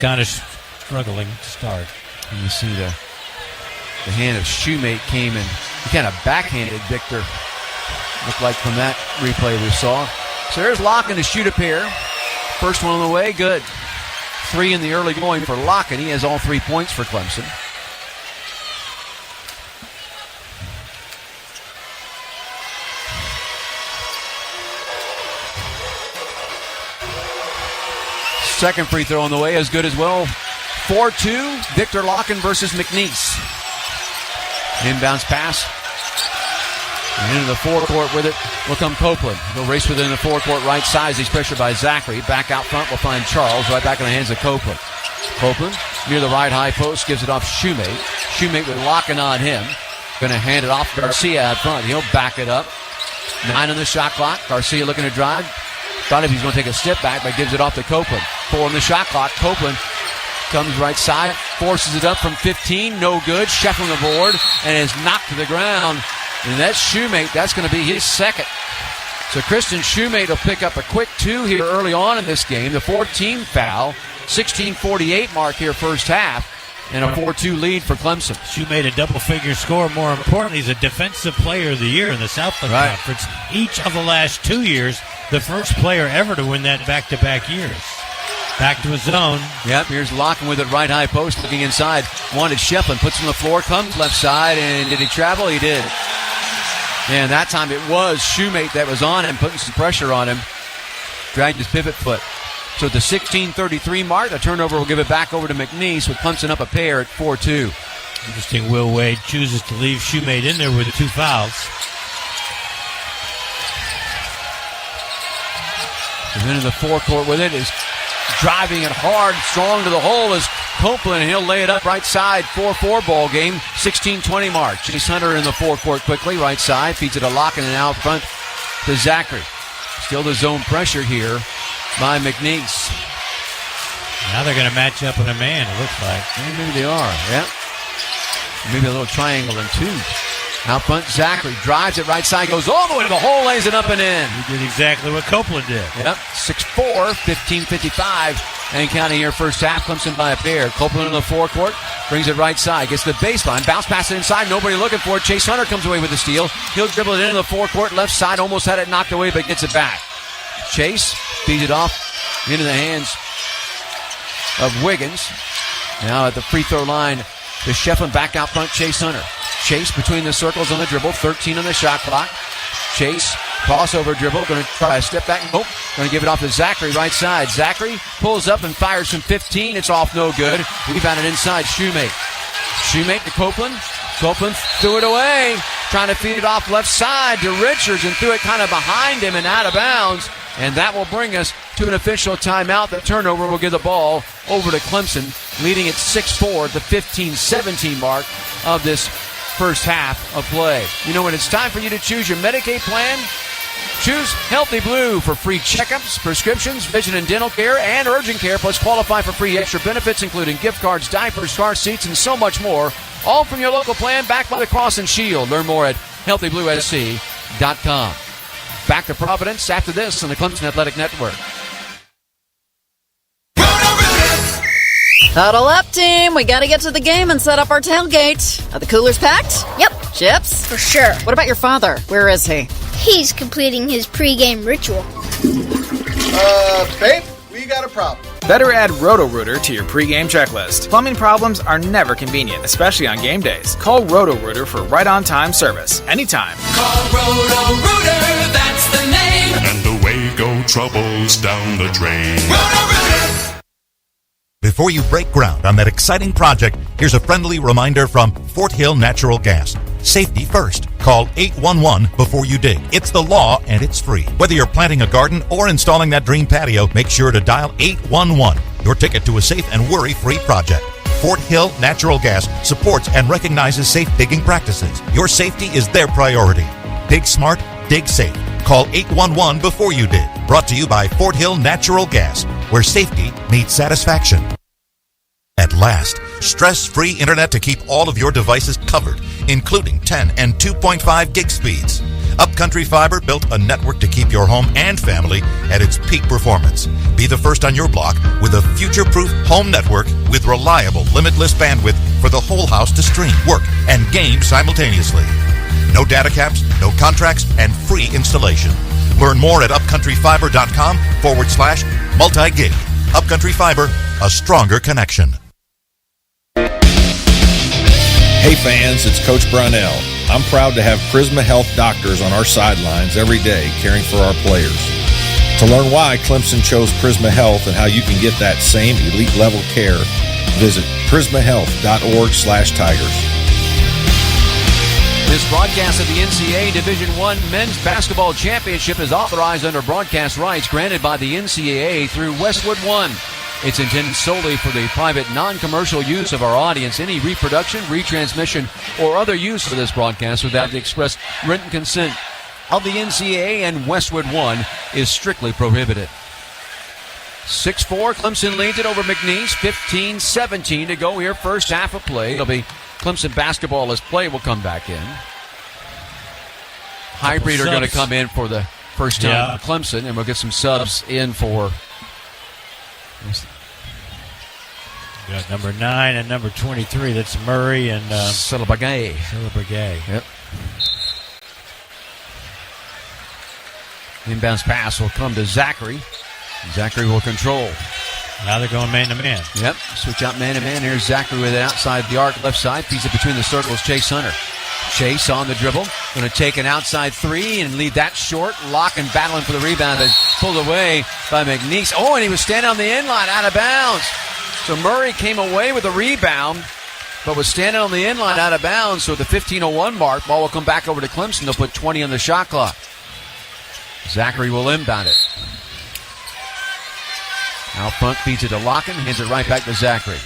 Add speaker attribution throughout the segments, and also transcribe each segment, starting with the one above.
Speaker 1: kind of struggling to start.
Speaker 2: And you see the hand of Shoemate came and he kind of backhanded Victor. Looked like from that replay we saw. So there's Locken to shoot a pair. First one on the way, good. 3 in the early going for Locken. He has all 3 points for Clemson. Second free throw on the way is good as well. 4-2, Victor Locken versus McNeese. Inbounds pass. And into the forecourt with it will come Copeland. He'll race within the forecourt right side. He's pressured by Zachary. Back out front will find Charles. Right back in the hands of Copeland. Copeland near the right high post gives it off Shoemate. Shoemate with Locken on him. Going to hand it off Garcia out front. He'll back it up. 9 on the shot clock. Garcia looking to drive. Thought if he's going to take a step back, but gives it off to Copeland. 4 on the shot clock. Copeland comes right side, forces it up from 15. No good. Shefflin the board and is knocked to the ground. And that's Shoemate. That's going to be his second. So Kristen Shoemate will pick up a quick 2 here early on in this game. The 14 foul. 16:48 mark here first half. And a 4-2 lead for Clemson.
Speaker 1: Shoemate a double-figure score. More importantly, he's a defensive player of the year in the Southland Conference. Each of the last 2 years, the first player ever to win that back-to-back years. Back to his zone.
Speaker 2: Yep, here's Locken with it right high post, looking inside. Wanted Shefflin, puts him on the floor, comes left side, and did he travel? He did. And that time it was Shoemate that was on him, putting some pressure on him. Dragged his pivot foot. So at the 16:33 mark, the turnover will give it back over to McNeese with Clemson up a pair at 4-2.
Speaker 1: Interesting, Will Wade chooses to leave Shoemate in there with the 2 fouls.
Speaker 2: And then in the forecourt with it is driving it hard, strong to the hole is Copeland, and he'll lay it up right side. 4-4 ball game, 16:20 mark. Chase Hunter in the forecourt quickly, right side, feeds it to Locken and out front to Zachary. Still the zone pressure here by McNeese.
Speaker 1: Now they're going to match up with a man, it looks like.
Speaker 2: Maybe they are, yeah. Maybe a little triangle and 2. Out front, Zachary drives it right side, goes all the way to the hole, lays it up and in.
Speaker 1: He did exactly what Copeland did.
Speaker 2: Yep, 6-4, 15:55, and counting here first half. Clemson by a pair. Copeland in the forecourt, brings it right side, gets the baseline, bounce pass it inside, nobody looking for it. Chase Hunter comes away with the steal. He'll dribble it into the forecourt, left side, almost had it knocked away, but gets it back. Chase feeds it off into the hands of Wiggins. Now at the free throw line to Shefflin, back out front, Chase Hunter. Chase between the circles on the dribble, 13 on the shot clock. Chase, crossover dribble, going to try a step back. Nope, going to give it off to Zachary, right side. Zachary pulls up and fires from 15. It's off, no good. Rebounded inside, Shoemate. Shoemate to Copeland. Copeland threw it away, trying to feed it off left side to Richards and threw it kind of behind him and out of bounds. And that will bring us to an official timeout. The turnover will give the ball over to Clemson, leading at 6-4 at the 15-17 mark of this first half of play. You know when it's time for you to choose your Medicaid plan? Choose Healthy Blue for free checkups, prescriptions, vision and dental care, and urgent care, plus qualify for free extra benefits, including gift cards, diapers, car seats, and so much more. All from your local plan, backed by the Cross and Shield. Learn more at healthybluesc.com. Back to Providence after this on the Clemson Athletic Network.
Speaker 3: Huddle up, team. We got to get to the game and set up our tailgate. Are the coolers packed?
Speaker 4: Yep.
Speaker 3: Chips?
Speaker 4: For sure.
Speaker 3: What about your father? Where is he?
Speaker 4: He's completing his pregame ritual.
Speaker 5: Babe, we got a problem.
Speaker 6: Better add Roto-Rooter to your pregame checklist. Plumbing problems are never convenient, especially on game days. Call Roto-Rooter for right-on-time service, anytime.
Speaker 7: Call Roto-Rooter, that's the name.
Speaker 8: And away go troubles down the drain.
Speaker 7: Roto-Rooter!
Speaker 9: Before you break ground on that exciting project, here's a friendly reminder from Fort Hill Natural Gas. Safety first. Call 811 before you dig. It's the law and it's free. Whether you're planting a garden or installing that dream patio, make sure to dial 811. Your ticket to a safe and worry-free project. Fort Hill Natural Gas supports and recognizes safe digging practices. Your safety is their priority. Dig smart, dig safe. Call 811 before you dig. Brought to you by Fort Hill Natural Gas, where safety meets satisfaction. At last, stress-free internet to keep all of your devices covered, including 10 and 2.5 gig speeds. Upcountry Fiber built a network to keep your home and family at its peak performance. Be the first on your block with a future-proof home network with reliable, limitless bandwidth for the whole house to stream, work, and game simultaneously. No data caps, no contracts, and free installation. Learn more at upcountryfiber.com/multi-gig. Upcountry Fiber, a stronger connection.
Speaker 5: Hey fans, it's Coach Brownell. I'm proud to have Prisma Health doctors on our sidelines every day caring for our players. To learn why Clemson chose Prisma Health and how you can get that same elite level care, visit prismahealth.org/Tigers.
Speaker 2: This broadcast of the NCAA Division I Men's Basketball Championship is authorized under broadcast rights granted by the NCAA through Westwood One. It's intended solely for the private, non-commercial use of our audience. Any reproduction, retransmission, or other use of this broadcast without the express written consent of the NCAA and Westwood One is strictly prohibited. 6-4, Clemson leads it over McNeese. 15-17 to go here, first half of play. It'll be Clemson basketball as play will come back in. Hybrid are going to come in for the first time for Clemson, and we'll get some subs in for...
Speaker 1: We got number 9 and number 23. That's Murray and
Speaker 2: Celebagay.
Speaker 1: Yep.
Speaker 2: Inbounds pass will come to Zachary. Zachary will control.
Speaker 1: Now they're going man-to-man.
Speaker 2: Yep, switch out man-to-man. Here's Zachary with it outside the arc, left side. Feeds it between the circles, Chase Hunter. Chase on the dribble. Going to take an outside three and leave that short. Lock and battling for the rebound and pulled away by McNeese. Oh, and he was standing on the end line, out of bounds. So Murray came away with a rebound, but was standing on the end line out of bounds. So at the 15:01 mark, ball will come back over to Clemson. They'll put 20 on the shot clock. Zachary will inbound it. Out front, feeds it to Locken, hands it right back to Zachary.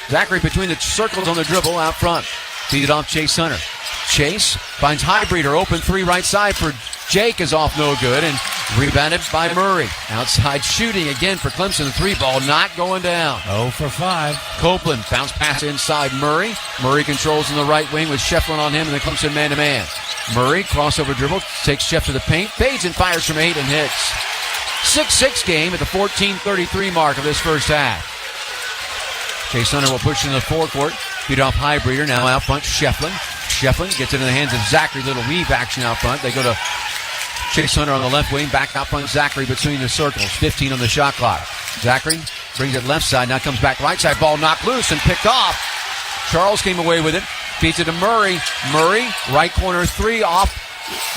Speaker 2: Zachary between the circles on the dribble out front. Feed it off Chase Hunter. Chase finds Highbreeder, open three right side for Jake, is off no good, and rebounded by Murray. Outside shooting again for Clemson. The three ball not going down.
Speaker 1: 0 for 5.
Speaker 2: Copeland bounce pass inside Murray. Murray controls in the right wing with Shefflin on him, and the Clemson man-to-man. Murray, crossover dribble, takes Sheff to the paint, fades and fires from 8 and hits. 6-6 game at the 14:33 mark of this first half. Chase Hunter will push into the forecourt. Feed off Highbreeder. Now out front, Shefflin. Shefflin gets it in the hands of Zachary. Little weave action out front. They go to Chase Hunter on the left wing. Back out front, Zachary between the circles. 15 on the shot clock. Zachary brings it left side. Now comes back right side. Ball knocked loose and picked off. Charles came away with it. Feeds it to Murray. Murray, right corner three off.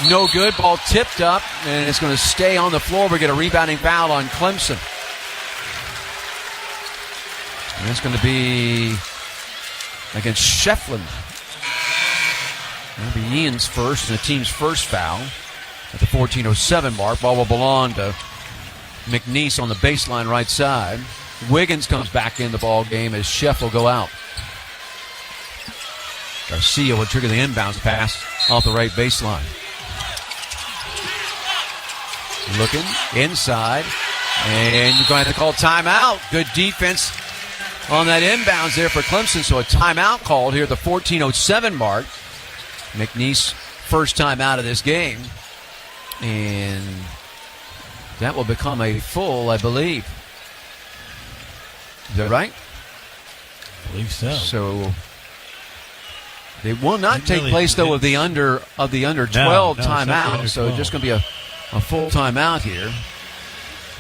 Speaker 2: No good. Ball tipped up, and it's going to stay on the floor. We get a rebounding foul on Clemson. And it's going to be against Shefflin. That'll be Ian's first and the team's first foul at the 14:07 mark. Ball will belong to McNeese on the baseline right side. Wiggins comes back in the ball game as Sheff will go out. Garcia will trigger the inbounds pass off the right baseline. Looking inside, and you're going to have to call timeout. Good defense on that inbounds there for Clemson, so a timeout called here at the 14:07 mark. McNeese first time out of this game, and that will become a full, I believe. Is that right?
Speaker 1: I believe so.
Speaker 2: So they will not take place though of the under 12 timeout. So it's just going to be a full timeout here.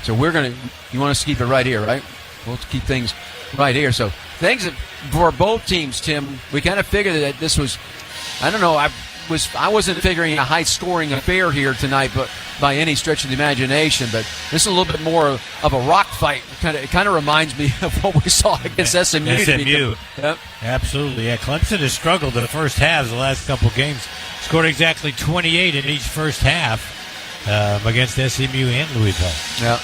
Speaker 2: So we're going to. You want us to keep it right here, right? We'll keep things right here. So things that for both teams, Tim, we kind of figured that this was. I don't know. I wasn't figuring a high-scoring affair here tonight, but by any stretch of the imagination. But this is a little bit more of a rock fight. It kind of reminds me of what we saw against SMU.
Speaker 1: Yep. Absolutely. Yeah, Clemson has struggled the first halves the last couple games. Scored exactly 28 in each first half against SMU and Louisville.
Speaker 2: Yeah.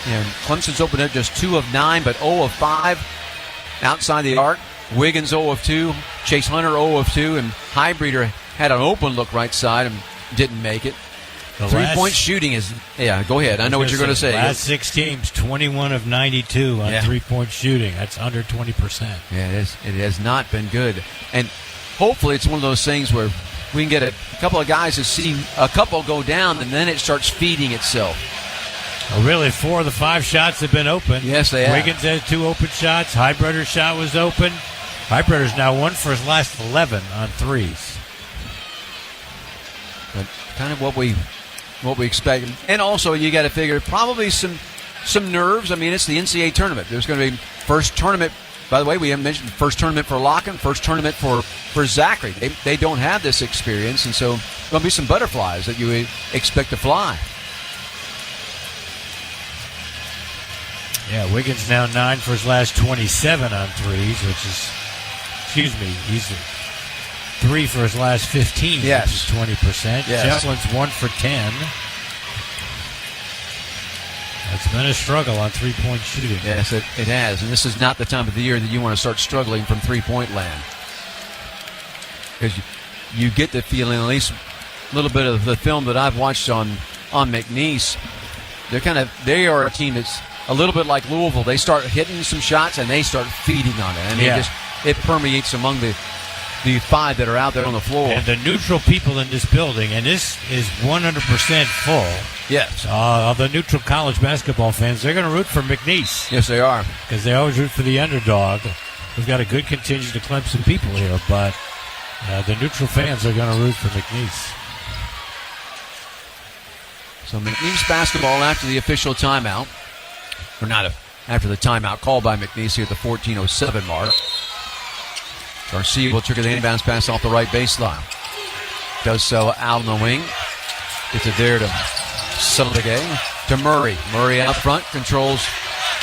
Speaker 2: And Clemson's opened up just 2 of 9, but 0 of 5 outside the arc. Wiggins 0 of 2. Chase Hunter 0 of 2. And Highbreeder had an open look right side and didn't make it. Three-point shooting is... Yeah, go ahead. I know what you're going to say.
Speaker 1: Last 6 teams, 21 of 92 on three-point shooting. That's under 20%.
Speaker 2: Yeah, it has not been good. And hopefully it's one of those things where we can get a couple of guys to see a couple go down, and then it starts feeding itself.
Speaker 1: Well, really, 4 of the 5 shots have been open.
Speaker 2: Yes, they have.
Speaker 1: Wiggins has 2 open shots. Highbretter's shot was open. Highbretter's now 1 for his last 11 on threes.
Speaker 2: But kind of what we expect. And also, you got to figure probably some nerves. I mean, it's the NCAA tournament. There's going to be first tournament. By the way, we haven't mentioned first tournament for Locken, first tournament for Zachary. They don't have this experience, and so there's going to be some butterflies that you expect to fly.
Speaker 1: Yeah, Wiggins now 9 for his last 27 on threes, which is, he's 3 for his last 15,
Speaker 2: yes.
Speaker 1: Which is 20%.
Speaker 2: Yes.
Speaker 1: Shefflin's 1 for 10. It's been a struggle on three-point shooting.
Speaker 2: Yes, it has. And this is not the time of the year that you want to start struggling from three-point land. Because you get the feeling, at least a little bit of the film that I've watched on McNeese, they are a team that's a little bit like Louisville. They start hitting some shots and they start feeding on it. I mean, it permeates among the 5 that are out there on the floor.
Speaker 1: And the neutral people in this building, and this is 100% full.
Speaker 2: Yes.
Speaker 1: The neutral college basketball fans, they're going to root for McNeese.
Speaker 2: Yes, they are.
Speaker 1: Because they always root for the underdog. We've got a good contingent of Clemson people here, but the neutral fans are going to root for McNeese.
Speaker 2: So McNeese basketball after the official timeout. Or not after the timeout called by McNeese here at the 14:07 mark. Garcia will trigger the inbounds pass off the right baseline. Does so out on the wing. Gets it there to Sullivan to Murray. Murray out front, controls,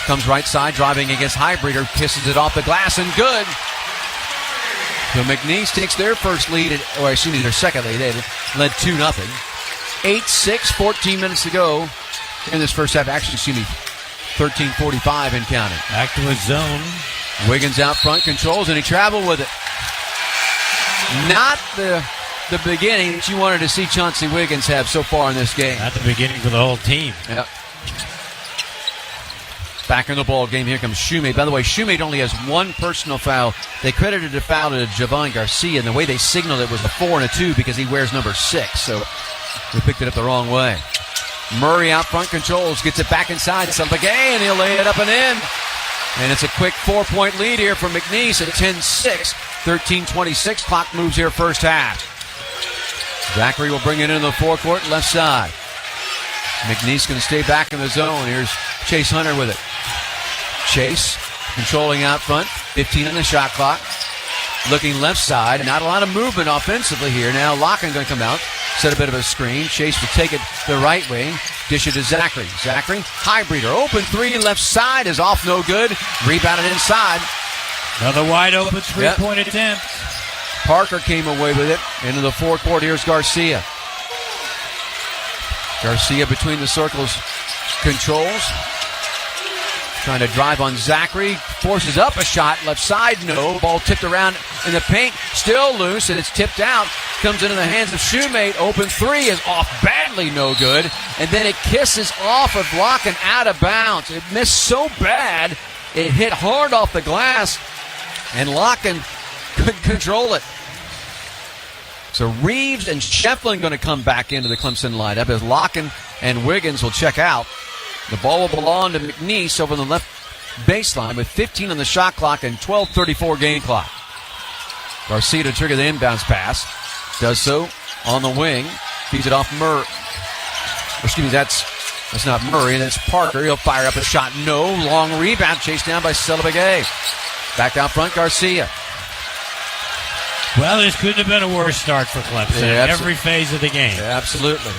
Speaker 2: comes right side, driving against Highbreeder, kisses it off the glass, and good. So McNeese takes their first lead, their second lead. They led 2-0. 8-6, 14 minutes to go in this first half. 13:45 and counting.
Speaker 1: Back to his zone.
Speaker 2: Wiggins out front, controls, and he traveled with it. Not the beginning that you wanted to see Chauncey Wiggins have so far in this game.
Speaker 1: Not the beginning for the whole team.
Speaker 2: Yep. Back in the ball game, here comes Shoemate. By the way, Shoemate only has 1 personal foul. They credited the foul to Javon Garcia, and the way they signaled it was a 4 and a 2 because he wears number 6. So we picked it up the wrong way. Murray out front, controls, gets it back inside Sullivan, and he'll lay it up and in. And it's a quick 4-point lead here for McNeese at 10-6. 13:26. Clock moves here first half. Zachary will bring it into the forecourt, left side. McNeese going to stay back in the zone. Here's Chase Hunter with it. Chase controlling out front. 15 on the shot clock. Looking left side. Not a lot of movement offensively here. Now Locken going to come out. Set a bit of a screen. Chase will take it the right way. Dish it to Zachary. Zachary, Highbreeder. Open 3 left side is off, no good. Rebounded inside.
Speaker 1: Another wide open three-point attempt.
Speaker 2: Parker came away with it. Into the forecourt. Here's Garcia. Garcia between the circles. Controls. Trying to drive on Zachary. Forces up a shot. Left side, no. Ball tipped around in the paint. Still loose, and it's tipped out. Comes into the hands of Shoemate. Open 3 is off badly, no good. And then it kisses off of Locken out of bounds. It missed so bad, it hit hard off the glass, and Locken couldn't control it. So Reeves and Shefflin going to come back into the Clemson lineup as Locken and Wiggins will check out. The ball will belong to McNeese over the left baseline with 15 on the shot clock and 12:34 game clock. Garcia to trigger the inbounds pass. Does so on the wing. Feeds it off Murray. Excuse me, that's not Murray, that's Parker. He'll fire up a shot. No. Long rebound chased down by Sullivan. Back out front, Garcia.
Speaker 1: Well, this couldn't have been a worse start for Clemson in every phase of the game.
Speaker 2: Yeah, absolutely.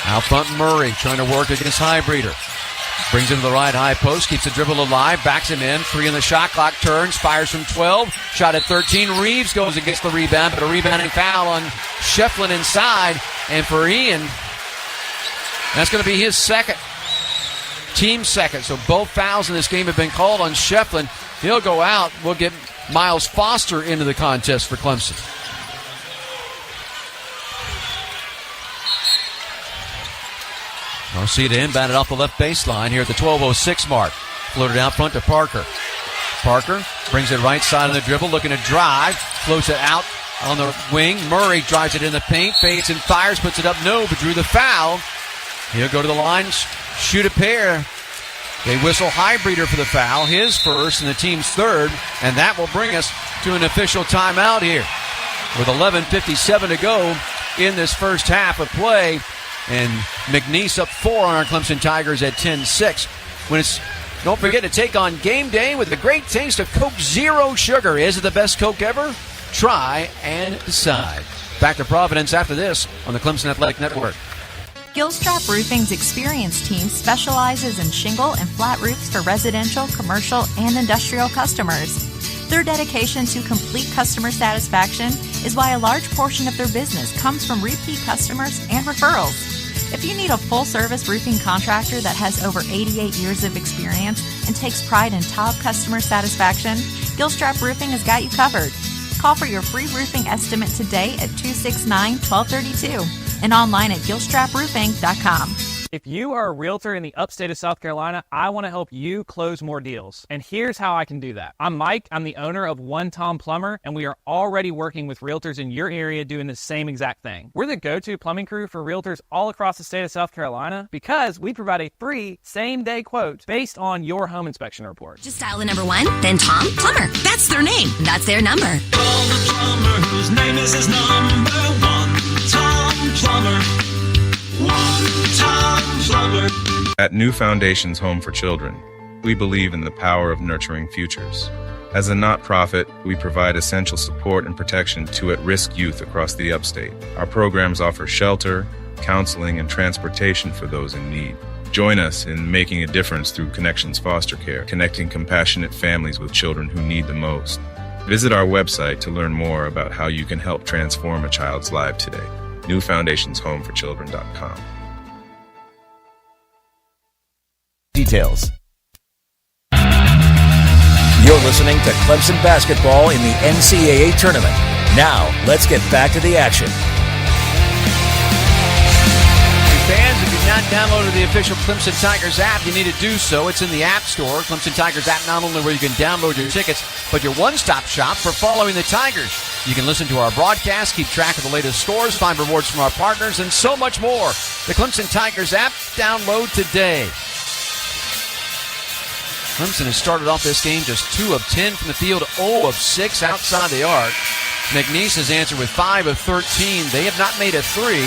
Speaker 2: Out front, Murray trying to work against Highbreeder. Brings him to the right high post, keeps the dribble alive, backs him in. 3 on the shot clock, turns, fires from 12. Shot at 13. Reeves goes against the rebound, but a rebounding foul on Shefflin inside. And for Ian, that's going to be his second. Team second. So both fouls in this game have been called on Shefflin. He'll go out. We'll get Miles Foster into the contest for Clemson. Garcia to inbound it off the left baseline here at the 12:06 mark. Floated out front to Parker. Parker brings it right side of the dribble, looking to drive. Floats it out on the wing. Murray drives it in the paint, fades and fires, puts it up. No, but drew the foul. He'll go to the line, shoot a pair. They whistle Highbreeder for the foul, his first and the team's third, and that will bring us to an official timeout here with 11:57 to go in this first half of play, and McNeese up 4 on our Clemson Tigers at 10-6. Don't forget to take on game day with the great taste of Coke Zero Sugar. Is it the best Coke ever? Try and decide. Back to Providence after this on the Clemson Athletic Network.
Speaker 10: Gilstrap Roofing's experienced team specializes in shingle and flat roofs for residential, commercial, and industrial customers. Their dedication to complete customer satisfaction is why a large portion of their business comes from repeat customers and referrals. If you need a full-service roofing contractor that has over 88 years of experience and takes pride in top customer satisfaction, Gilstrap Roofing has got you covered. Call for your free roofing estimate today at 269-1232 and online at gilstraproofing.com.
Speaker 11: If you are a realtor in the upstate of South Carolina, I want to help you close more deals. And here's how I can do that. I'm Mike. I'm the owner of One Tom Plumber, and we are already working with realtors in your area doing the same exact thing. We're the go-to plumbing crew for realtors all across the state of South Carolina because we provide a free same-day quote based on your home inspection report.
Speaker 12: Just dial the number 1, then Tom Plumber. That's their name. That's their number.
Speaker 7: Call the plumber whose name is his number 1, Tom Plumber.
Speaker 13: At New Foundations Home for Children, we believe in the power of nurturing futures. As a not-profit, we provide essential support and protection to at-risk youth across the upstate. Our programs offer shelter, counseling, and transportation for those in need. Join us in making a difference through Connections Foster Care, connecting compassionate families with children who need the most. Visit our website to learn more about how you can help transform a child's life today. NewFoundationsHomeForChildren.com.
Speaker 14: Details. You're listening to Clemson basketball in the NCAA tournament. Now, let's get back to the action.
Speaker 2: Fans, if you've not downloaded the official Clemson Tigers app, you need to do so. It's in the App Store. Clemson Tigers app, not only where you can download your tickets, but your one-stop shop for following the Tigers. You can listen to our broadcast, keep track of the latest scores, find rewards from our partners, and so much more. The Clemson Tigers app, download today. Clemson has started off this game just 2 of 10 from the field, 0 of 6 outside the arc. McNeese has answered with 5 of 13. They have not made a 3,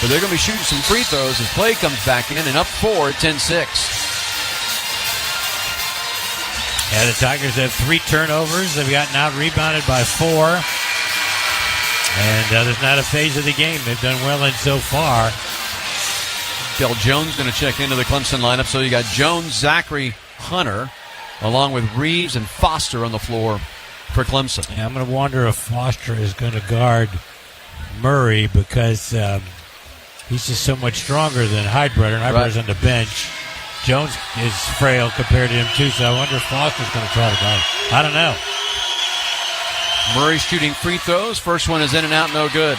Speaker 2: but they're going to be shooting some free throws as play comes back in and up 4 at 10-6.
Speaker 1: Yeah, the Tigers have 3 turnovers. They've gotten out rebounded by 4. And there's not a phase of the game they've done well in so far.
Speaker 2: Del Jones going to check into the Clemson lineup. So you got Jones, Zachary, Hunter, along with Reeves and Foster on the floor for Clemson.
Speaker 1: Yeah, I'm going to wonder if Foster is going to guard Murray because he's just so much stronger than Highbreeder, and Highbreeder's on the bench. Jones is frail compared to him, too, so I wonder if Foster's going to try to guard him. I don't know.
Speaker 2: Murray shooting free throws. First one is in and out, no good.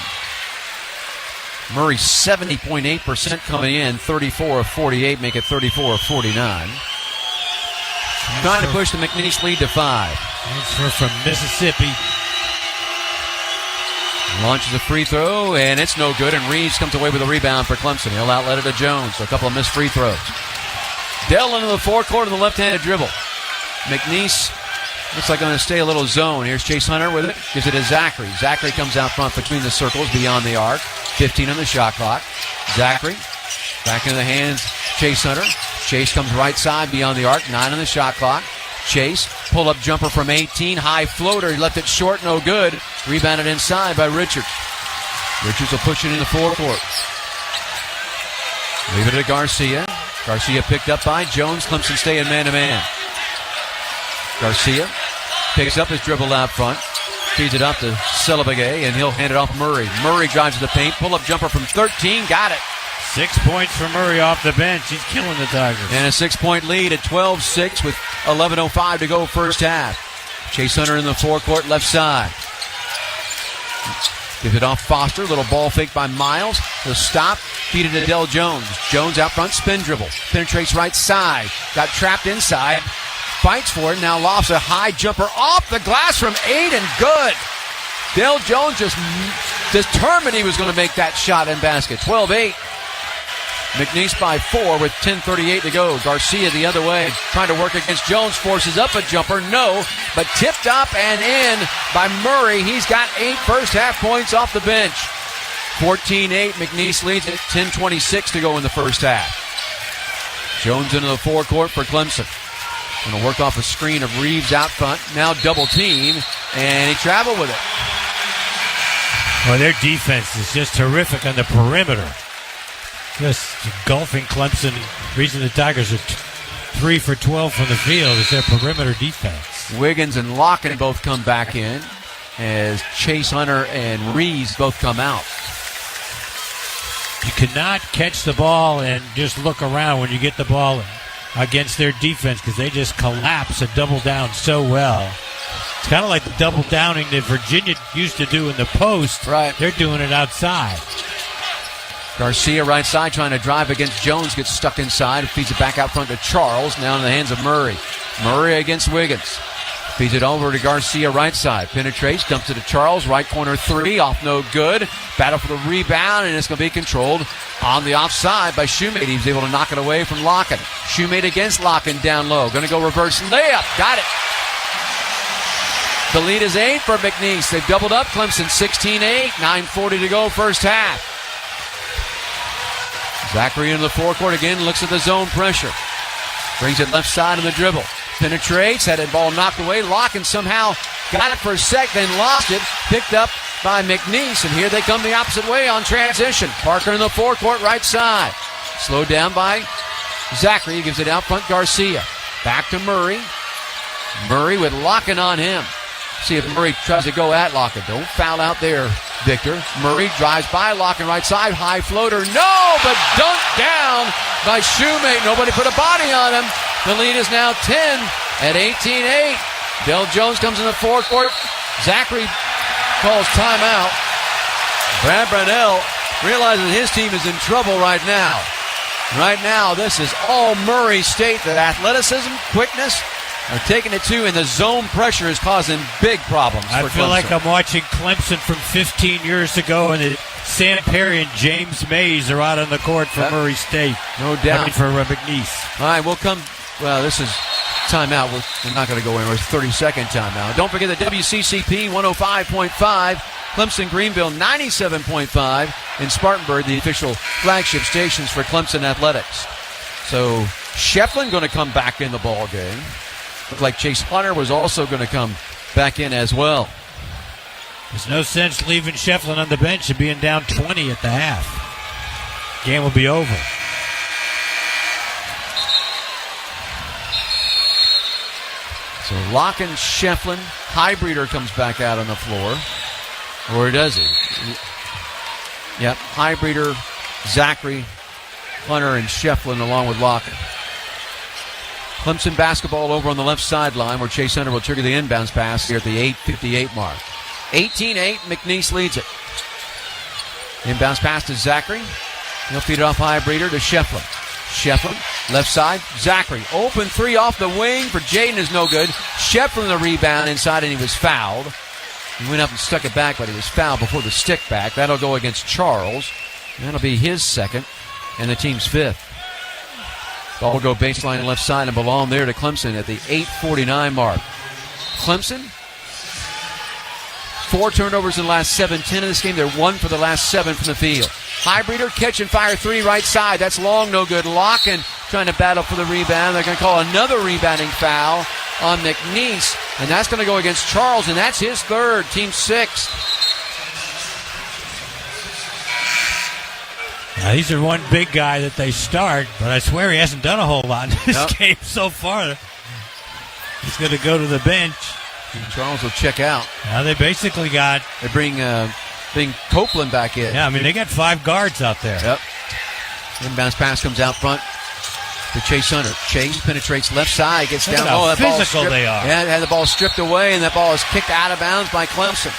Speaker 2: Murray 70.8% coming in, 34 of 48, make it 34 of 49. Trying to push the McNeese lead to 5.
Speaker 1: Transfer from Mississippi.
Speaker 2: Launches a free throw, and it's no good, and Reeves comes away with a rebound for Clemson. He'll outlet it to Jones, so a couple of missed free throws. Dell into the forecourt on the left-handed dribble. McNeese looks like going to stay a little zone. Here's Chase Hunter with it. Gives it to Zachary. Zachary comes out front between the circles beyond the arc. 15 on the shot clock. Zachary back into the hands. Chase Hunter. Chase comes right side beyond the arc. 9 on the shot clock. Chase, pull-up jumper from 18. High floater. He left it short. No good. Rebounded inside by Richards. Richards will push it in the forecourt. Leave it to Garcia. Garcia picked up by Jones. Clemson staying man-to-man. Garcia picks up his dribble out front. Feeds it up to Celebagay, and he'll hand it off Murray. Murray drives to the paint. Pull-up jumper from 13. Got it.
Speaker 1: 6 points for Murray off the bench. He's killing the Tigers.
Speaker 2: And a 6-point lead at 12-6 with 11:05 to go first half. Chase Hunter in the forecourt, left side. Gives it off Foster. Little ball fake by Miles. He'll stop. Feed it to Del Jones. Jones out front, spin dribble. Penetrates right side. Got trapped inside. Fights for it. Now lofts a high jumper off the glass from 8 and good. Dale Jones just determined he was going to make that shot and basket. 12-8. McNeese by 4 with 10:38 to go. Garcia the other way, trying to work against Jones, forces up a jumper, no, but tipped up and in by Murray. He's got 8 first half points off the bench. 14-8, McNeese leads it, 10:26 to go in the first half. Jones into the forecourt for Clemson. Going to work off a screen of Reeves out front, now double team, and he traveled with it.
Speaker 1: Well, their defense is just terrific on the perimeter. Just engulfing Clemson. The reason the Tigers are 3 for 12 from the field is their perimeter defense.
Speaker 2: Wiggins and Locken both come back in as Chase Hunter and Reeves both come out.
Speaker 1: You cannot catch the ball and just look around when you get the ball against their defense because they just collapse and double down so well. It's kind of like the double downing that Virginia used to do in the post.
Speaker 2: Right.
Speaker 1: They're doing it outside.
Speaker 2: Garcia right side trying to drive against Jones, gets stuck inside, feeds it back out front to Charles, now in the hands of Murray. Murray against Wiggins. Feeds it over to Garcia right side. Penetrates, dumps it to Charles, right corner 3, off no good. Battle for the rebound, and it's going to be controlled on the offside by Shoemate. He was able to knock it away from Locken. Shoemate against Locken down low. Going to go reverse layup. Got it. The lead is 8 for McNeese. They've doubled up. Clemson 16-8, 9:40 to go first half. Zachary into the forecourt again, looks at the zone pressure. Brings it left side on the dribble. Penetrates, had that ball knocked away. Locken somehow got it for a sec, then lost it. Picked up by McNeese, and here they come the opposite way on transition. Parker in the forecourt, right side. Slowed down by Zachary. He gives it out front, Garcia. Back to Murray. Murray with Locken on him. See if Murray tries to go at Locken. Don't foul out there, Victor. Murray drives by Locken right side. High floater. No, but dunked down by Shoemate. Nobody put a body on him. The lead is now 10 at 18-8. Del Jones comes in the forecourt. Zachary calls timeout. Brad Brownell realizing his team is in trouble right now. Right now, this is all Murray State. The athleticism, quickness, are taking it to, and the zone pressure is causing big problems for
Speaker 1: I feel
Speaker 2: Clemson.
Speaker 1: like I'm watching Clemson from 15 years ago, and Sam Perry and James Mays are out on the court for Murray State.
Speaker 2: No doubt.
Speaker 1: I mean, for McNeese.
Speaker 2: All right, we'll come. Well, this is timeout. We're not going to go anywhere. It's 30-second timeout. Don't forget the WCCP 105.5, Clemson Greenville 97.5, and Spartanburg, the official flagship stations for Clemson athletics. So Shefflin going to come back in the ball game. Looked like Chase Hunter was also going to come back in as well.
Speaker 1: There's no sense leaving Shefflin on the bench and being down 20 at the half. Game will be over.
Speaker 2: So Locken, Shefflin, Highbreeder comes back out on the floor. Or does he? Yep, Highbreeder, Zachary, Hunter, and Shefflin along with Locken. Clemson basketball over on the left sideline where Chase Hunter will trigger the inbounds pass here at the 8:58 mark. 18-8, McNeese leads it. Inbounds pass to Zachary. He'll feed it off Highbreeder to Shefflin. Shefflin, left side, Zachary. Open 3 off the wing for Jaden is no good. Shefflin the rebound inside, and he was fouled. He went up and stuck it back, but he was fouled before the stick back. That'll go against Charles. That'll be his second and the team's 5th. Ball will go baseline left side and belong there to Clemson at the 8:49 mark. Clemson, 4 turnovers in the last 7-10 of this game. They're 1 for the last 7 from the field. Highbreeder, catch and fire 3 right side. That's long, no good. Locken trying to battle for the rebound. They're going to call another rebounding foul on McNeese, and that's going to go against Charles, and that's his 3rd, team 6th.
Speaker 1: Now, he's the one big guy that they start, but I swear he hasn't done a whole lot in this game so far. He's going to go to the bench.
Speaker 2: And Charles will check out.
Speaker 1: Now they basically got...
Speaker 2: They bring Copeland back in.
Speaker 1: Yeah, I mean, they got 5 guards out there.
Speaker 2: Yep. Inbounds pass comes out front to Chase Hunter. Chase penetrates left side, gets down low.
Speaker 1: Look how physical they are.
Speaker 2: Yeah, had the ball stripped away, and that ball is kicked out of bounds by Clemson.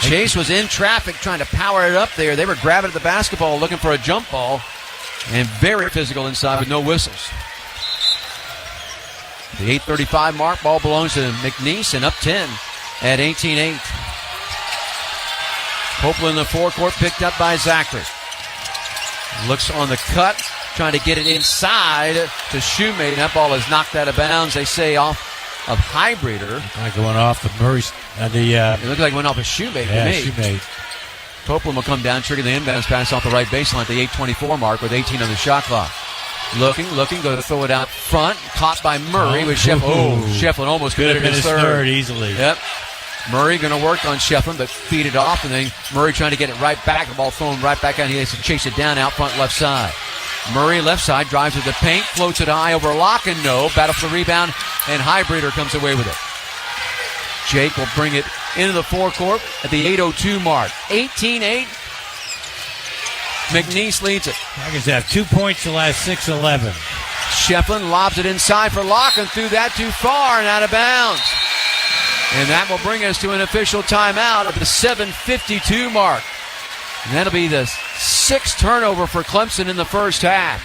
Speaker 2: Chase was in traffic trying to power it up there. They were grabbing at the basketball looking for a jump ball, and very physical inside with no whistles. The 8:35 mark, ball belongs to McNeese, and up 10 at 18-8. Copeland in the forecourt, picked up by Zachary. Looks on the cut, trying to get it inside to Shoemate. That ball is knocked out of bounds, they say, off of Highbreeder.
Speaker 1: Going off the Murray's.
Speaker 2: It looked like it went off a Shoemate to me.
Speaker 1: Shoemate.
Speaker 2: Copeland will come down, trigger the inbounds pass off the right baseline at the 8:24 mark with 18 on the shot clock. Looking, go to throw it out front. Caught by Murray with Shefflin. Shefflin almost committed his third
Speaker 1: easily.
Speaker 2: Yep. Murray going to work on Shefflin, but feed it off, and then Murray trying to get it right back. The ball thrown right back out. He has to chase it down out front left side. Murray left side drives to the paint, floats it high over Lock and no. Battle for the rebound, and Highbreeder comes away with it. Jake will bring it into the forecourt at the 8:02 mark. 18-8. McNeese leads it.
Speaker 1: Tigers have 2 points the last 6-11.
Speaker 2: Shefflin lobs it inside for Lock and threw that too far and out of bounds. And that will bring us to an official timeout at the 7:52 mark. And that'll be the 6th turnover for Clemson in the first half.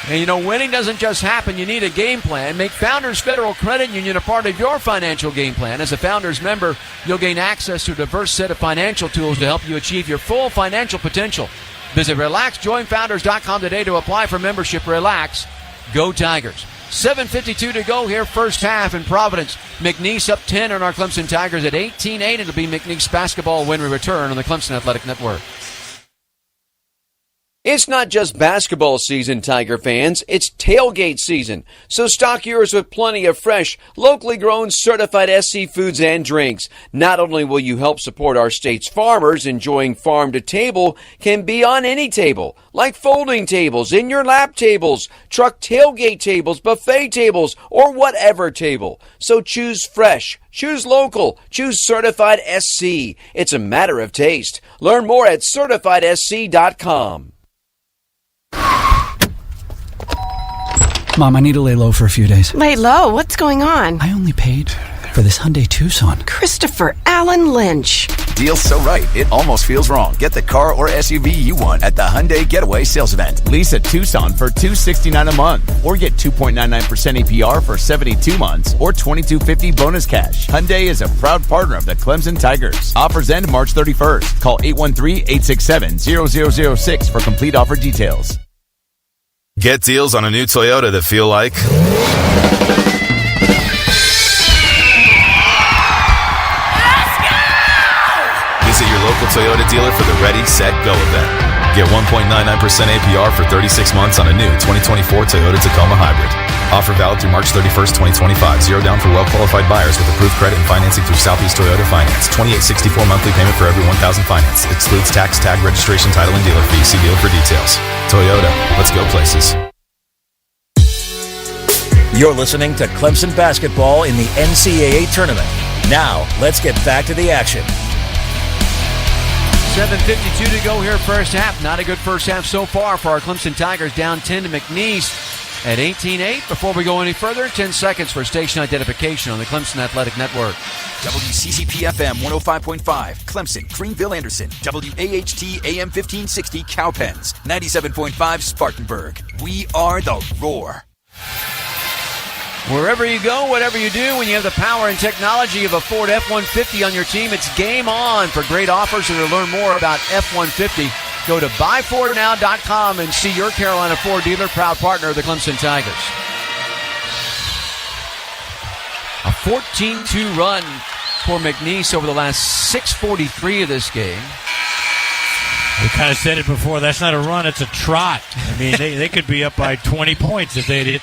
Speaker 2: And winning doesn't just happen. You need a game plan. Make Founders Federal Credit Union a part of your financial game plan. As a Founders member, you'll gain access to a diverse set of financial tools to help you achieve your full financial potential. Visit RelaxJoinFounders.com today to apply for membership. Relax. Go Tigers. 7:52 to go here, first half in Providence. McNeese up 10 on our Clemson Tigers at 18-8. It'll be McNeese basketball when we return on the Clemson Athletic Network.
Speaker 15: It's not just basketball season, Tiger fans. It's tailgate season. So stock yours with plenty of fresh, locally grown, certified SC foods and drinks. Not only will you help support our state's farmers, enjoying farm to table can be on any table, like folding tables, in your lap tables, truck tailgate tables, buffet tables, or whatever table. So choose fresh, choose local, choose certified SC. It's a matter of taste. Learn more at CertifiedSC.com.
Speaker 16: Mom, I need to lay low for a few days.
Speaker 17: Lay low? What's going on?
Speaker 16: I only paid for this Hyundai Tucson.
Speaker 17: Christopher Allen Lynch.
Speaker 18: Deal's so right, it almost feels wrong. Get the car or SUV you want at the Hyundai Getaway Sales Event.
Speaker 19: Lease a Tucson for $269 a month, or get 2.99% APR for 72 months, or $2,250 bonus cash. Hyundai is a proud partner of the Clemson Tigers. Offers end March 31st. Call 813-867-0006 for complete offer details.
Speaker 20: Get deals on a new Toyota that feel like... Visit your local Toyota dealer for the Ready, Set, Go event. Get 1.99% APR for 36 months on a new 2024 Toyota Tacoma Hybrid. Offer valid through March 31st, 2025. Zero down for well-qualified buyers with approved credit and financing through Southeast Toyota Finance. $28.64 monthly payment for every $1,000 finance. Excludes tax, tag, registration, title, and dealer fee. See dealer for details. Toyota, let's go places.
Speaker 14: You're listening to Clemson basketball in the NCAA tournament. Now, let's get back to the action.
Speaker 2: 7:52 to go here, first half. Not a good first half so far for our Clemson Tigers. Down 10 to McNeese at 18-8. Before we go any further, 10 seconds for station identification on the Clemson Athletic Network.
Speaker 21: WCCP-FM 105.5, Clemson, Greenville, Anderson. WAHT AM 1560, Cowpens. 97.5, Spartanburg. We are the Roar.
Speaker 2: Wherever you go, whatever you do, when you have the power and technology of a Ford F-150 on your team, it's game on. For great offers and to learn more about F-150, go to buyfordnow.com and see your Carolina Ford dealer, proud partner of the Clemson Tigers. A 14-2 run for McNeese over the last 6:43 of this game.
Speaker 1: We kind of said it before. That's not a run; it's a trot. I mean, they could be up by 20 points if they had hit.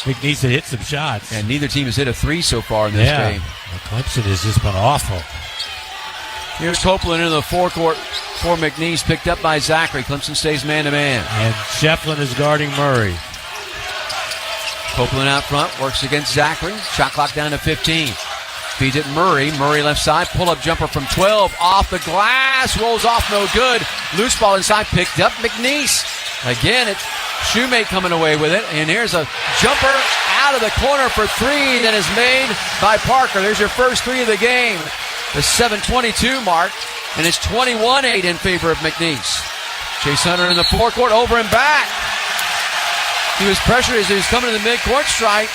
Speaker 1: McNeese had hit some shots.
Speaker 2: And neither team has hit a three so far in this game.
Speaker 1: Well, Clemson has just been awful.
Speaker 2: Here's Copeland into the forecourt for McNeese, picked up by Zachary. Clemson stays man-to-man.
Speaker 1: And Shefflin is guarding Murray.
Speaker 2: Copeland out front, works against Zachary. Shot clock down to 15. Feeds it Murray. Murray left side, pull-up jumper from 12. Off the glass, rolls off, no good. Loose ball inside, picked up McNeese. Again, it's Shoemate coming away with it. And here's a jumper out of the corner for three that is made by Parker. There's your first three of the game. The 7:22 mark. And it's 21-8 in favor of McNeese. Chase Hunter in the forecourt, over and back. He was pressured as he was coming to the midcourt strike.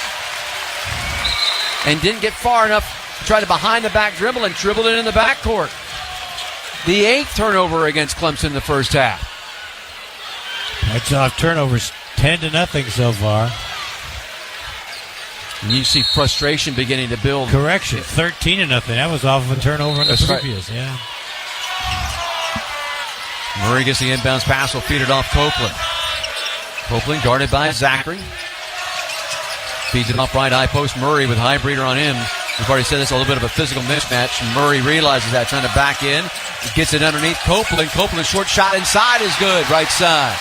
Speaker 2: And didn't get far enough to try to behind the back dribble and dribbled it in the backcourt. The 8th turnover against Clemson in the first half.
Speaker 1: That's off turnovers 10-0 so far.
Speaker 2: And you see frustration beginning to build.
Speaker 1: Correction, 13-0. That was off of a turnover in the previous.
Speaker 2: Right.
Speaker 1: Yeah.
Speaker 2: Murray gets the inbounds pass, will feed it off Copeland. Copeland guarded by Zachary. Feeds it off right high post. Murray with Highbreeder on him. We've already said this, a little bit of a physical mismatch. Murray realizes that, trying to back in. Gets it underneath Copeland. Copeland's short shot inside is good, right side.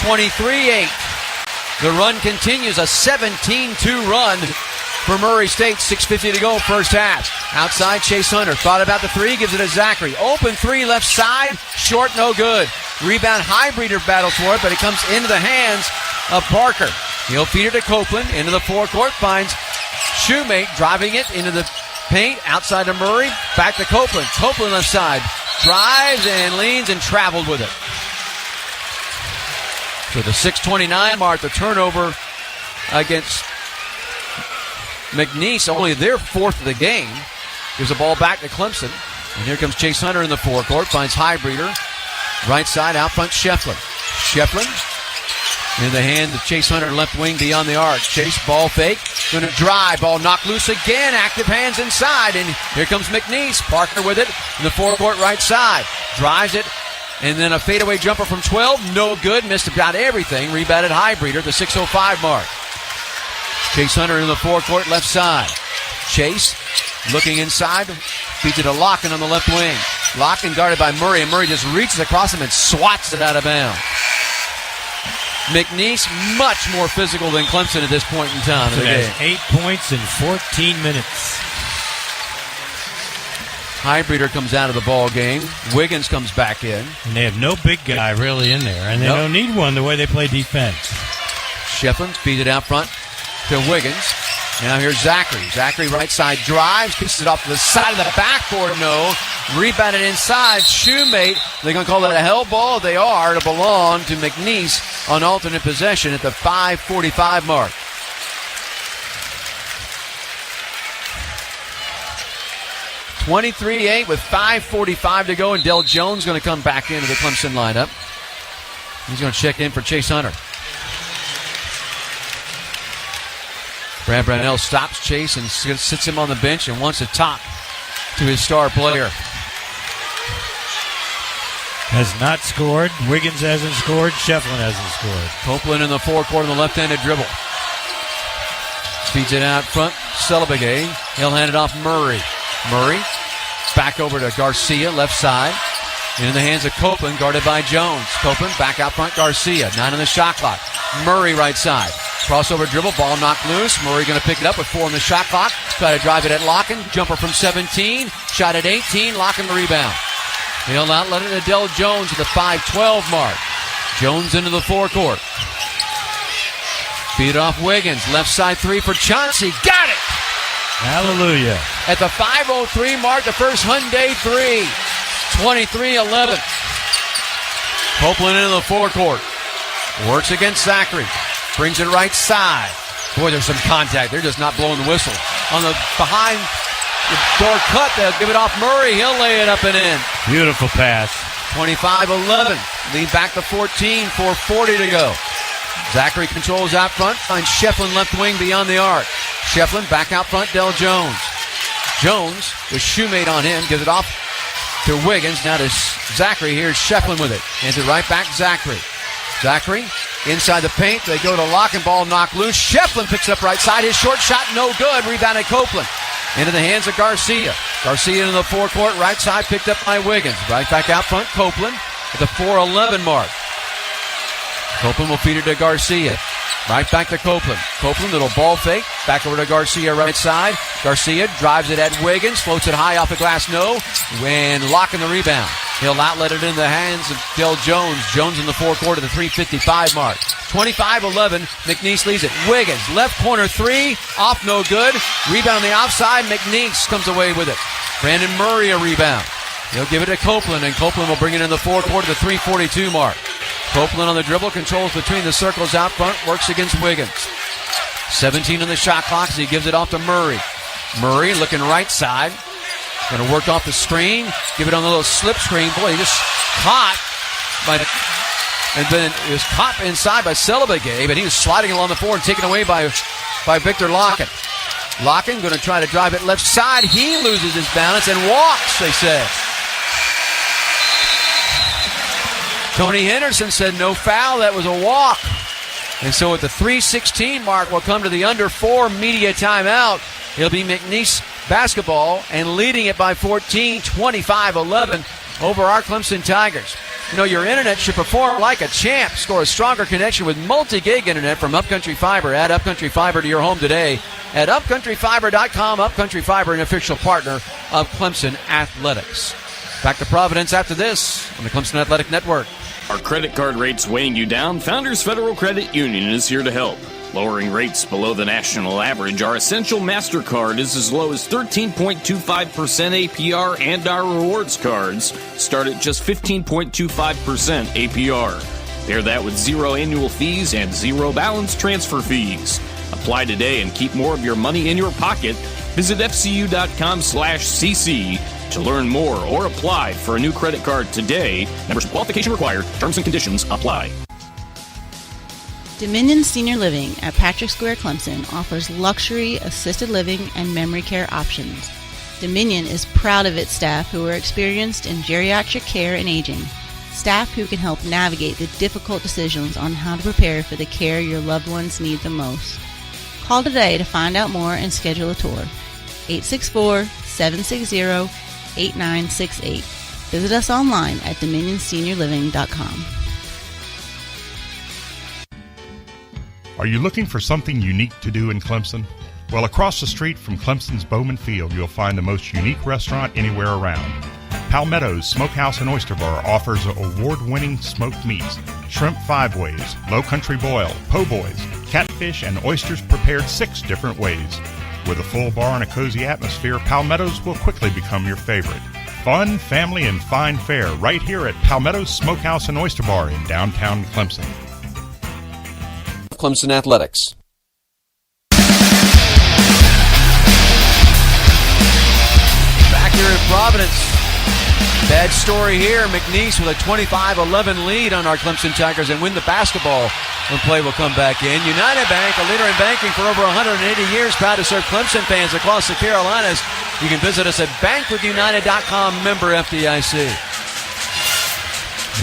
Speaker 2: 23-8. The run continues, a 17-2 run for Murray State. 6:50 to go, first half. Outside, Chase Hunter. Thought about the three, gives it to Zachary. Open three, left side. Short, no good. Rebound, Highbreeder battles for it, but it comes into the hands of Parker. He'll feed it to Copeland. Into the forecourt, finds Shoemate, driving it into the paint. Outside to Murray. Back to Copeland. Copeland left side. Drives and leans and traveled with it. So the 6:29 mark, the turnover against McNeese, only their 4th of the game. Gives the ball back to Clemson. And here comes Chase Hunter in the forecourt. Finds Highbreeder. Right side, out front, Shefflin. Shefflin in the hand of Chase Hunter, left wing beyond the arc. Chase, ball fake. Going to drive. Ball knocked loose again. Active hands inside. And here comes McNeese. Parker with it in the forecourt right side. Drives it. And then a fadeaway jumper from 12. No good. Missed about everything. Rebounded Highbreeder, the 6:05 mark. Chase Hunter in the forecourt left side. Chase looking inside. Feeds it to Locken on the left wing. Locken guarded by Murray, and Murray just reaches across him and swats it out of bounds. McNeese much more physical than Clemson at this point in time.
Speaker 1: So that's 8 points in 14 minutes.
Speaker 2: Highbreeder comes out of the ball game. Wiggins comes back in.
Speaker 1: And they have no big guy really in there, and they don't need one the way they play defense.
Speaker 2: Shefflin feeds it out front to Wiggins. Now here's Zachary. Zachary right side drives, kicks it off to the side of the backboard. No. Rebounded inside. Shoemate. They're going to call it a hell ball. They are. To belong to McNeese on alternate possession at the 5:45 mark. (23-8) with 5:45 to go, and Del Jones going to come back into the Clemson lineup. He's going to check in for Chase Hunter. Brad Brownell stops Chase and sits him on the bench and wants to talk to his star player.
Speaker 1: Has not scored. Wiggins hasn't scored. Shefflin hasn't scored.
Speaker 2: Copeland in the forecourt on the left-handed dribble. Feeds it out front. Celebege. He'll hand it off Murray. Murray back over to Garcia, left side. In the hands of Copeland, guarded by Jones. Copeland back out front, Garcia. 9 on the shot clock. Murray right side. Crossover dribble, ball knocked loose. Murray going to pick it up with 4 on the shot clock. Try to drive it at Locken. Jumper from 17. Shot at 18. Locken the rebound. He'll not let it to Del Jones at the 5:12 mark. Jones into the forecourt. Feed off Wiggins. Left side three for Chauncey. Got it!
Speaker 1: Hallelujah.
Speaker 2: At the 5:03 mark, the first Hyundai three. 23-11. Copeland into the forecourt. Works against Zachary. Brings it right side. Boy, there's some contact. They're just not blowing the whistle. On the behind the door cut, they'll give it off Murray. He'll lay it up and in.
Speaker 1: Beautiful pass.
Speaker 2: 25-11. Lead back to 14. 4:40 to go. Zachary controls out front. Finds Shefflin left wing beyond the arc. Shefflin back out front. Del Jones. Jones with Shoemate on him. Gives it off to Wiggins. Now to Zachary. Here's Shefflin with it. Hands it right back to Zachary. Zachary inside the paint. They go to Lock and ball knocked loose. Shefflin picks it up right side. His short shot no good. Rebounded Copeland. Into the hands of Garcia. Garcia into the forecourt. Right side picked up by Wiggins. Right back out front. Copeland at the 4:11 mark. Copeland will feed it to Garcia. Right back to Copeland. Copeland, little ball fake. Back over to Garcia right side. Garcia drives it at Wiggins. Floats it high off the glass. No. And locking the rebound. He'll not let it in the hands of Del Jones. Jones in the forecourt at the 3:55 mark. 25-11. McNeese leads it. Wiggins, left corner three. Off no good. Rebound on the offside. McNeese comes away with it. Brandon Murray a rebound. He'll give it to Copeland, and Copeland will bring it in the forecourt at the 3:42 mark. Copeland on the dribble, controls between the circles out front, works against Wiggins. 17 on the shot clock as he gives it off to Murray. Murray looking right side. Going to work off the screen. Give it on the little slip screen. Boy, he just caught by the... And then it was caught inside by Celebagay, but he was sliding along the floor and taken away by Victor Locken. Locken going to try to drive it left side. He loses his balance and walks, they say. Tony Henderson said no foul. That was a walk. And so at the 3:16 mark, we'll come to the under 4 media timeout. It'll be McNeese basketball and leading it by 14, 25-11 over our Clemson Tigers. You know, your internet should perform like a champ. Score a stronger connection with multi-gig internet from Upcountry Fiber. Add Upcountry Fiber to your home today at upcountryfiber.com. Upcountry Fiber, an official partner of Clemson Athletics. Back to Providence after this on the Clemson Athletic Network.
Speaker 3: Are credit card rates weighing you down? Founders Federal Credit Union is here to help. Lowering rates below the national average, our Essential MasterCard is as low as 13.25% APR, and our rewards cards start at just 15.25% APR. Pair that with 0 annual fees and 0 balance transfer fees. Apply today and keep more of your money in your pocket. Visit fcu.com/cc to learn more or apply for a new credit card today. Membership qualification required. Terms and conditions apply.
Speaker 22: Dominion Senior Living at Patrick Square, Clemson offers luxury, assisted living, and memory care options. Dominion is proud of its staff who are experienced in geriatric care and aging. Staff who can help navigate the difficult decisions on how to prepare for the care your loved ones need the most. Call today to find out more and schedule a tour. 864-760-8968. Visit us online at dominionseniorliving.com.
Speaker 23: Are you looking for something unique to do in Clemson? Well, across the street from Clemson's Bowman Field, you'll find the most unique restaurant anywhere around. Palmetto's Smokehouse and Oyster Bar offers award-winning smoked meats, shrimp 5 ways, low country boil, po' boys, catfish, and oysters prepared 6 different ways. With a full bar and a cozy atmosphere, Palmetto's will quickly become your favorite. Fun, family, and fine fare right here at Palmetto's Smokehouse and Oyster Bar in downtown Clemson.
Speaker 15: Clemson Athletics.
Speaker 2: Back here in Providence. Bad story here. McNeese with a 25-11 lead on our Clemson Tigers and win the basketball when play will come back in. United Bank, a leader in banking for over 180 years, proud to serve Clemson fans across the Carolinas. You can visit us at bankwithunited.com, member FDIC.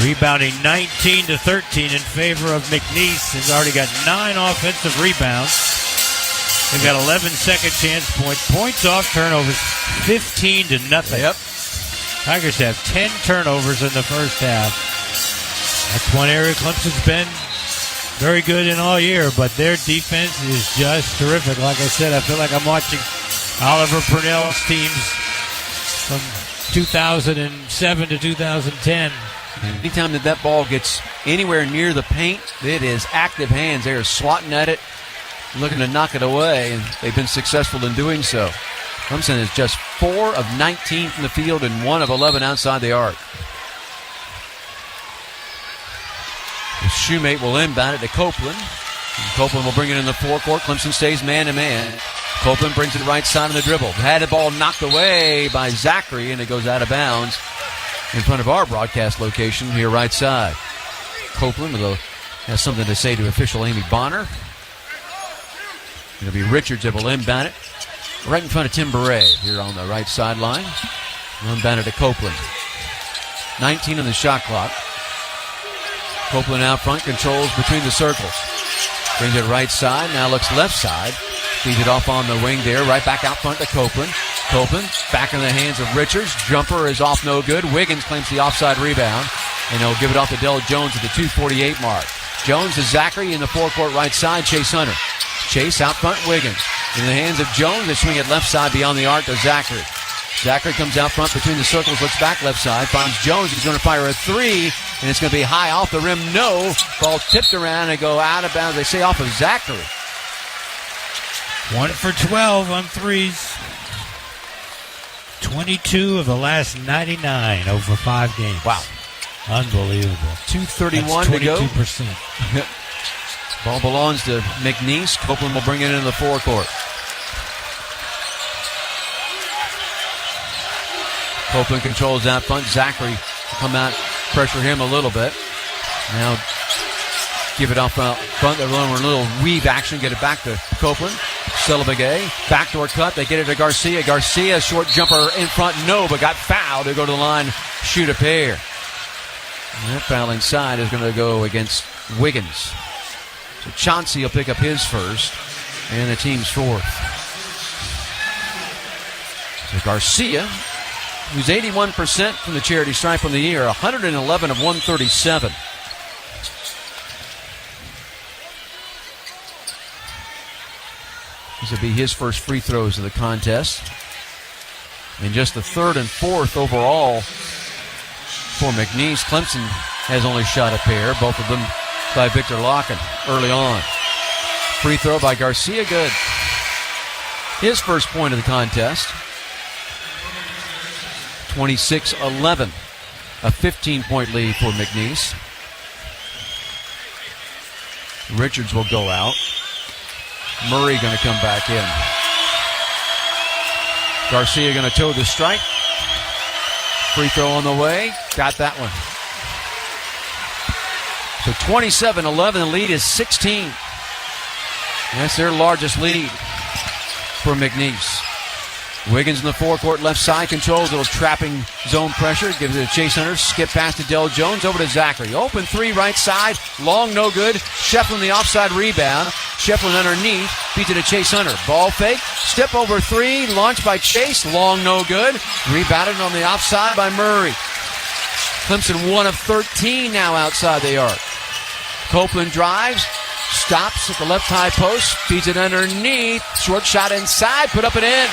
Speaker 1: Rebounding 19-13 in favor of McNeese. Has already got 9 offensive rebounds. They've got 11 second chance points. Points off turnovers, 15-0.
Speaker 2: Yep.
Speaker 1: Tigers have 10 turnovers in the first half. That's one area Clemson's been very good in all year, but their defense is just terrific. Like I said, I feel like I'm watching Oliver Purnell's teams from 2007 to 2010.
Speaker 2: Anytime that ball gets anywhere near the paint, it is active hands. They are swatting at it, looking to knock it away, and they've been successful in doing so. Clemson is just 4 of 19 from the field and 1 of 11 outside the arc. The Shoemate will inbound it to Copeland. And Copeland will bring it in the forecourt. Clemson stays man-to-man. Copeland brings it right side on the dribble. Had the ball knocked away by Zachary, and it goes out of bounds in front of our broadcast location here right side. Copeland has something to say to official Amy Bonner. It'll be Richards that will inbound it right in front of Tim Beret here on the right sideline. Inbound it to Copeland. 19 on the shot clock. Copeland out front, controls between the circles. Brings it right side, now looks left side. Feeds it off on the wing there, right back out front to Copeland. Copeland back in the hands of Richards. Jumper is off no good. Wiggins claims the offside rebound, and he'll give it off to Dell Jones at the 2:48 mark. Jones to Zachary in the forecourt right side. Chase Hunter. Chase out front, Wiggins. In the hands of Jones, they swing it left side beyond the arc to Zachary. Zachary comes out front between the circles, looks back left side, finds Jones. He's going to fire a 3, and it's going to be high off the rim. No. Ball tipped around and go out of bounds. They say off of Zachary.
Speaker 1: 1 for 12 on threes. 22 of the last 99 over 5 games.
Speaker 2: Wow.
Speaker 1: Unbelievable.
Speaker 2: 2:31 to go.
Speaker 1: 22%.
Speaker 2: Ball belongs to McNeese. Copeland will bring it into the forecourt. Copeland controls out front. Zachary come out, pressure him a little bit. Now give it off out front. They're running a little weave action. Get it back to Copeland. Silabagay, backdoor cut. They get it to Garcia. Garcia, short jumper in front. No, but got fouled. They go to the line, shoot a pair. And that foul inside is going to go against Wiggins. So Chauncey will pick up his first, and the team's fourth. So Garcia, who's 81% from the charity stripe on the year, 111 of 137. This will be his first free throws of the contest. And just the third and fourth overall for McNeese. Clemson has only shot a pair, both of them by Victor Locken early on. Free throw by Garcia, good. His first point of the contest. 26-11. A 15-point lead for McNeese. Richards will go out. Murray going to come back in. Garcia going to toe the strike. Free throw on the way. Got that one. So 27-11. The lead is 16. That's their largest lead for McNeese. Wiggins in the forecourt, left side, controls a little trapping zone pressure. Gives it to Chase Hunter. Skip pass to Del Jones. Over to Zachary. Open three, right side. Long, no good. Shefflin the offside rebound. Shefflin underneath. Beats it to Chase Hunter. Ball fake. Step over three. Launched by Chase. Long, no good. Rebounded on the offside by Murray. Clemson 1 of 13 now outside the arc. Copeland drives. Stops at the left high post. Feeds it underneath. Short shot inside. Put up and in.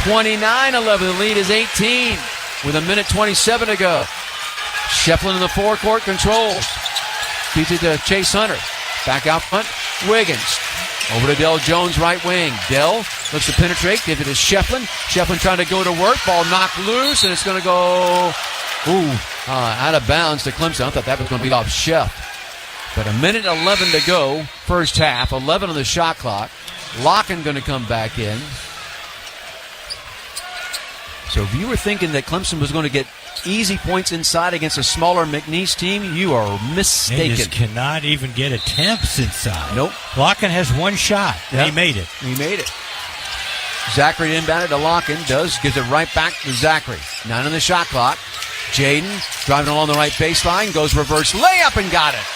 Speaker 2: 29-11. The lead is 18 with 1:27 to go. Shefflin in the forecourt controls. Feeds it to Chase Hunter. Back out front. Wiggins. Over to Del Jones, right wing. Del looks to penetrate. Gives it to Shefflin. Shefflin trying to go to work. Ball knocked loose, and it's going to go out of bounds to Clemson. I thought that was going to be off Sheff. But 1:11 to go. First half. 11 on the shot clock. Locken going to come back in. So if you were thinking that Clemson was going to get easy points inside against a smaller McNeese team, you are mistaken.
Speaker 1: They just cannot even get attempts inside.
Speaker 2: Nope.
Speaker 1: Locken has one shot, and he made it.
Speaker 2: He made it. Zachary inbounded to Locken. Gives it right back to Zachary. 9 on the shot clock. Jaden driving along the right baseline. Goes reverse layup and got it.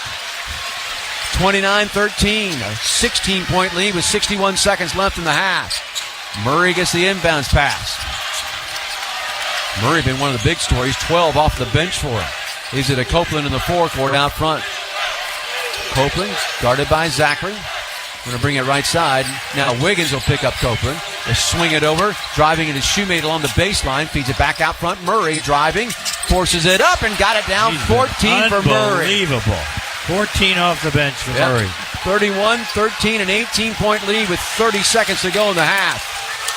Speaker 2: 29-13. A 16-point lead with 61 seconds left in the half. Murray gets the inbounds pass. Murray been one of the big stories, 12 off the bench for him. Gives it to Copeland in the forecourt out front. Copeland guarded by Zachary. Going to bring it right side. Now Wiggins will pick up Copeland. They swing it over, driving it his shoemate along the baseline. Feeds it back out front. Murray driving, forces it up and got it down. 14 for Murray.
Speaker 1: Unbelievable. 14 off the bench for Murray.
Speaker 2: 31-13, an 18-point lead with 30 seconds to go in the half.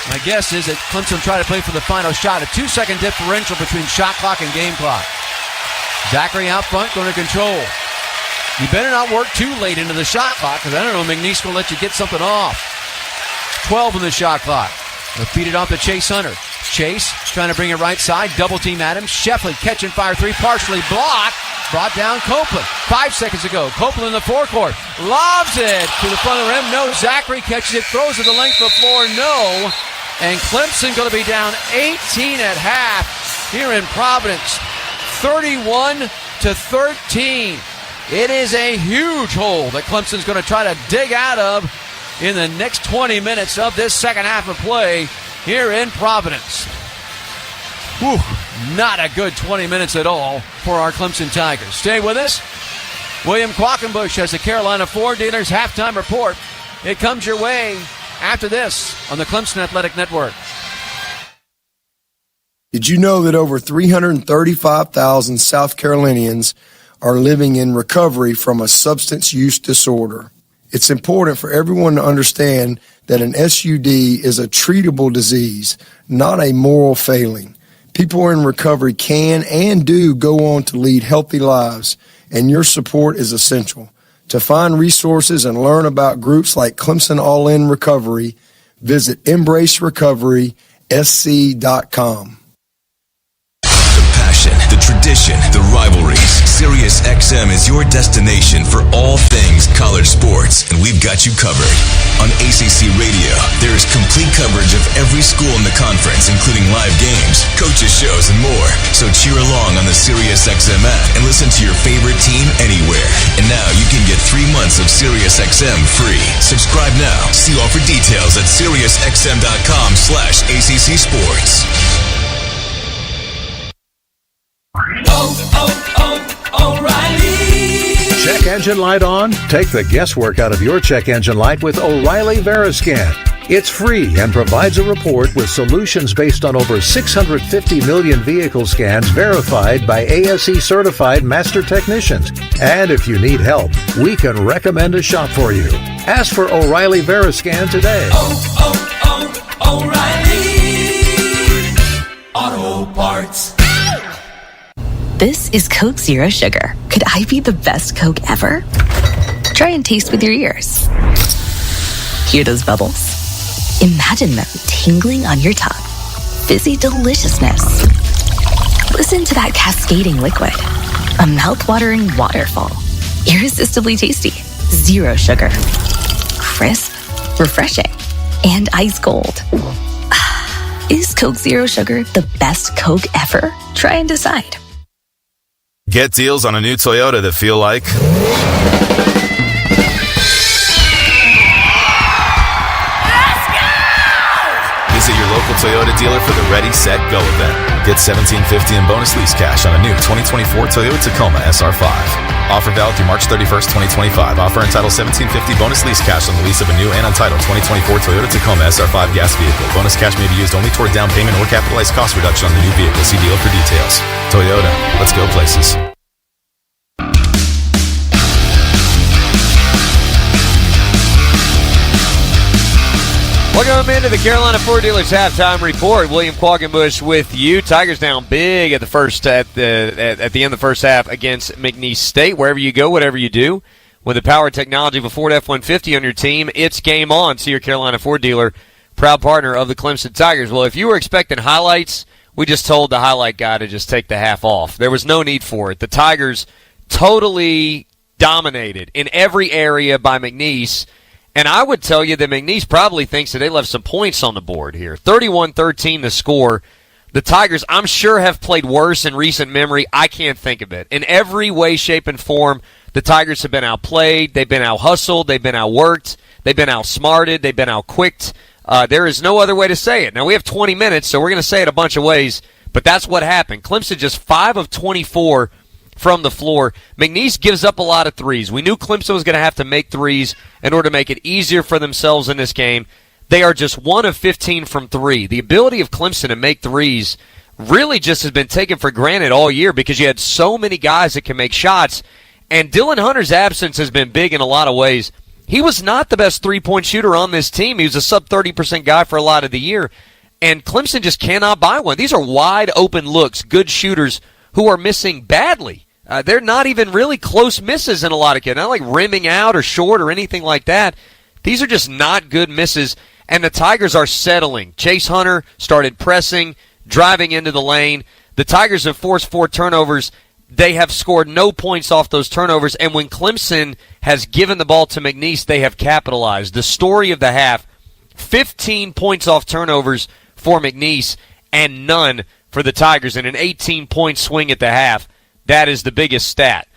Speaker 2: My guess is that Clemson tried to play for the final shot. A 2-second differential between shot clock and game clock. Zachary out front going to control. You better not work too late into the shot clock because I don't know, McNeese will let you get something off. 12 on the shot clock. They'll feed it off to Chase Hunter. Chase trying to bring it right side. Double team at him. Shefflin catch and fire three. Partially blocked. Brought down Copeland. 5 seconds to go. Copeland in the forecourt. Lobs it to the front of the rim. No. Zachary catches it. Throws it the length of the floor. No. And Clemson going to be down 18 at half here in Providence. 31-13. It is a huge hole that Clemson's going to try to dig out of in the next 20 minutes of this second half of play here in Providence. Whew, not a good 20 minutes at all for our Clemson Tigers. Stay with us. William Quackenbush has the Carolina Ford Dealers halftime report. It comes your way after this on the Clemson Athletic Network.
Speaker 4: Did you know that over 335,000 South Carolinians are living in recovery from a substance use disorder? It's important for everyone to understand that an SUD is a treatable disease, not a moral failing. People in recovery can and do go on to lead healthy lives, and your support is essential. To find resources and learn about groups like Clemson All In Recovery, visit Embrace Recovery SC.com.
Speaker 6: The passion, the tradition, the rivalries. SiriusXM is your destination for all things college sports, and we've got you covered. On ACC Radio, there is complete coverage of every school in the conference, including live games, coaches' shows, and more. So cheer along on the SiriusXM app and listen to your favorite team anywhere. And now you can get 3 months of SiriusXM free. Subscribe now. See offer details at SiriusXM.com/ACC Sports.
Speaker 7: O'Reilly.
Speaker 8: Check engine light on? Take the guesswork out of your check engine light with O'Reilly Veriscan. It's free and provides a report with solutions based on over 650 million vehicle scans verified by ASE certified master technicians. And if you need help, we can recommend a shop for you. Ask for O'Reilly Veriscan today.
Speaker 7: O'Reilly Auto Parts.
Speaker 12: This is Coke Zero Sugar. Could I be the best Coke ever? Try and taste with your ears. Hear those bubbles? Imagine them tingling on your tongue. Fizzy deliciousness. Listen to that cascading liquid. A mouth-watering waterfall. Irresistibly tasty. Zero sugar. Crisp, refreshing, and ice cold. Is Coke Zero Sugar the best Coke ever? Try and decide.
Speaker 20: Get deals on a new Toyota that feel like... Visit your local Toyota dealer for the Ready, Set, Go event. Get $1,750 in bonus lease cash on a new 2024 Toyota Tacoma SR5. Offer valid through March 31st, 2025. Offer entitled $1,750 bonus lease cash on the lease of a new and untitled 2024 Toyota Tacoma SR5 gas vehicle. Bonus cash may be used only toward down payment or capitalized cost reduction on the new vehicle. See dealer for details. Toyota, let's go places.
Speaker 15: Welcome into the Carolina Ford Dealers halftime report. William Qualkenbush with you. Tigers down big at the end of the first half against McNeese State. Wherever you go, whatever you do, with the power technology of a Ford F-150 on your team, it's game on. See your Carolina Ford dealer, proud partner of the Clemson Tigers. Well, if you were expecting highlights, we just told the highlight guy to just take the half off. There was no need for it. The Tigers totally dominated in every area by McNeese. And I would tell you that McNeese probably thinks that they left some points on the board here. 31-13 the score. The Tigers, I'm sure, have played worse in recent memory. I can't think of it. In every way, shape, and form, the Tigers have been outplayed. They've been out-hustled. They've been outworked. They've been outsmarted. They've been outquicked. There is no other way to say it. Now, we have 20 minutes, so we're going to say it a bunch of ways, but that's what happened. Clemson just 5 of 24 from the floor. McNeese gives up a lot of threes. We knew Clemson was going to have to make threes in order to make it easier for themselves in this game. They are just 1 of 15 from 3. The ability of Clemson to make threes really just has been taken for granted all year because you had so many guys that can make shots, and Dylan Hunter's absence has been big in a lot of ways. He was not the best three-point shooter on this team. He was a sub-30% guy for a lot of the year, and Clemson just cannot buy one. These are wide-open looks, good shooters who are missing badly. They're not even really close misses in a lot of cases. Not like rimming out or short or anything like that. These are just not good misses, and the Tigers are settling. Chase Hunter started pressing, driving into the lane. The Tigers have forced 4 turnovers. They have scored no points off those turnovers, and when Clemson has given the ball to McNeese, they have capitalized. The story of the half, 15 points off turnovers for McNeese and none for the Tigers in an 18-point swing at the half. That is the biggest stat.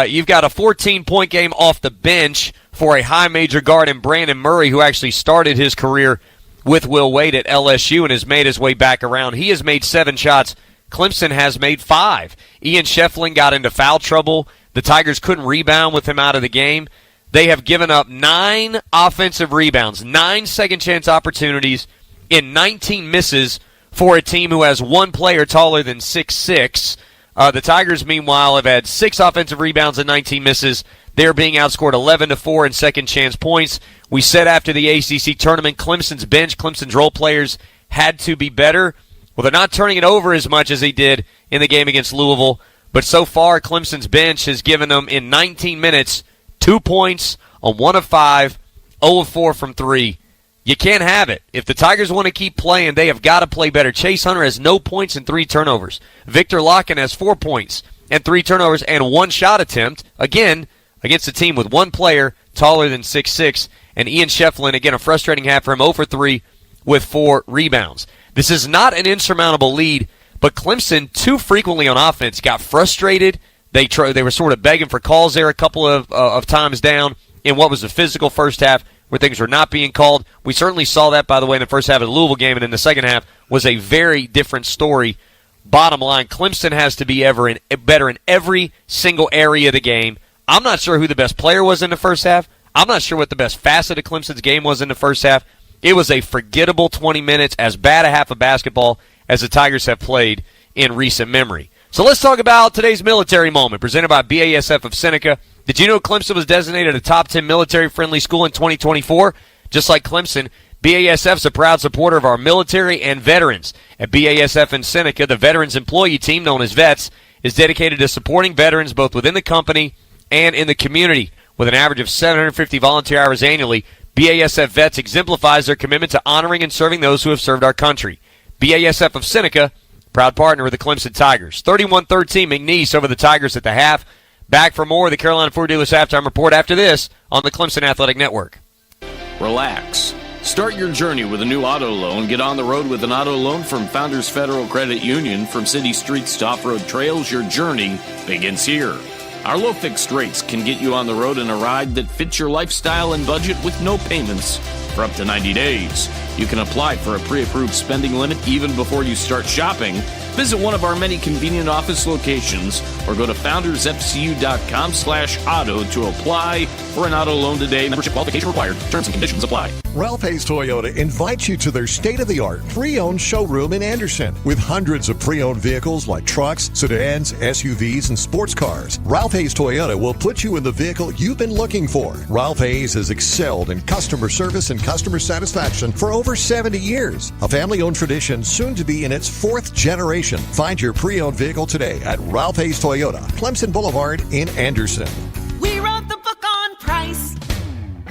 Speaker 15: You've got a 14-point game off the bench for a high major guard in Brandon Murray, who actually started his career with Will Wade at LSU and has made his way back around. He has made 7 shots. Clemson has made 5. Ian Shefflin got into foul trouble. The Tigers couldn't rebound with him out of the game. They have given up 9 offensive rebounds, 9 second-chance opportunities in 19 misses for a team who has 1 player taller than 6'6". The Tigers, meanwhile, have had 6 offensive rebounds and 19 misses. They're being outscored 11-4 in second-chance points. We said after the ACC tournament, Clemson's bench, Clemson's role players had to be better. Well, they're not turning it over as much as they did in the game against Louisville. But so far, Clemson's bench has given them, in 19 minutes, 2 points on 1 of 5, 0 of 4 from 3.
Speaker 5: You can't have it. If the Tigers want to keep playing, they have got to play better. Chase Hunter has no points and 3 turnovers. Victor Locken has 4 points and 3 turnovers and 1 shot attempt, again, against a team with 1 player taller than 6'6", and Ian Shefflin, again, a frustrating half for him, 0 for 3 with 4 rebounds. This is not an insurmountable lead, but Clemson, too frequently on offense, got frustrated. They were sort of begging for calls there a couple of times down in what was a physical first half where things were not being called. We certainly saw that, by the way, in the first half of the Louisville game, and in the second half was a very different story. Bottom line, Clemson has to be better in every single area of the game. I'm not sure who the best player was in the first half. I'm not sure what the best facet of Clemson's game was in the first half. It was a forgettable 20 minutes, as bad a half of basketball as the Tigers have played in recent memory. So let's talk about today's military moment, presented by BASF of Seneca. Did you know Clemson was designated a top 10 military-friendly school in 2024? Just like Clemson, BASF is a proud supporter of our military and veterans. At BASF in Seneca, the Veterans Employee Team, known as VETS, is dedicated to supporting veterans both within the company and in the community. With an average of 750 volunteer hours annually, BASF VETS exemplifies their commitment to honoring and serving those who have served our country. BASF of Seneca, proud partner with the Clemson Tigers. 31-13 McNeese over the Tigers at the half. Back for more of the Carolina Ford Dealers halftime report after this on the Clemson Athletic Network.
Speaker 3: Relax. Start your journey with a new auto loan. Get on the road with an auto loan from Founders Federal Credit Union. From city streets to off-road trails, your journey begins here. Our low fixed rates can get you on the road in a ride that fits your lifestyle and budget with no payments for up to 90 days. You can apply for a pre-approved spending limit even before you start shopping. Visit one of our many convenient office locations or go to foundersfcu.com/auto to apply for an auto loan today. Membership qualification required. Terms and conditions apply.
Speaker 9: Ralph Hayes Toyota invites you to their state-of-the-art pre-owned showroom in Anderson. With hundreds of pre-owned vehicles like trucks, sedans, SUVs, and sports cars, Ralph Hayes Toyota will put you in the vehicle you've been looking for. Ralph Hayes has excelled in customer service and customer satisfaction for over 70 years. A family-owned tradition soon to be in its 4th generation. Find your pre-owned vehicle today at Ralph Hayes Toyota, Clemson Boulevard in Anderson.
Speaker 7: We wrote the book on price.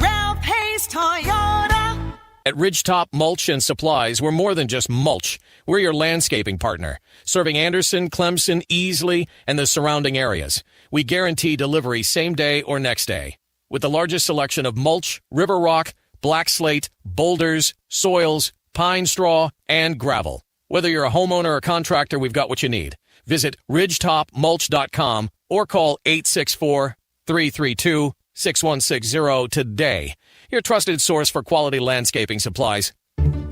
Speaker 7: Ralph Hayes Toyota.
Speaker 10: At Ridgetop Mulch and Supplies, we're more than just mulch. We're your landscaping partner, serving Anderson, Clemson, Easley, and the surrounding areas. We guarantee delivery same day or next day. With the largest selection of mulch, river rock, black slate, boulders, soils, pine straw, and gravel. Whether you're a homeowner or contractor, we've got what you need. Visit ridgetopmulch.com or call 864-332-6160 today. Your trusted source for quality landscaping supplies.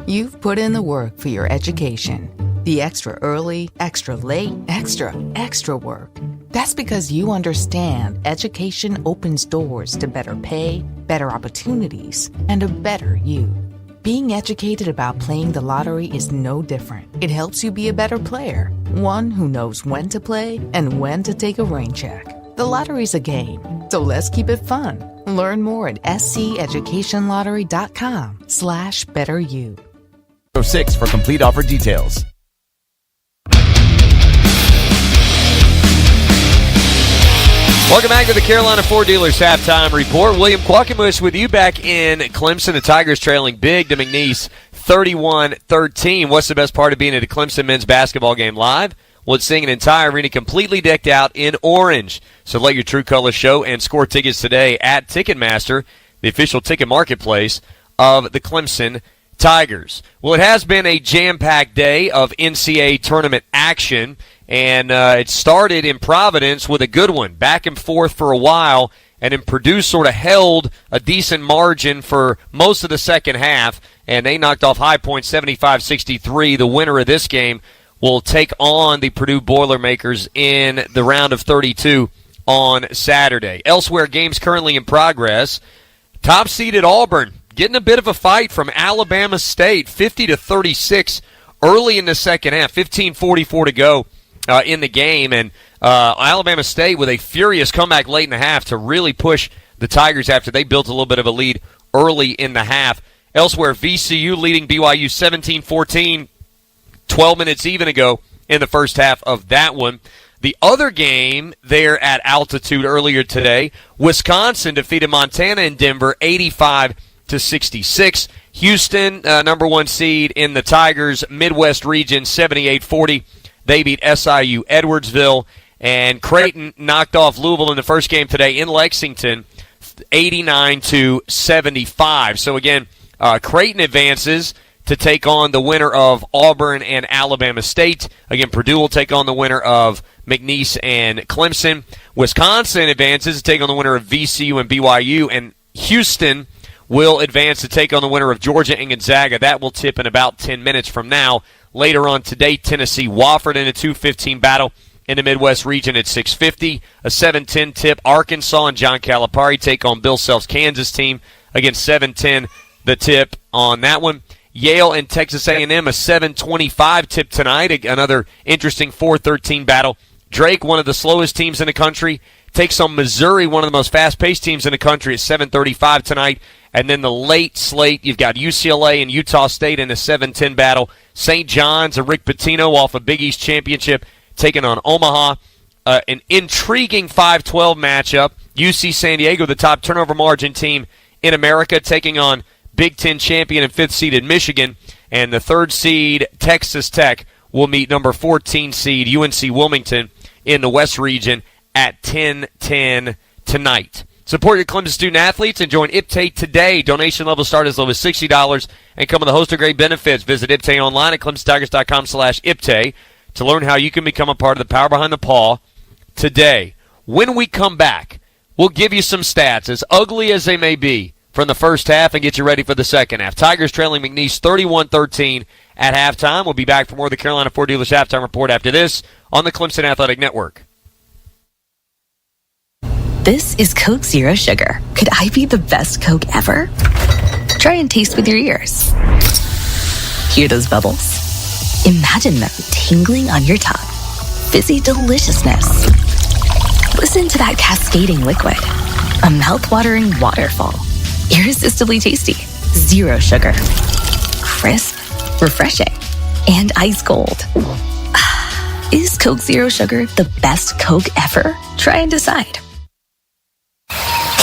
Speaker 24: You've put in the work for your education. The extra early, extra late, extra work. That's because you understand education opens doors to better pay, better opportunities, and a better you. Being educated about playing the lottery is no different. It helps you be a better player, one who knows when to play and when to take a rain check. The lottery's a game, so let's keep it fun. Learn more at sceducationlottery.com/betteryou.
Speaker 19: 06 for complete offer details.
Speaker 5: Welcome back to the Carolina Ford Dealers halftime report. William Quackenbush with you back in Clemson. The Tigers trailing big to McNeese 31-13. What's the best part of being at a Clemson men's basketball game live? Well, it's seeing an entire arena completely decked out in orange. So let your true colors show and score tickets today at Ticketmaster, the official ticket marketplace of the Clemson Tigers. Well, it has been a jam-packed day of NCAA tournament action. And it started in Providence with a good one, back and forth for a while, and then Purdue sort of held a decent margin for most of the second half, and they knocked off High Point 75-63. The winner of this game will take on the Purdue Boilermakers in the round of 32 on Saturday. Elsewhere, games currently in progress. Top-seeded Auburn getting a bit of a fight from Alabama State, 50-36 early in the second half, 15:44 to go. In the game, and Alabama State with a furious comeback late in the half to really push the Tigers after they built a little bit of a lead early in the half. Elsewhere, VCU leading BYU 17-14, 12 minutes even ago in the first half of that one. The other game there at altitude earlier today, Wisconsin defeated Montana in Denver 85-66. Houston, number 1 seed in the Tigers Midwest region, 78-40. They beat SIU Edwardsville. And Creighton knocked off Louisville in the first game today in Lexington, 89-75. So again, Creighton advances to take on the winner of Auburn and Alabama State. Again, Purdue will take on the winner of McNeese and Clemson. Wisconsin advances to take on the winner of VCU and BYU. And Houston will advance to take on the winner of Georgia and Gonzaga. That will tip in about 10 minutes from now. Later on today, Tennessee Wofford in a 2:15 battle. In the Midwest region at 6:50, a 7:10 tip. Arkansas and John Calipari take on Bill Self's Kansas team. Again, 7:10 the tip on that one. Yale and Texas A&M, a 7:25 tip tonight. Another interesting 4:13 battle. Drake, one of the slowest teams in the country, takes on Missouri, one of the most fast-paced teams in the country, at 7:35 tonight. And then the late slate, you've got UCLA and Utah State in a 7:10 battle. St. John's and Rick Pitino off a Big East championship, taking on Omaha. An intriguing 5-12 matchup. UC San Diego, the top turnover margin team in America, taking on Big Ten champion and 5th seeded Michigan. And the 3rd seed, Texas Tech, will meet number 14 seed UNC Wilmington in the West region at 10:10 tonight. Support your Clemson student athletes and join IPTAY today. Donation levels start as low as $60 and come with a host of great benefits. Visit IPTAY online at clemsontigers.com/IPTAY. to learn how you can become a part of the Power Behind the Paw today. When we come back, we'll give you some stats, as ugly as they may be, from the first half and get you ready for the second half. Tigers trailing McNeese 31-13 at halftime. We'll be back for more of the Carolina Ford Dealers Halftime Report after this on the Clemson Athletic Network.
Speaker 12: This is Coke Zero Sugar. Could I be the best Coke ever? Try and taste with your ears. Hear those bubbles? Imagine them tingling on your tongue. Fizzy deliciousness. Listen to that cascading liquid. A mouth-watering waterfall. Irresistibly tasty. Zero sugar. Crisp. Refreshing. And ice cold. Is Coke Zero Sugar the best Coke ever? Try and decide.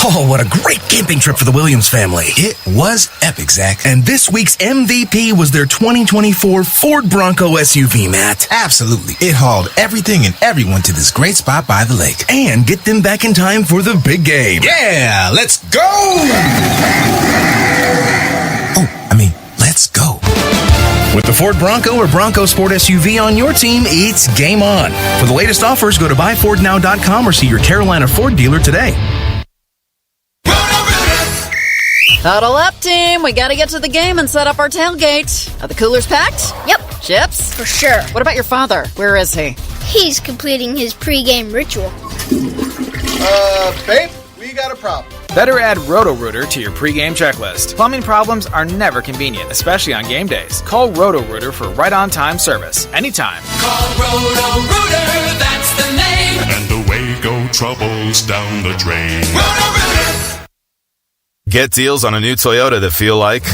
Speaker 11: Oh, what a great camping trip for the Williams family. It was epic, Zach. And this week's MVP was their 2024 Ford Bronco SUV, Matt.
Speaker 13: Absolutely. It hauled everything and everyone to this great spot by the lake.
Speaker 11: And get them back in time for the big game.
Speaker 13: Yeah, let's go! Let's go.
Speaker 11: With the Ford Bronco or Bronco Sport SUV on your team, it's game on. For the latest offers, go to buyfordnow.com or see your Carolina Ford dealer today.
Speaker 16: Huddle up, team. We gotta get to the game and set up our tailgate. Are the coolers packed?
Speaker 17: Yep.
Speaker 16: Chips?
Speaker 17: For sure.
Speaker 16: What about your father? Where is he?
Speaker 17: He's completing his pregame ritual.
Speaker 25: Babe, we got a problem.
Speaker 26: Better add Roto-Rooter to your pregame checklist. Plumbing problems are never convenient, especially on game days. Call Roto-Rooter for right-on-time service, anytime.
Speaker 7: Call Roto-Rooter, that's the name.
Speaker 27: And away go troubles down the drain.
Speaker 7: Roto-Rooter!
Speaker 20: Get deals on a new Toyota that feel like...
Speaker 7: Let's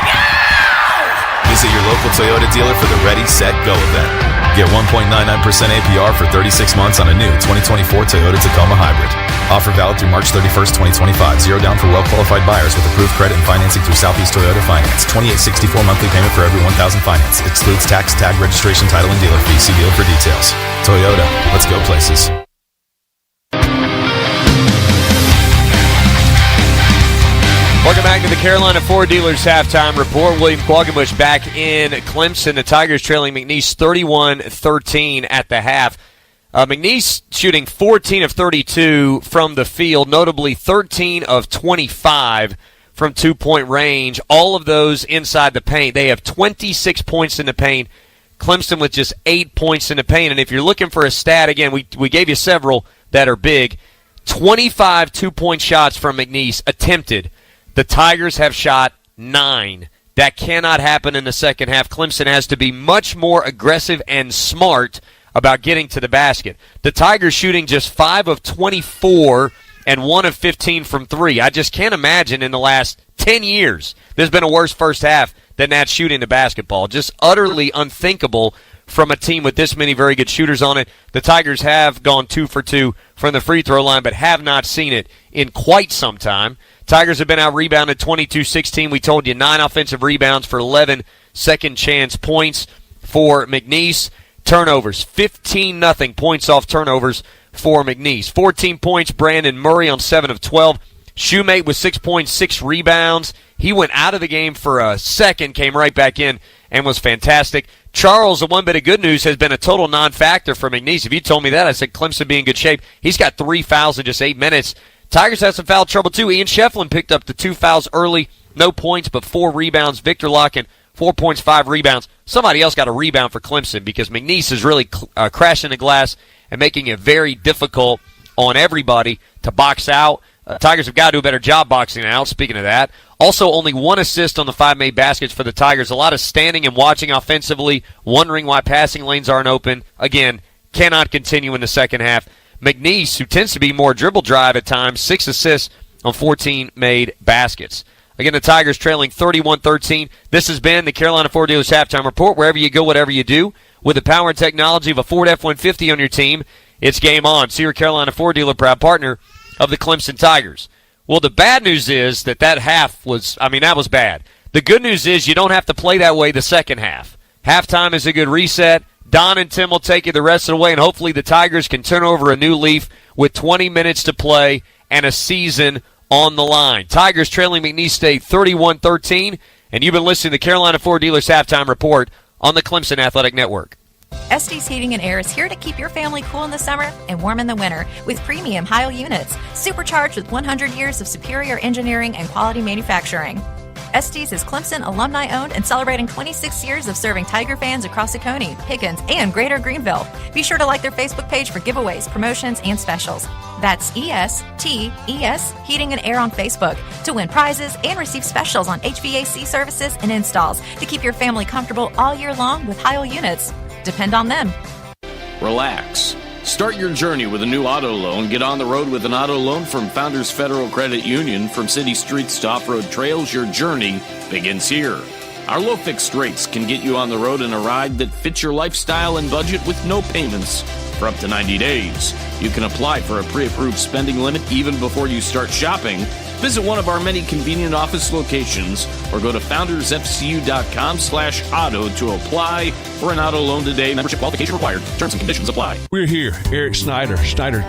Speaker 7: go!
Speaker 20: Visit your local Toyota dealer for the Ready, Set, Go event. Get 1.99% APR for 36 months on a new 2024 Toyota Tacoma Hybrid. Offer valid through March 31st, 2025. Zero down for well-qualified buyers with approved credit and financing through Southeast Toyota Finance. $28.64 monthly payment for every $1,000 finance. Excludes tax, tag, registration, title, and dealer fees. See dealer for details. Toyota. Let's go places.
Speaker 5: Welcome back to the Carolina Ford Dealers Halftime Report. William Quaggamush back in Clemson. The Tigers trailing McNeese 31-13 at the half. McNeese shooting 14 of 32 from the field, notably 13 of 25 from two-point range, all of those inside the paint. They have 26 points in the paint. Clemson with just 8 points in the paint. And if you're looking for a stat, again, we gave you several that are big. 25 two-point shots from McNeese attempted. The Tigers have shot 9. That cannot happen in the second half. Clemson has to be much more aggressive and smart about getting to the basket. The Tigers shooting just 5 of 24 and 1 of 15 from 3. I just can't imagine in the last 10 years there's been a worse first half than that shooting the basketball. Just utterly unthinkable from a team with this many very good shooters on it. The Tigers have gone 2 for 2 from the free throw line, but have not seen it in quite some time. Tigers have been out-rebounded 22-16. We told you 9 offensive rebounds for 11 second-chance points for McNeese. Turnovers, 15-0 points off turnovers for McNeese. 14 points, Brandon Murray on 7 of 12. Shoemate with 6.6 rebounds. He went out of the game for a second, came right back in, and was fantastic. Charles, the one bit of good news, has been a total non-factor for McNeese. If you told me that, I said Clemson be in good shape. He's got 3 fouls in just 8 minutes. Tigers had some foul trouble, too. Ian Shefflin picked up the 2 fouls early. No points, but 4 rebounds. Victor Locken, 4 points, 5 rebounds. Somebody else got a rebound for Clemson because McNeese is really crashing the glass and making it very difficult on everybody to box out. Tigers have got to do a better job boxing out, speaking of that. Also, only 1 assist on the 5 made baskets for the Tigers. A lot of standing and watching offensively, wondering why passing lanes aren't open. Again, cannot continue in the second half. McNeese, who tends to be more dribble drive at times, 6 assists on 14 made baskets. Again, the Tigers trailing 31-13. This has been the Carolina Ford Dealers Halftime Report. Wherever you go, whatever you do, with the power and technology of a Ford F-150 on your team, it's game on. See your Carolina Ford dealer, proud partner of the Clemson Tigers. Well, the bad news is that half was, that was bad. The good news is you don't have to play that way the second half. Halftime is a good reset. Don and Tim will take you the rest of the way, and hopefully the Tigers can turn over a new leaf with 20 minutes to play and a season on the line. Tigers trailing McNeese State 31-13, and you've been listening to the Carolina Ford Dealers Halftime Report on the Clemson Athletic Network.
Speaker 1: Estes Heating and Air is here to keep your family cool in the summer and warm in the winter with premium Heil units, supercharged with 100 years of superior engineering and quality manufacturing. Estes is Clemson alumni-owned and celebrating 26 years of serving Tiger fans across Oconee, Pickens, and Greater Greenville. Be sure to like their Facebook page for giveaways, promotions, and specials. That's ESTES Heating and Air on Facebook to win prizes and receive specials on HVAC services and installs to keep your family comfortable all year long with Heil units. Depend on them.
Speaker 3: Relax. Start your journey with a new auto loan. Get on the road with an auto loan from Founders Federal Credit Union. From city streets to off-road trails, your journey begins here. Our low fixed rates can get you on the road in a ride that fits your lifestyle and budget with no payments for up to 90 days. You can apply for a pre-approved spending limit even before you start shopping. Visit one of our many convenient office locations or go to foundersfcu.com/auto to apply for an auto loan today. Membership qualification required. Terms and conditions apply.
Speaker 14: We're here. Eric Snyder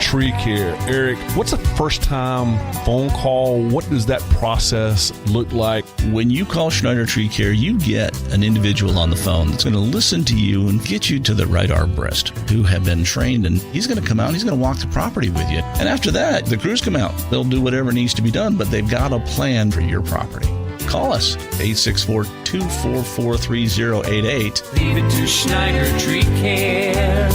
Speaker 14: Tree Care. Eric, what's a first-time phone call? What does that process look like?
Speaker 18: When you call Schneider Tree Care, you get an individual on the phone that's going to listen to you and get you to the right arborist who have been trained, and he's going to come out and he's going to walk the property with you. And after that, the crews come out. They'll do whatever needs to be done, but they've got a plan for your property. Call us, 864-244-3088.
Speaker 7: Leave it to Schneider Tree Care.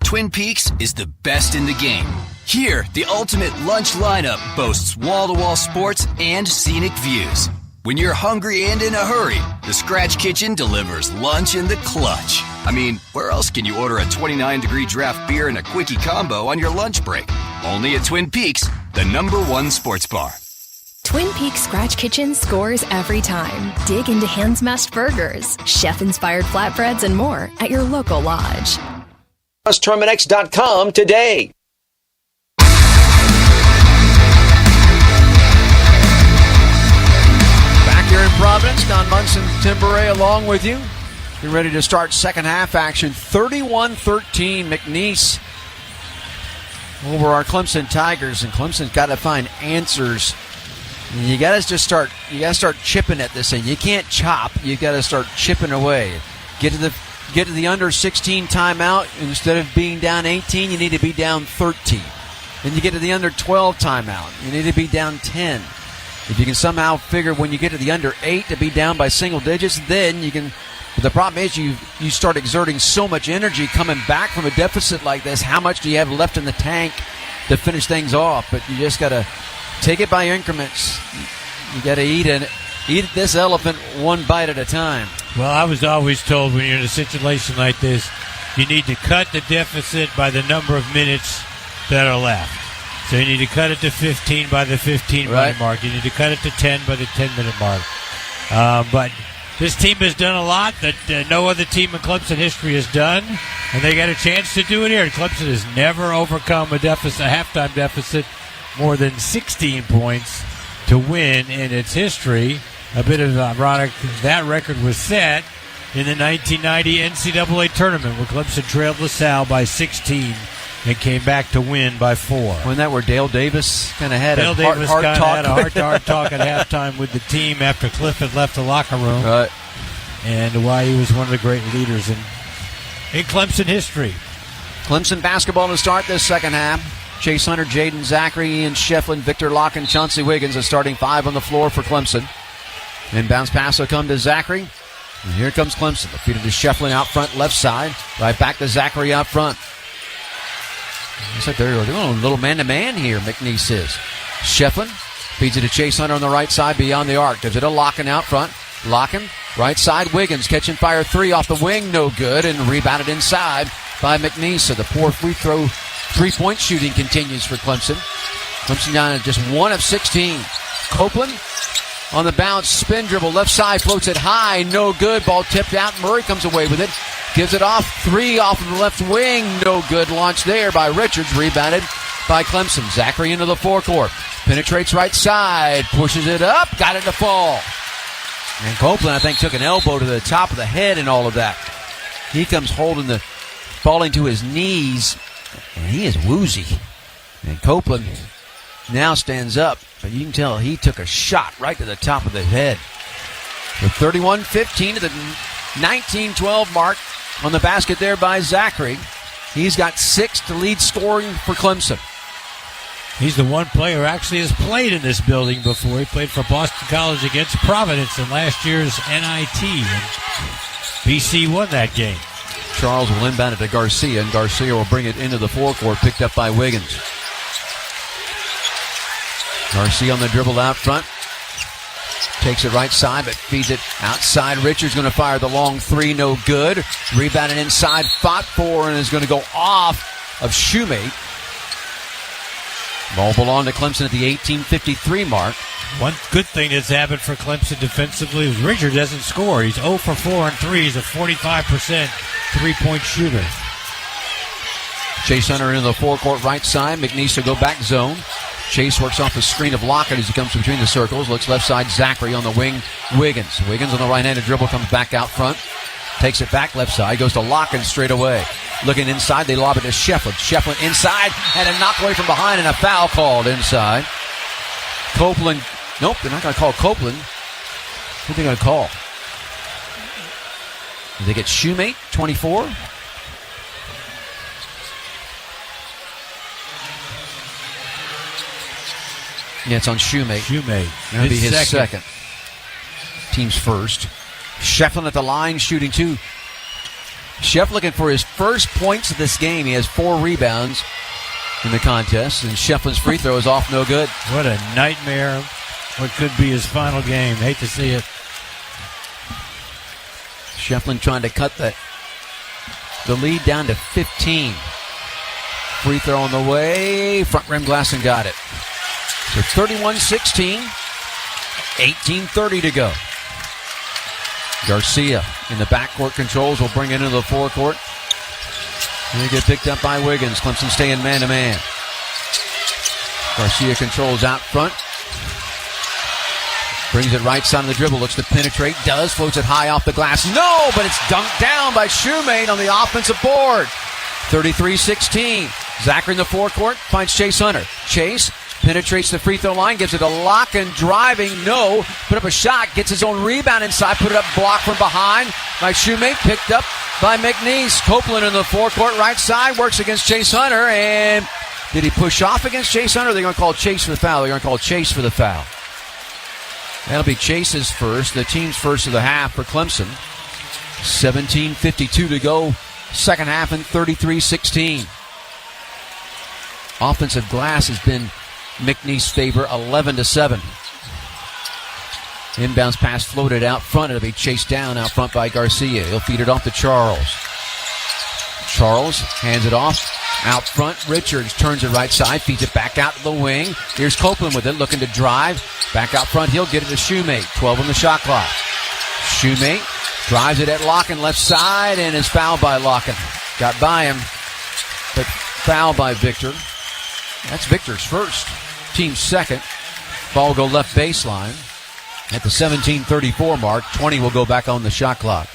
Speaker 21: Twin Peaks is the best in the game. Here, the ultimate lunch lineup boasts wall-to-wall sports and scenic views. When you're hungry and in a hurry, the Scratch Kitchen delivers lunch in the clutch. I mean, where else can you order a 29-degree draft beer and a quickie combo on your lunch break? Only at Twin Peaks, the #1 sports bar.
Speaker 22: Twin Peaks Scratch Kitchen scores every time. Dig into hand-smashed burgers, chef-inspired flatbreads, and more at your local lodge.
Speaker 15: Terminex.com today.
Speaker 2: Back here in Providence, Don Munson, Tim Beret along with you. You're ready to start second half action. 31-13 McNeese over our Clemson Tigers, and Clemson's got to find answers. You got to start chipping at this thing. You can't chop. You got to start chipping away. Get to the under 16 timeout. Instead of being down 18, you need to be down 13. Then you get to the under 12 timeout. You need to be down 10. If you can somehow figure when you get to the under 8 to be down by single digits, then you can. But the problem is you start exerting so much energy coming back from a deficit like this. How much do you have left in the tank to finish things off? But you just got to take it by increments. You got to eat this elephant one bite at a time.
Speaker 23: Well, I was always told when you're in a situation like this, you need to cut the deficit by the number of minutes that are left. So you need to cut it to 15 by the 15-minute mark. You need to cut it to 10 by the 10-minute mark. But This team has done a lot that no other team in Clemson history has done, and they got a chance to do it here. Clemson has never overcome a halftime deficit more than 16 points to win in its history. A bit of ironic, that record was set in the 1990 NCAA tournament where Clemson trailed LaSalle by 16 and came back to win by 4.
Speaker 2: When that where Dale Davis kind of had
Speaker 23: Dale
Speaker 2: a
Speaker 23: Davis
Speaker 2: hard
Speaker 23: kind of
Speaker 2: talk.
Speaker 23: had a hard talk at halftime with the team after Cliff had left the locker room.
Speaker 2: Right.
Speaker 23: And why he was one of the great leaders in Clemson history.
Speaker 2: Clemson basketball to start this second half. Chase Hunter, Jaden Zachary, Ian Shefflin, Victor Locke, and Chauncey Wiggins, a starting 5 on the floor for Clemson. Inbounds pass will come to Zachary. And here comes Clemson. They'll feed it to Shefflin out front, left side. Right back to Zachary out front. Looks like they're doing a little man-to-man here, McNeese is. Shefflin feeds it to Chase Hunter on the right side beyond the arc. Gives it to Locken out front. Locken, right side, Wiggins catching fire 3 off the wing, no good, and rebounded inside by McNeese. So the poor free throw, 3-point shooting continues for Clemson. Clemson down at just 1 of 16. Copeland on the bounce, spin dribble, left side, floats it high, no good. Ball tipped out, Murray comes away with it. Gives it off, 3 off of the left wing, no good. Launch there by Richards, rebounded by Clemson. Zachary into the forecourt, penetrates right side, pushes it up, got it to fall. And Copeland, I think, took an elbow to the top of the head and all of that. He comes falling to his knees, and he is woozy. And Copeland now stands up, but you can tell he took a shot right to the top of the head. With 31-15 to the 19-12 mark on the basket there by Zachary. He's got 6th lead scoring for Clemson.
Speaker 23: He's the one player who actually has played in this building before. He played for Boston College against Providence in last year's NIT. And BC won that game.
Speaker 2: Charles will inbound it to Garcia, and Garcia will bring it into the forecourt, picked up by Wiggins. Garcia on the dribble out front. Takes it right side, but feeds it outside. Richards going to fire the long 3, no good. Rebounded inside, fought for, and is going to go off of Shoemate. Ball belonged to Clemson at the 18:53 mark.
Speaker 23: One good thing that's happened for Clemson defensively is Richards doesn't score. He's 0 for 4 on 3. He's a 45% three-point shooter.
Speaker 2: Chase Hunter into the forecourt right side. McNeese will go back zone. Chase works off the screen of Lockett as he comes between the circles. Looks left side, Zachary on the wing. Wiggins on the right-handed dribble, comes back out front. Takes it back left side, goes to Locken straight away. Looking inside, they lob it to Shefflin. Shefflin inside, and a knock away from behind, and a foul called inside. Copeland, nope, they're not going to call Copeland. Who are they going to call? Did they get Shoemate, 24? Yeah, it's on Shoemate. That'll be his second. Team's first. Shefflin at the line, shooting 2. Sheff looking for his first points of this game. He has 4 rebounds in the contest, and Shefflin's free throw is off, no good.
Speaker 23: What a nightmare. What could be his final game. Hate to see it.
Speaker 2: Shefflin trying to cut the lead down to 15. Free throw on the way. Front rim glass and got it. So 31-16. 18:30 to go. Garcia in the backcourt controls, will bring it into the forecourt. And they get picked up by Wiggins. Clemson staying man-to-man. Garcia controls out front. Brings it right side of the dribble. Looks to penetrate. Does. Floats it high off the glass. No, but it's dunked down by Shoemate on the offensive board. 33-16. Zachary in the forecourt. Finds Chase Hunter. Chase penetrates the free throw line. Gives it a lock and driving. No. Put up a shot. Gets his own rebound inside. Put it up. Blocked from behind by Shoemate. Picked up by McNeese. Copeland in the forecourt. Right side. Works against Chase Hunter. And did he push off against Chase Hunter? Or are they going to call Chase for the foul? They're going to call Chase for the foul. That'll be Chase's first, the team's first of the half for Clemson. 17:52 to go, second half, and 33-16. Offensive glass has been McNeese favor, 11-7. Inbounds pass floated out front. It'll be chased down out front by Garcia. He'll feed it off to Charles. Charles hands it off. Out front, Richards turns it right side, feeds it back out to the wing. Here's Copeland with it, looking to drive. Back out front, he'll get it to Shoemate. 12 on the shot clock. Shoemate drives it at Locken left side and is fouled by Locken. Got by him, but fouled by Victor. That's Victor's first, team's second. Ball will go left baseline at the 17:34 mark. 20 will go back on the shot clock.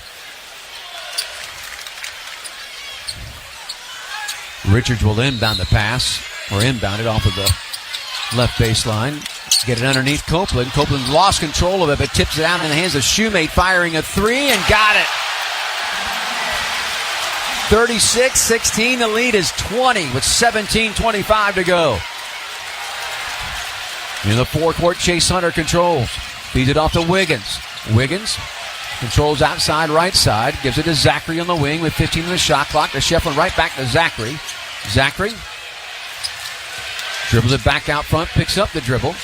Speaker 2: Richards will inbound the pass, or inbound it off of the left baseline. Get it underneath Copeland. Copeland lost control of it, but tips it out in the hands of Shoemate, firing a three and got it. 36-16. The lead is 20 with 17:25 to go. In the forecourt, Chase Hunter controls. Feeds it off to Wiggins. Wiggins controls outside right side. Gives it to Zachary on the wing with 15 on the shot clock. To Shefflin right back to Zachary. Zachary dribbles it back out front. Picks up the dribble.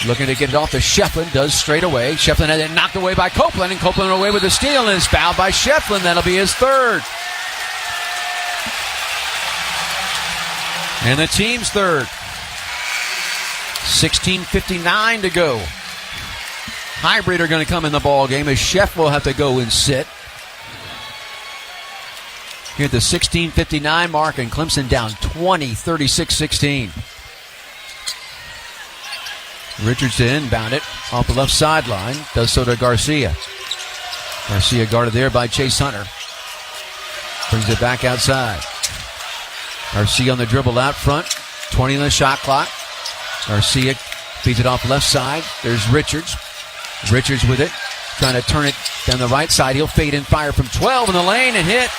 Speaker 2: Looking to get it off to Shefflin. Does straight away. Shefflin had it knocked away by Copeland. And Copeland away with the steal and is fouled by Shefflin. That'll be his third. And the team's third. 16:59 to go. Hybrid are going to come in the ball game as Sheff will have to go and sit. Here at the 16:59 mark, and Clemson down 20, 36-16. Richards to inbound it off the left sideline. Does so to Garcia. Garcia guarded there by Chase Hunter. Brings it back outside. Garcia on the dribble out front. 20 on the shot clock. Garcia feeds it off left side. There's Richards. Richards with it. Trying to turn it down the right side. He'll fade and fire from 12 in the lane and hit.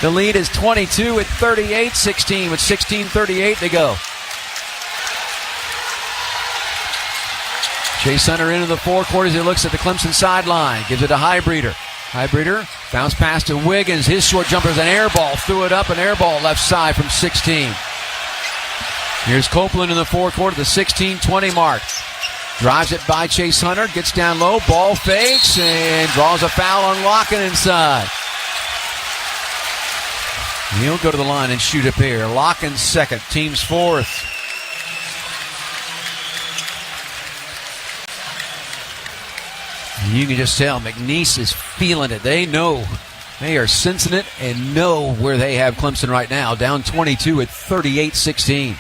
Speaker 2: The lead is 22 at 38-16 with 16:38 to go. Chase Hunter into the forecourt as he looks at the Clemson sideline. Gives it to Highbreeder. Highbreeder bounce pass to Wiggins. His short jumper is an air ball. Threw it up, an air ball left side from 16. Here's Copeland in the forecourt at the 16:20 mark. Drives it by Chase Hunter. Gets down low. Ball fakes and draws a foul on Locken inside. He'll go to the line and shoot a pair. Locken's second. Team's fourth. You can just tell McNeese is feeling it. They know. They are sensing it and know where they have Clemson right now. Down 22 at 38-16.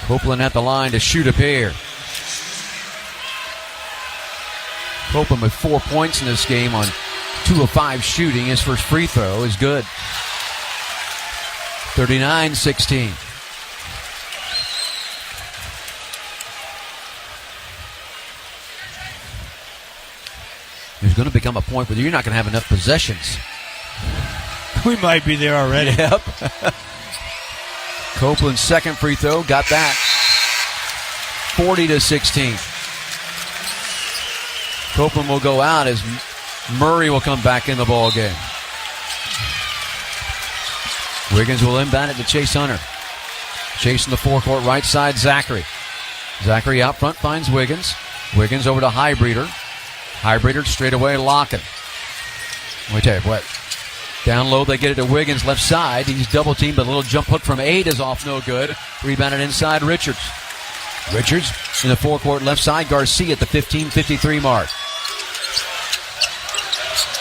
Speaker 2: Copeland at the line to shoot a pair. Copeland with 4 points in this game on 2 of 5 shooting. His first free throw is good. 39-16. There's going to become a point where you're not going to have enough possessions.
Speaker 23: We might be there already.
Speaker 2: Yep. Copeland's second free throw, got that. 40-16. Copeland will go out as Murray will come back in the ball game. Wiggins will inbound it to Chase Hunter. Chasing the forecourt right side, Zachary. Zachary out front finds Wiggins. Wiggins over to Highbreeder. Highbreeder straight away, Locken. Let me tell you what. Down low, they get it to Wiggins left side. He's double teamed, but a little jump hook from 8 is off, no good. Rebounded inside, Richards. Richards in the forecourt left side. Garcia at the 15:53 mark.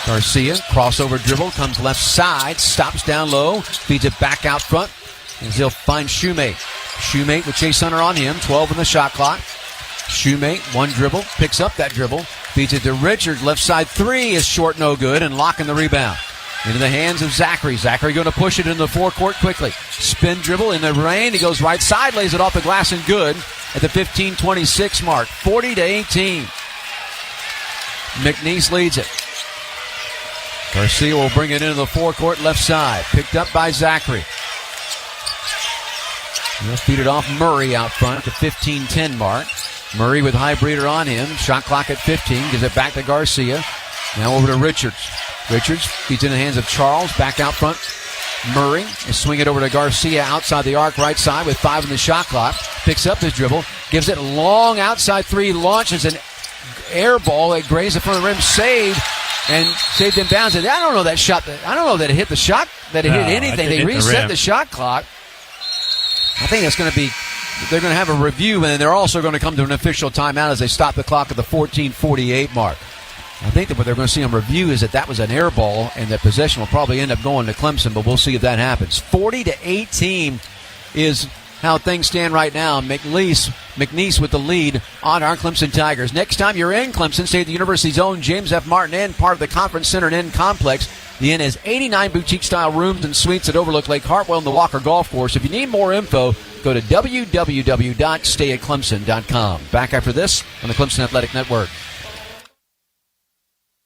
Speaker 2: Garcia, crossover dribble, comes left side, stops down low, feeds it back out front, and he'll find Shoemate. Shoemate with Chase Hunter on him, 12 in the shot clock. Shoemate, one dribble, picks up that dribble, feeds it to Richards, left side 3 is short, no good, and Locking the rebound. Into the hands of Zachary. Zachary going to push it into the forecourt quickly. Spin dribble in the rain. He goes right side, lays it off the glass and good at the 15:26 mark. 40-18. McNeese leads it. Garcia will bring it into the forecourt left side. Picked up by Zachary. He'll feed it off Murray out front at the 15:10 mark. Murray with Highbreeder on him. Shot clock at 15. Gives it back to Garcia. Now over to Richards. Richards feeds in the hands of Charles. Back out front. Murray is swing it over to Garcia outside the arc right side with 5 in the shot clock. Picks up his dribble. Gives it long outside 3. Launches an air ball that grazed the front of the rim. Saved. And saved in bounds. I don't know that shot. I don't know that it hit the shot. That it hit anything. They reset the shot clock. I think that's going to be they're going to have a review, and then they're also going to come to an official timeout as they stop the clock at the 14:48 mark. I think that what they're going to see on review is that was an air ball, and that possession will probably end up going to Clemson, but we'll see if that happens. 40-18 is how things stand right now. McNeese with the lead on our Clemson Tigers. Next time you're in Clemson, stay at the University's own James F. Martin Inn, part of the Conference Center and Inn complex. The Inn has 89 boutique-style rooms and suites that overlook Lake Hartwell and the Walker Golf Course. If you need more info, go to www.stayatclemson.com. Back after this on the Clemson Athletic Network.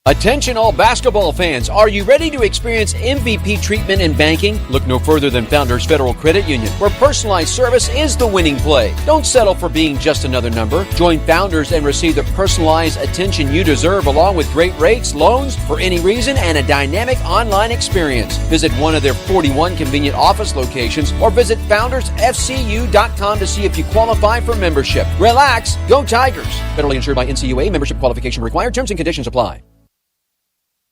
Speaker 15: Attention all basketball fans, are you ready to experience MVP treatment in banking? Look no further than Founders Federal Credit Union, where personalized service is the winning play. Don't settle for being just another number. Join Founders and receive the personalized attention you deserve, along with great rates, loans for any reason, and a dynamic online experience. Visit one of their 41 convenient office locations or visit foundersfcu.com to see if you qualify for membership. Relax, go Tigers. Federally insured by NCAA, membership qualification required, terms and conditions apply.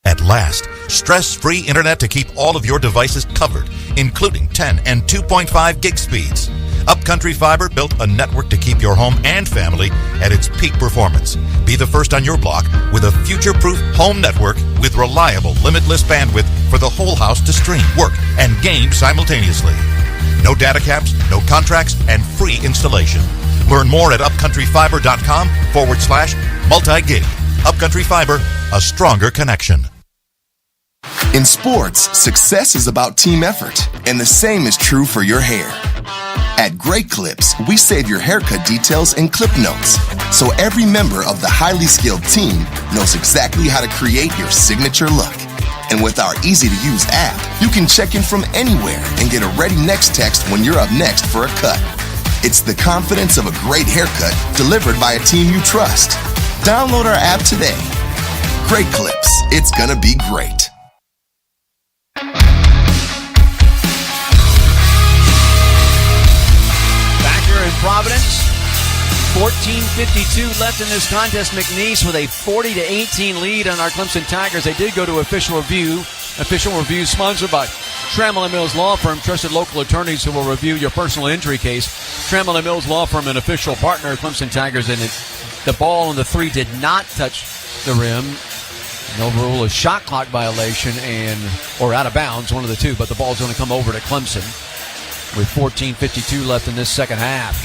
Speaker 4: At last, stress-free internet to keep all of your devices covered, including 10 and 2.5 gig speeds. Upcountry Fiber built a network to keep your home and family at its peak performance. Be the first on your block with a future-proof home network with reliable, limitless bandwidth for the whole house to stream, work, and game simultaneously. No data caps, no contracts, and free installation. Learn more at upcountryfiber.com/multi-gig. Upcountry Fiber, a stronger connection.
Speaker 6: In sports, success is about team effort, and the same is true for your hair. At Great Clips, we save your haircut details in clip notes, so every member of the highly skilled team knows exactly how to create your signature look. And with our easy-to-use app, you can check in from anywhere and get a ready next text when you're up next for a cut. It's the confidence of a great haircut delivered by a team you trust. Download our app today. Great Clips. It's gonna be great.
Speaker 2: Back here in Providence, 14:52 left in this contest. McNeese with a 40-18 lead on our Clemson Tigers. They did go to official review. Official review sponsored by Trammell & Mills Law Firm, trusted local attorneys who will review your personal injury case. Trammell & Mills Law Firm, an official partner of Clemson Tigers, and the ball on the three did not touch the rim. They'll rule a shot clock violation or out of bounds, one of the two, but the ball's going to come over to Clemson with 14:52 left in this second half.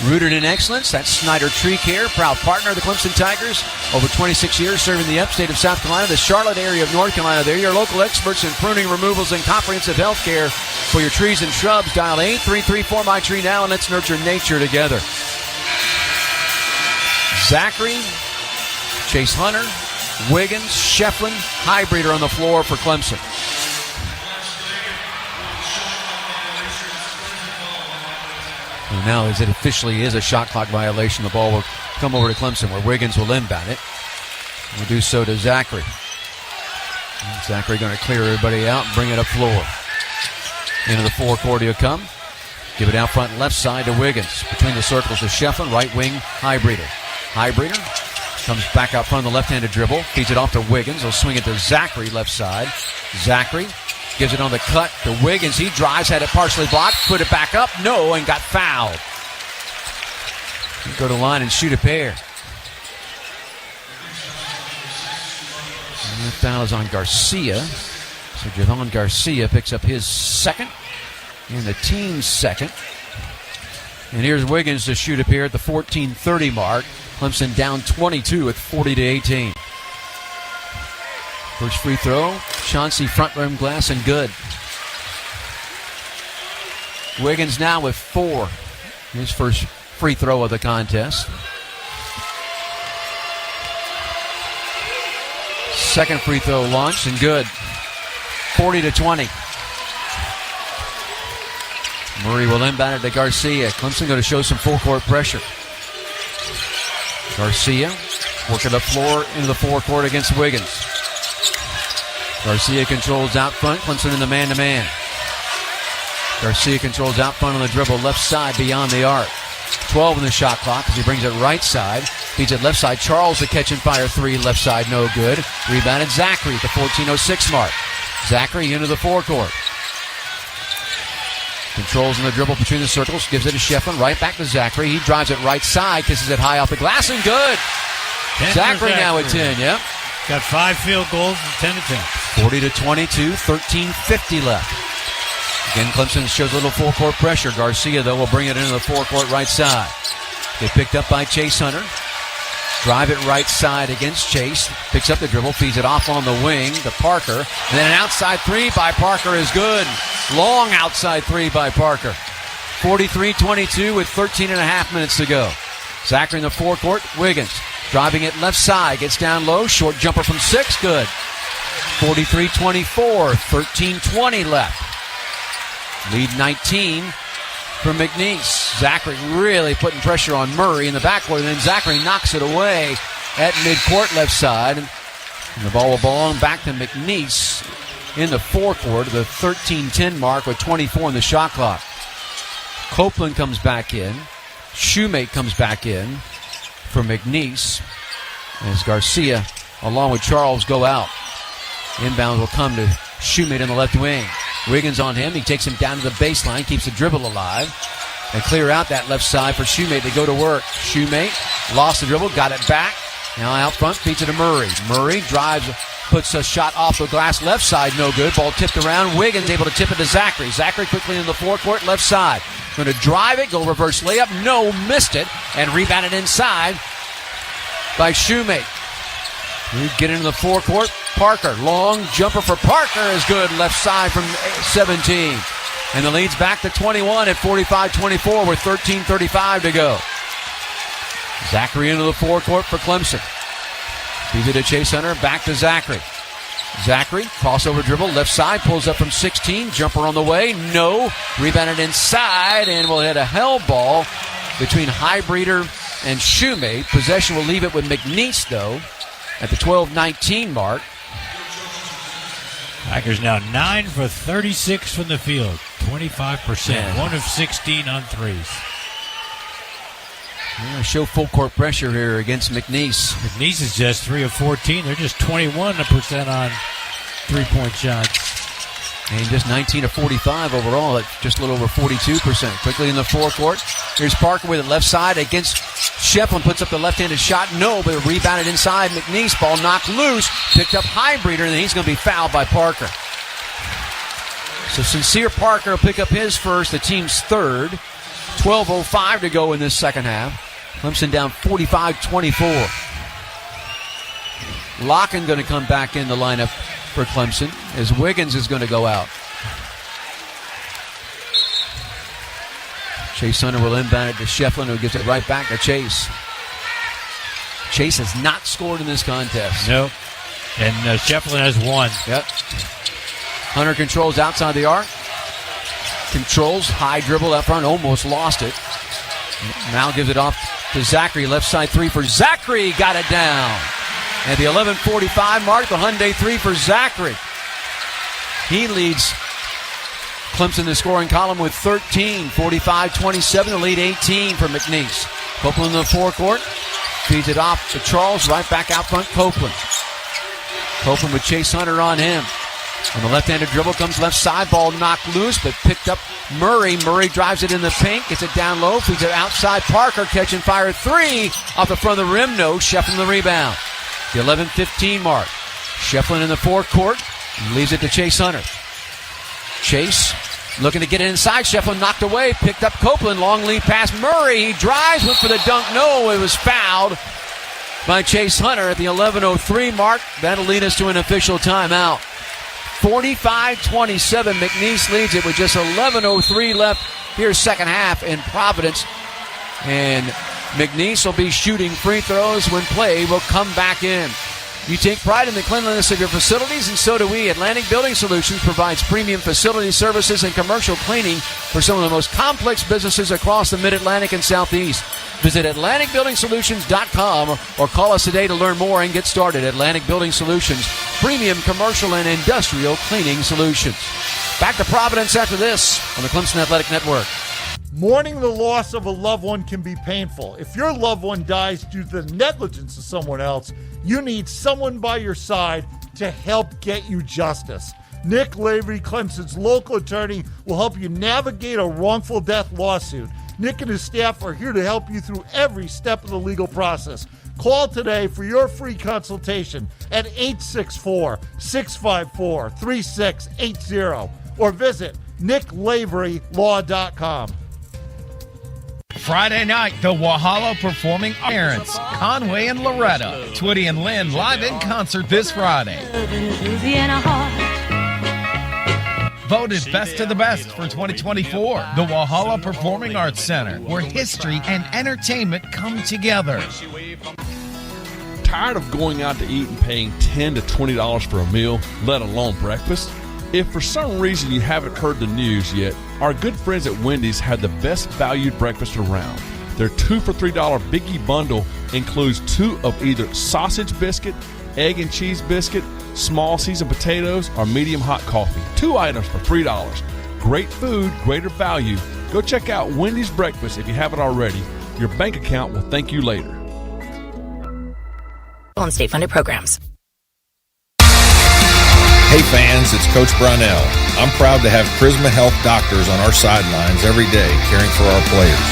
Speaker 2: Rooted in excellence, that's Snyder Tree Care, proud partner of the Clemson Tigers. Over 26 years serving the upstate of South Carolina, the Charlotte area of North Carolina. They're your local experts in pruning, removals, and comprehensive health care for your trees and shrubs. Dial 8334-MY-TREE now, and let's nurture nature together. Zachary, Chase Hunter, Wiggins, Shefflin, Highbreeder on the floor for Clemson. And now, as it officially is a shot clock violation, the ball will come over to Clemson, where Wiggins will inbound it. We'll do so to Zachary. And Zachary going to clear everybody out and bring it up floor. Into the forecourt he'll come. Give it out front left side to Wiggins. Between the circles to Shefflin, right wing, Highbreeder. Highbreeder comes back out front of the left-handed dribble. Feeds it off to Wiggins. He'll swing it to Zachary left side. Zachary gives it on the cut to Wiggins. He drives, had it partially blocked, put it back up, no, and got fouled. He'll go to the line and shoot a pair. And that foul is on Garcia. So Javon Garcia picks up his second and the team's second. And here's Wiggins to shoot a pair at the 14:30 mark. Clemson down 22 at 40-18. First free throw, Chauncey front rim glass and good. Wiggins now with 4. His first free throw of the contest. Second free throw launched and good. 40-20. Murray will inbound it to Garcia. Clemson going to show some full court pressure. Garcia working up floor into the forecourt against Wiggins. Garcia controls out front. Clemson in the man-to-man. Garcia controls out front on the dribble, left side beyond the arc. 12 in the shot clock as he brings it right side. Feeds it left side. Charles the catch and fire three, left side, no good. Rebounded Zachary at the 14:06 mark. Zachary into the forecourt. Controls in the dribble between the circles. Gives it to Shefflin. Right back to Zachary. He drives it right side. Kisses it high off the glass and good. Zachary now at 10, yep.
Speaker 23: Got 5 field goals and 10 attempts.
Speaker 2: 40-22, 13:50 left. Again, Clemson shows a little full-court pressure. Garcia, though, will bring it into the forecourt right side. Get picked up by Chase Hunter. Drive it right side against Chase. Picks up the dribble, feeds it off on the wing to Parker. And then an outside three by Parker is good. Long outside three by Parker. 43-22 with 13 and a half minutes to go. Zachary in the forecourt. Wiggins driving it left side. Gets down low. Short jumper from 6. Good. 43-24. 13:20 left. Lead 19 for McNeese. Zachary really putting pressure on Murray in the backcourt, and then Zachary knocks it away at midcourt left side. And the ball will belong back to McNeese in the forecourt, the 13-10 mark with 24 on the shot clock. Copeland comes back in. Shoemate comes back in for McNeese as Garcia, along with Charles, go out. Inbound will come to Shoemate in the left wing. Wiggins on him. He takes him down to the baseline, keeps the dribble alive, and clear out that left side for Shoemate to go to work. Shoemate lost the dribble, got it back. Now out front, feeds it to Murray. Murray drives, puts a shot off the glass left side, no good. Ball tipped around. Wiggins able to tip it to Zachary. Zachary quickly in the forecourt, left side. Going to drive it, go reverse layup. No, missed it, and rebounded inside by Shoemate. We get into the forecourt. Parker, long jumper for Parker is good. Left side from 17. And the lead's back to 21 at 45-24 with 13:35 to go. Zachary into the forecourt for Clemson. Feeds it to Chase Hunter, back to Zachary. Zachary, crossover dribble, left side, pulls up from 16. Jumper on the way, no. Rebounded inside, and we'll hit a hell ball between Highbreeder and Shoemate. Possession will leave it with McNeese, though, at the 12-19 mark.
Speaker 23: Tigers now 9 for 36 from the field, 25%,
Speaker 2: Yeah.
Speaker 23: 1 of 16 on threes.
Speaker 2: Show full court pressure here against McNeese.
Speaker 23: McNeese is just 3 of 14. They're just 21% on three-point shots.
Speaker 2: And just 19 of 45 overall at just a little over 42%. Quickly in the forecourt. Here's Parker with it left side against Shefflin. Puts up the left-handed shot. No, but rebounded inside. McNeese ball knocked loose. Picked up Highbreeder, and he's going to be fouled by Parker. So Sincere Parker will pick up his first, the team's third. 12:05 to go in this second half. Clemson down 45-24. Locken going to come back in the lineup for Clemson as Wiggins is going to go out. Chase Hunter will inbound it to Shefflin, who gives it right back to Chase. Chase has not scored in this contest.
Speaker 23: Nope. And Shefflin has 1.
Speaker 2: Yep. Hunter controls outside the arc. Controls, high dribble up front, almost lost it. Now gives it off to Zachary, left side three for Zachary, got it down. At the 11:45 mark, the Hyundai three for Zachary. He leads Clemson in the scoring column with 13, 45-27, the lead 18 for McNeese. Copeland in the forecourt, feeds it off to Charles, right back out front, Copeland. Copeland with Chase Hunter on him. On the left-handed dribble comes left side, ball knocked loose, but picked up Murray. Murray drives it in the paint, gets it down low, feeds it outside. Parker catch and fire three off the front of the rim. No, Shefflin the rebound. The 11:15 mark. Shefflin in the forecourt, leaves it to Chase Hunter. Chase looking to get it inside. Shefflin knocked away, picked up Copeland. Long lead pass. Murray, he drives, went for the dunk. No, it was fouled by Chase Hunter at the 11:03 mark. That'll lead us to an official timeout. 45-27, McNeese leads it with just 11:03 left here second half in Providence. And McNeese will be shooting free throws when play will come back in. You take pride in the cleanliness of your facilities, and so do we. Atlantic Building Solutions provides premium facility services and commercial cleaning for some of the most complex businesses across the Mid-Atlantic and Southeast. Visit AtlanticBuildingSolutions.com or call us today to learn more and get started. Atlantic Building Solutions, premium commercial and industrial cleaning solutions. Back to Providence after this on the Clemson Athletic Network.
Speaker 8: Mourning the loss of a loved one can be painful. If your loved one dies due to the negligence of someone else, you need someone by your side to help get you justice. Nick Lavery, Clemson's local attorney, will help you navigate a wrongful death lawsuit. Nick and his staff are here to help you through every step of the legal process. Call today for your free consultation at 864-654-3680 or visit nicklaverylaw.com.
Speaker 9: Friday night, the Walhalla Performing Parents, Conway and Loretta, Twitty and Lynn live in concert this Friday. Voted Best of the Best for 2024, the Walhalla Performing Arts Center, where history and entertainment come together.
Speaker 14: Tired of going out to eat and paying $10 to $20 for a meal, let alone breakfast? If for some reason you haven't heard the news yet, our good friends at Wendy's have the best valued breakfast around. Their 2 for $3 Biggie Bundle includes 2 of either sausage biscuit, egg and cheese biscuit, small seasoned potatoes, or medium hot coffee. 2 items for $3. Great food, greater value. Go check out Wendy's Breakfast if you haven't already. Your bank account will thank you later.
Speaker 1: On state-funded programs.
Speaker 10: Hey fans, it's Coach Brownell. I'm proud to have Prisma Health doctors on our sidelines every day caring for our players.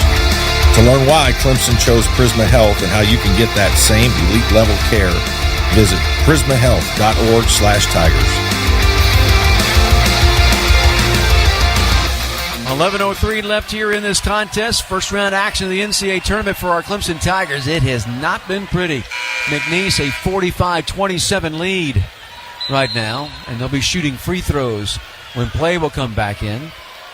Speaker 10: To learn why Clemson chose Prisma Health and how you can get that same elite level care, visit prismahealth.org/Tigers.
Speaker 2: 11:03 left here in this contest. First round action of the NCAA tournament for our Clemson Tigers. It has not been pretty. McNeese a 45-27 lead right now, and they'll be shooting free throws when play will come back in.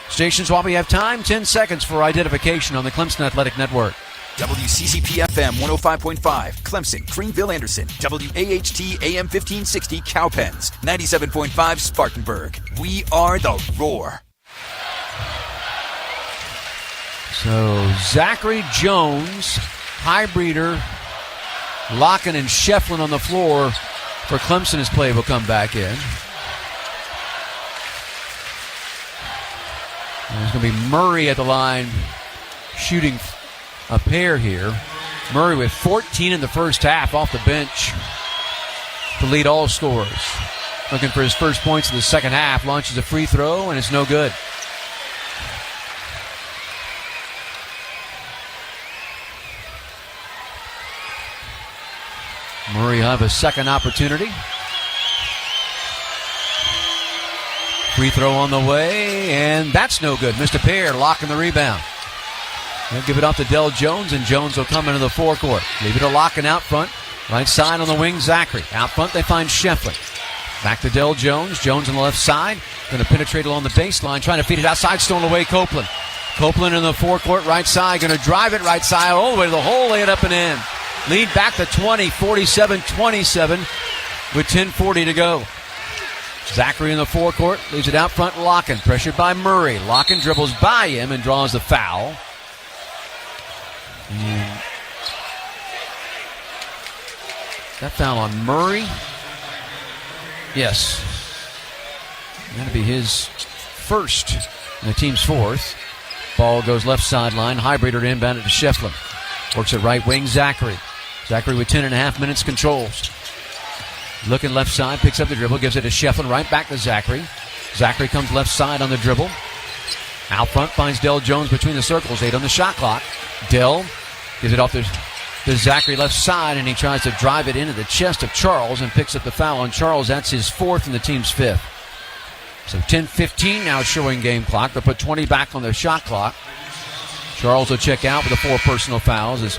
Speaker 2: Stations while we have time, 10 seconds for identification on the Clemson Athletic Network.
Speaker 12: WCCP-FM 105.5, Clemson, Greenville, Anderson. WAHT AM 1560, Cowpens. 97.5, Spartanburg. We are the Roar.
Speaker 2: So, Zachary Jones, Highbreeder, Locken, and Shefflin on the floor for Clemson as play will come back in. And there's going to be Murray at the line shooting a pair here. Murray with 14 in the first half off the bench to lead all scorers. Looking for his first points in the second half. Launches a free throw, and it's no good. Murray will have a second opportunity. Free throw on the way, and that's no good. Missed a pair, locking the rebound. They'll give it off to Del Jones, and Jones will come into the forecourt. Leave it to Locken out front. Right side on the wing, Zachary. Out front, they find Shefflin. Back to Del Jones. Jones on the left side. Going to penetrate along the baseline, trying to feed it outside, stolen away Copeland. Copeland in the forecourt, right side. Going to drive it right side all the way to the hole, lay it up and in. Lead back to 20, 47-27 with 10:40 to go. Zachary in the forecourt, leaves it out front, Locken. Pressured by Murray. Locken dribbles by him and draws the foul. And that foul on Murray? Yes. That'll be his first and the team's fourth. Ball goes left sideline. Highbreeder to inbound it to Shefflin. Works at right wing, Zachary. Zachary with 10.5 minutes controls. Looking left side, picks up the dribble, gives it to Shefflin, right back to Zachary. Zachary comes left side on the dribble. Out front, finds Del Jones between the circles, 8 on the shot clock. Del gives it off to Zachary left side, and he tries to drive it into the chest of Charles and picks up the foul on Charles. That's his fourth and the team's fifth. So 10:15 now showing game clock. They'll put 20 back on their shot clock. Charles will check out with the 4 personal fouls as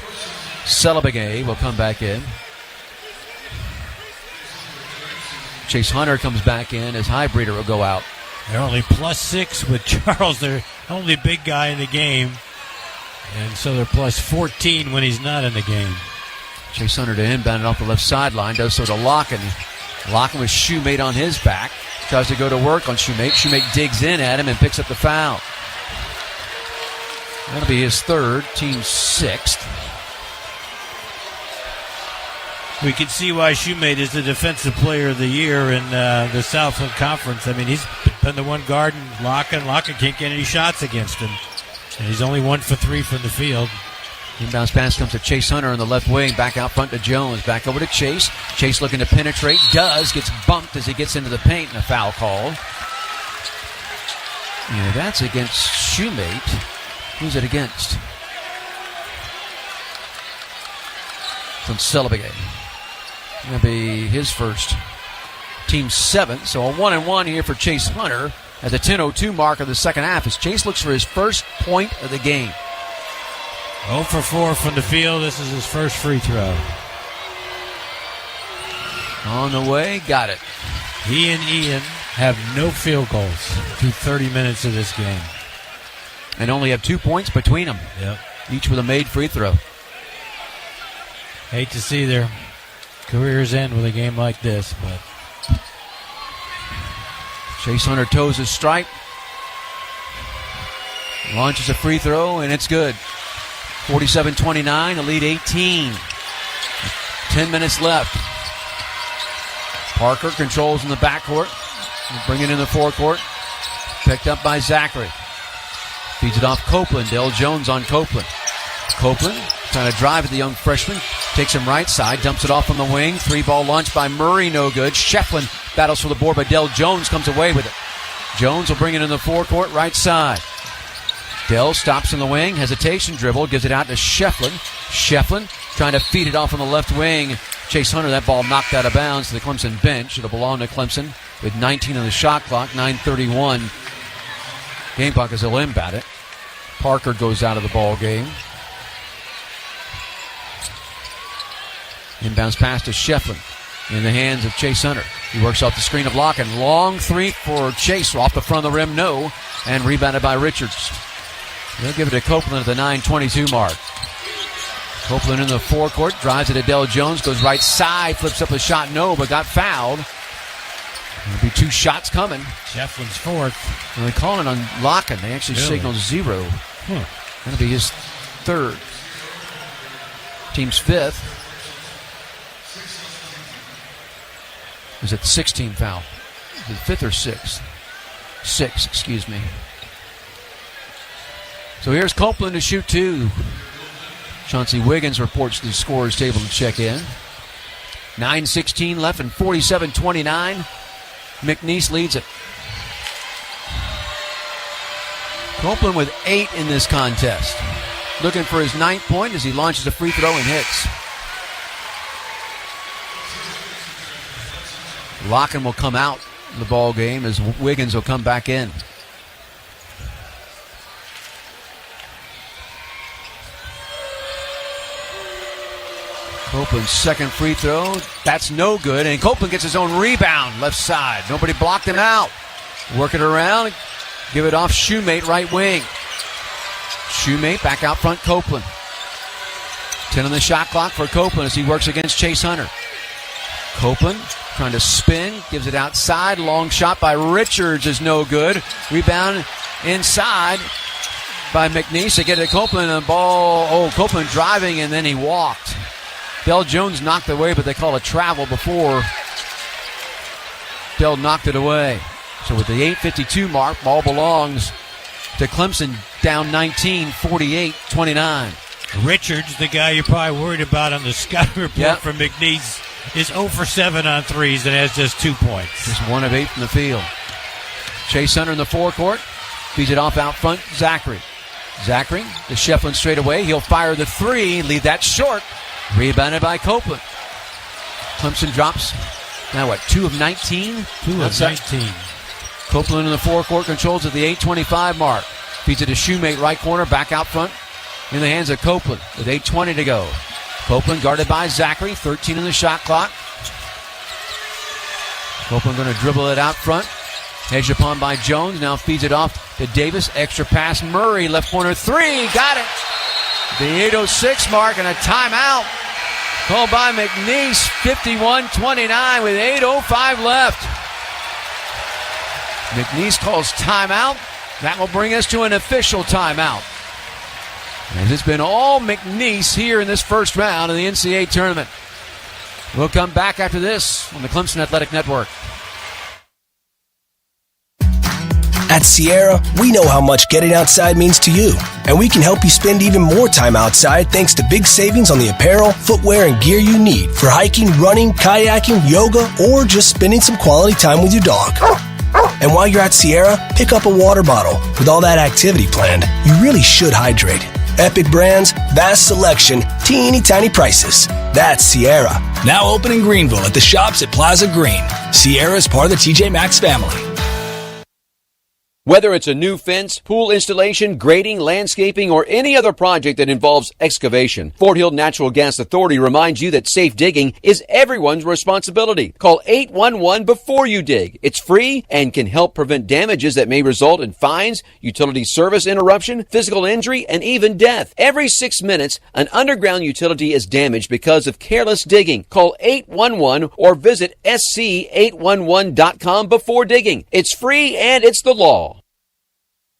Speaker 2: Celebagay will come back in. Chase Hunter comes back in as Highbreeder will go out.
Speaker 23: They're only +6 with Charles. They're only big guy in the game. And so they're +14 when he's not in the game.
Speaker 2: Chase Hunter to inbound it off the left sideline. Does so to Locken. Locken with Shoemate on his back. Tries to go to work on Shoemate. Shoemate digs in at him and picks up the foul. That'll be his third, team's sixth.
Speaker 23: We can see why Shoemate is the defensive player of the year in the Southland Conference. I mean, he's been the one guarding Locken. Locken can't get any shots against him. And he's only 1 for 3 from the field.
Speaker 2: Inbounds pass comes to Chase Hunter on the left wing. Back out front to Jones. Back over to Chase. Chase looking to penetrate. Does. Gets bumped as he gets into the paint, and a foul call. Yeah, that's against Shoemate. Who's it against? From Celebigay. Going to be his first. Team 7. So a 1-and-1 here for Chase Hunter at the 10:02 mark of the second half as Chase looks for his first point of the game.
Speaker 23: 0 for 4 from the field. This is his first free throw.
Speaker 2: On the way, got it.
Speaker 23: He and Ian have no field goals through 30 minutes of this game.
Speaker 2: And only have 2 points between them.
Speaker 23: Yep.
Speaker 2: Each with a made free throw.
Speaker 23: Hate to see their careers end with a game like this, but
Speaker 2: Chase Hunter toes his stripe. Launches a free throw, and it's good. 47-29, the lead 18. 10 minutes left. Parker controls in the backcourt. Bring it in the forecourt. Picked up by Zachary. Feeds it off Copeland. Dell Jones on Copeland. Copeland trying to drive at the young freshman. Takes him right side. Dumps it off on the wing. 3-ball launch by Murray. No good. Shefflin battles for the board, but Dell Jones comes away with it. Jones will bring it in the forecourt right side. Dell stops in the wing, hesitation dribble, gives it out to Shefflin. Shefflin trying to feed it off on the left wing. Chase Hunter, that ball knocked out of bounds to the Clemson bench. It'll belong to Clemson with 19 on the shot clock, 9:31. Game clock is a limb at it. Parker goes out of the ball game. Inbounds pass to Shefflin in the hands of Chase Hunter. He works off the screen of Locken. Long three for Chase, off the front of the rim, no. And rebounded by Richards. They'll give it to Copeland at the 9:22 mark. Copeland in the forecourt, drives it to Dell Jones, goes right side, flips up a shot, no, but got fouled. There'll be 2 shots coming.
Speaker 23: Shefflin's fourth.
Speaker 2: And they call it on Locken. They actually signaled 0. That'll be his third. Team's 5th. Is it the 16th foul? Is it 5th or 6th? 6, excuse me. So here's Copeland to shoot 2. Chauncey Wiggins reports to the scorer's table to check in. 9:16 left and 47-29. McNeese leads it. Copeland with 8 in this contest. Looking for his 9th point as he launches a free throw and hits. Locken will come out in the ball game as Wiggins will come back in. Copeland's second free throw. That's no good. And Copeland gets his own rebound left side. Nobody blocked him out. Work it around. Give it off Shoemate right wing. Shoemate back out front Copeland. 10 on the shot clock for Copeland as he works against Chase Hunter. Copeland trying to spin. Gives it outside. Long shot by Richards is no good. Rebound inside by McNeese. They get it to Copeland and the ball. Oh, Copeland driving and then he walked. Dell Jones knocked it away, but they call a travel before Dell knocked it away. So with the 8:52 mark, ball belongs to Clemson, down 19, 48-29.
Speaker 23: Richards, the guy you're probably worried about on the scouting report from McNeese, is 0 for 7 on threes and has just 2 points.
Speaker 2: Just 1 of 8 from the field. Chase Hunter in the forecourt. Feeds it off out front, Zachary. Zachary to Shefflin straight away. He'll fire the 3, leave that short. Rebounded by Copeland. Clemson drops, now what, 2 of 19?
Speaker 23: 2 of 19.
Speaker 2: Copeland in the forecourt, controls at the 8:25 mark. Feeds it to Shoemate, right corner, back out front in the hands of Copeland with 8:20 to go. Copeland guarded by Zachary, 13 in the shot clock. Copeland going to dribble it out front. Hedged upon by Jones, now feeds it off to Davis. Extra pass, Murray, left corner 3, got it. The 8:06 mark and a timeout called by McNeese. 51-29 with 8:05 left. McNeese calls timeout. That will bring us to an official timeout. And it's been all McNeese here in this first round of the NCAA tournament. We'll come back after this on the Clemson Athletic Network.
Speaker 11: At Sierra, we know how much getting outside means to you, and we can help you spend even more time outside thanks to big savings on the apparel, footwear, and gear you need for hiking, running, kayaking, yoga, or just spending some quality time with your dog. And while you're at Sierra, pick up a water bottle. With all that activity planned, you really should hydrate. Epic brands, vast selection, teeny tiny prices. That's Sierra. Now open in Greenville at the shops at Plaza Green. Sierra is part of the TJ Maxx family.
Speaker 15: Whether it's a new fence, pool installation, grading, landscaping, or any other project that involves excavation, Fort Hill Natural Gas Authority reminds you that safe digging is everyone's responsibility. Call 811 before you dig. It's free and can help prevent damages that may result in fines, utility service interruption, physical injury, and even death. Every 6 minutes, an underground utility is damaged because of careless digging. Call 811 or visit sc811.com before digging. It's free and it's the law.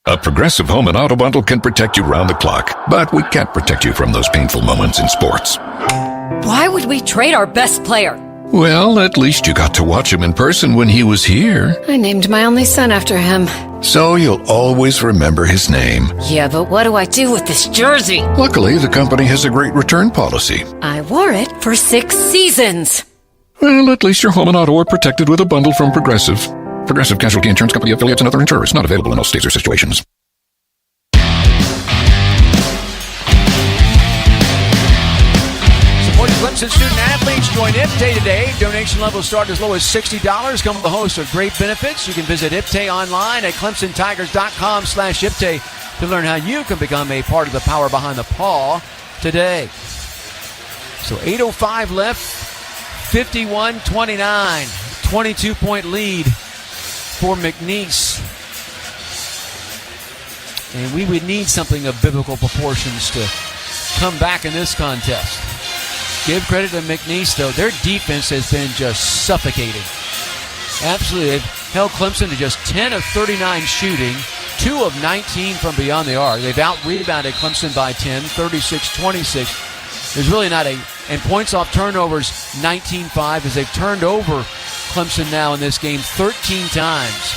Speaker 13: A Progressive Home and Auto Bundle can protect you round the clock, but we can't protect you from those painful moments in sports.
Speaker 16: Why would we trade our best player?
Speaker 13: Well, at least you got to watch him in person when he was here.
Speaker 16: I named my only son after him.
Speaker 13: So you'll always remember his name.
Speaker 16: Yeah, but what do I do with this jersey?
Speaker 13: Luckily, the company has a great return policy.
Speaker 16: I wore it for 6 seasons.
Speaker 13: Well, at least your home and auto are protected with a bundle from Progressive. Progressive Casualty Insurance Company affiliates and other insurers. Not available in all states or situations.
Speaker 2: Supporting Clemson student athletes, join IPTAY today. Donation levels start as low as $60. Come with a host of great benefits. You can visit IPTAY online at clemsontigers.com/IPTAY to learn how you can become a part of the power behind the paw today. So 8:05 left, 51-29, 22-point lead for McNeese. And we would need something of biblical proportions to come back in this contest. Give credit to McNeese, though. Their defense has been just suffocating. Absolutely. They've held Clemson to just 10 of 39 shooting, 2 of 19 from beyond the arc. They've out-rebounded Clemson by 10, 36-26. There's really not a... And points off turnovers, 19-5, as they've turned over Clemson now in this game 13 times.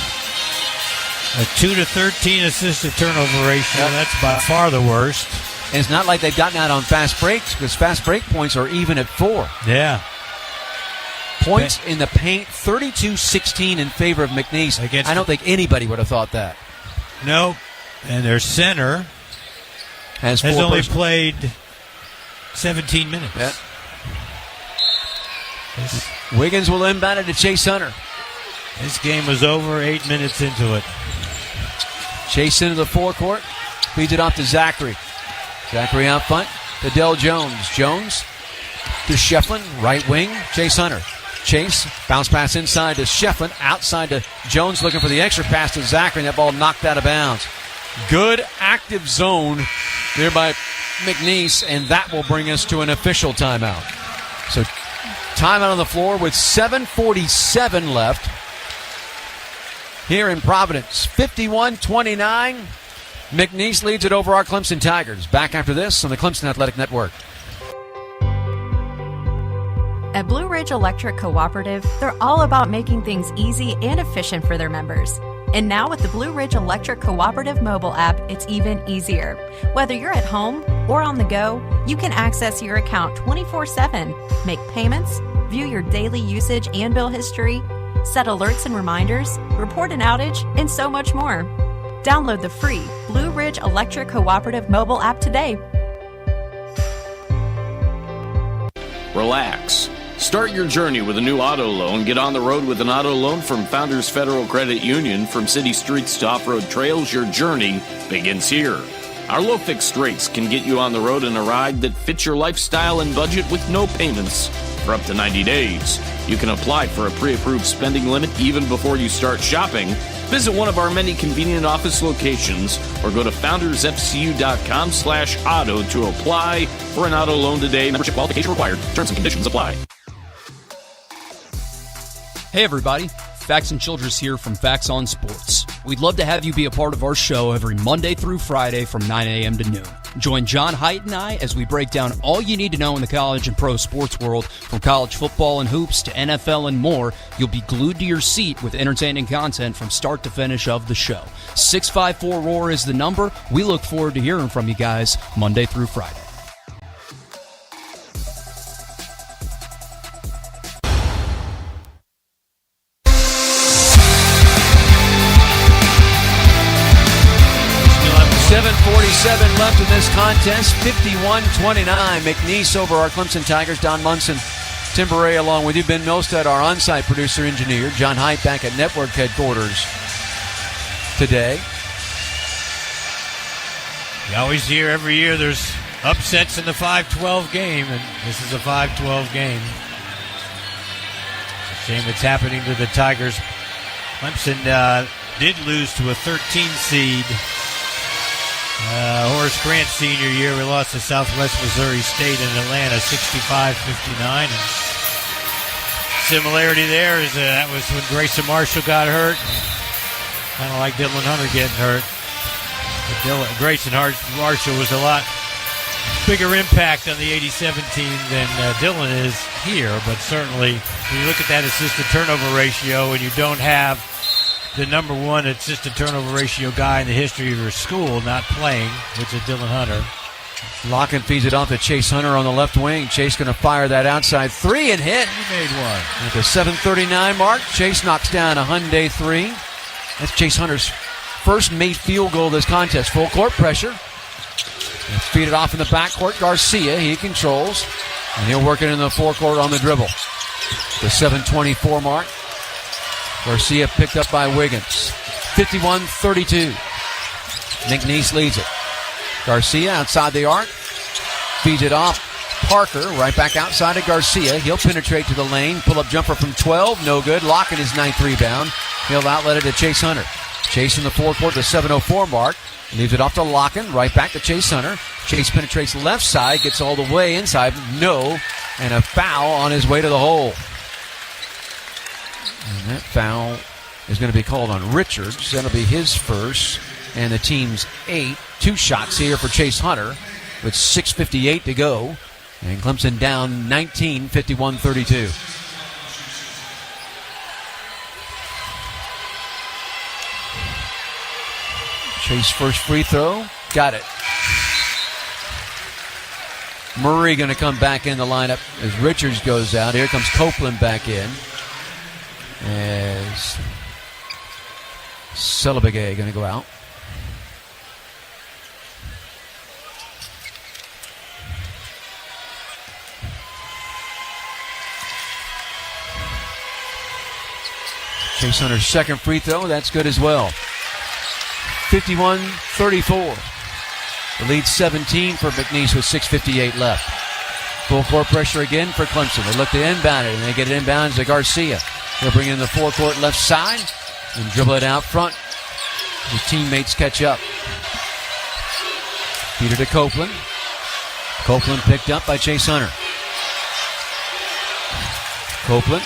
Speaker 23: A 2-13 assisted turnover ratio. Yep. That's by far the worst.
Speaker 2: And it's not like they've gotten out on fast breaks, because fast break points are even at 4.
Speaker 23: Yeah.
Speaker 2: Points in the paint, 32-16 in favor of McNeese. I don't think anybody would have thought that.
Speaker 23: No. And their center
Speaker 2: has
Speaker 23: only played 17 minutes.
Speaker 2: Yep. Wiggins will inbound it to Chase Hunter.
Speaker 23: This game was over 8 minutes into it.
Speaker 2: Chase into the forecourt. Feeds it off to Zachary. Zachary out front to Del Jones. Jones to Shefflin, right wing. Chase Hunter. Chase, bounce pass inside to Shefflin. Outside to Jones looking for the extra pass to Zachary. And that ball knocked out of bounds. Good active zone there by McNeese. And that will bring us to an official timeout. So timeout on the floor with 7:47 left here in Providence. 51-29. McNeese leads it over our Clemson Tigers. Back after this on the Clemson Athletic Network.
Speaker 1: At Blue Ridge Electric Cooperative, they're all about making things easy and efficient for their members. And now with the Blue Ridge Electric Cooperative mobile app, it's even easier. Whether you're at home or on the go, you can access your account 24/7, make payments, view your daily usage and bill history, set alerts and reminders, report an outage, and so much more. Download the free Blue Ridge Electric Cooperative mobile app today.
Speaker 3: Relax. Start your journey with a new auto loan. Get on the road with an auto loan from Founders Federal Credit Union. From city streets to off-road trails, your journey begins here. Our low fixed rates can get you on the road in a ride that fits your lifestyle and budget with no payments for up to 90 days. You can apply for a pre-approved spending limit even before you start shopping. Visit one of our many convenient office locations or go to foundersfcu.com/auto to apply for an auto loan today. Membership qualification required. Terms and conditions apply.
Speaker 17: Hey everybody, Fax and Childress here from Fax on Sports. We'd love to have you be a part of our show every Monday through Friday from 9 a.m. to noon. Join John Haidt and I as we break down all you need to know in the college and pro sports world, from college football and hoops to NFL and more. You'll be glued to your seat with entertaining content from start to finish of the show. 654-ROAR is the number. We look forward to hearing from you guys Monday through Friday.
Speaker 2: .47 left in this contest, 51-29. McNeese over our Clemson Tigers. Don Munson, Tim Beret along with you. Ben Milstead, our on-site producer-engineer. John Haidt back at network headquarters today.
Speaker 23: You always hear every year there's upsets in the 5-12 game, and this is a 5-12 game. It's a shame it's happening to the Tigers. Clemson did lose to a 13 seed. Horace Grant senior year, we lost to Southwest Missouri State in Atlanta, 65-59. And similarity there is that was when Grayson Marshall got hurt, kind of like Dylan Hunter getting hurt. But Grayson Marshall was a lot bigger impact on the 87 team than Dylan is here. But certainly, when you look at that assist-to-turnover ratio and you don't have the number one assist-to-turnover ratio guy in the history of your school not playing, which is Dylan Hunter.
Speaker 2: Locken feeds it off to Chase Hunter on the left wing. Chase going to fire that outside three and hit.
Speaker 23: He made one.
Speaker 2: At the 7:39 mark, Chase knocks down a Hyundai three. That's Chase Hunter's first made field goal of this contest. Full court pressure. Let's feed it off in the backcourt. Garcia, he controls. And he'll work it in the forecourt on the dribble. The 7:24 mark. Garcia picked up by Wiggins. 51-32. McNeese leads it. Garcia outside the arc. Feeds it off. Parker right back outside of Garcia. He'll penetrate to the lane. Pull-up jumper from 12. No good. Locken his ninth rebound. He'll outlet it to Chase Hunter. Chase in the forecourt, the 7:04 mark. Leaves it off to Locken. Right back to Chase Hunter. Chase penetrates left side. Gets all the way inside. No. And a foul on his way to the hole. And that foul is going to be called on Richards. That'll be his first. And the team's 8. 2 shots here for Chase Hunter with 6:58 to go. And Clemson down 19, 51-32. Chase first free throw. Got it. Murray going to come back in the lineup as Richards goes out. Here comes Copeland back in. As Celebigay going to go out. Chase Hunter's second free throw, that's good as well. 51-34. The lead 17 for McNeese with 6:58 left. Full court pressure again for Clemson. They look to inbound it, and they get it inbounds to Garcia. He'll bring it in the forecourt left side and dribble it out front. His teammates catch up. Feed it to Copeland. Copeland picked up by Chase Hunter. Copeland.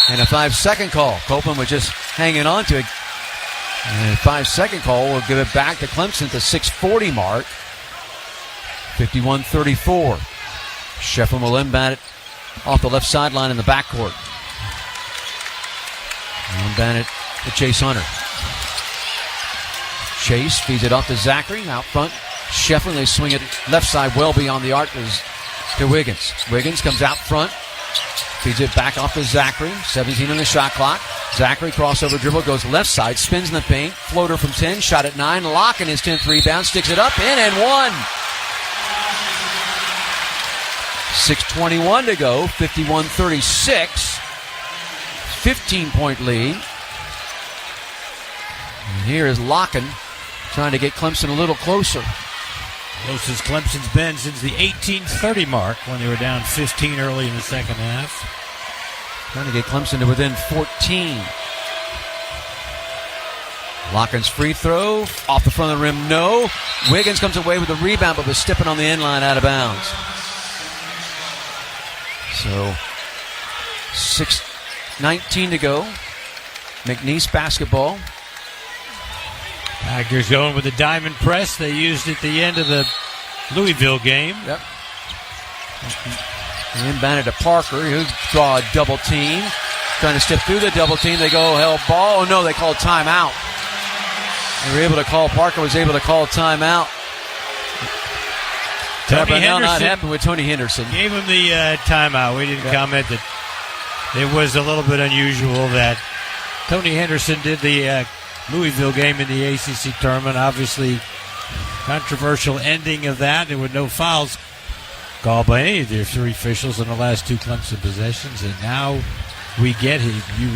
Speaker 2: And a 5-second call. Copeland was just hanging on to it. And a 5-second call will give it back to Clemson at the 6:40 mark. 51-34. Shefflin will inbound it off the left sideline in the backcourt. Inbound it to Chase Hunter. Chase feeds it off to Zachary out front. Shefflin, they swing it left side well beyond the arc to Wiggins. Wiggins comes out front. Feeds it back off to Zachary. 17 on the shot clock. Zachary crossover dribble, goes left side, spins in the paint. Floater from 10, shot at 9. Locken his 10th rebound, sticks it up, in and one. 6:21 to go, 51-36. 15-point lead. And here is Locken trying to get Clemson a little closer.
Speaker 23: Closest Clemson's been since the 18:30 mark when they were down 15 early in the second half.
Speaker 2: Trying to get Clemson to within 14. Locken's free throw off the front of the rim, no. Wiggins comes away with the rebound, but was stepping on the end line out of bounds. So 19 to go. McNeese basketball.
Speaker 23: Tigers going with the diamond press they used at the end of the Louisville game.
Speaker 2: Yep. Inbounded to Parker. He'll draw a double team. Trying to step through the double team. They go hell ball. Oh, no, they called timeout. They were able to call. Parker was able to call timeout.
Speaker 23: Tony Henderson
Speaker 2: not happened with Tony Henderson.
Speaker 23: Gave him the timeout. We didn't comment that it was a little bit unusual that Tony Henderson did the Louisville game in the ACC tournament. Obviously, controversial ending of that. There were no fouls called by any of their three officials in the last two Clemson possessions, and now we get it. You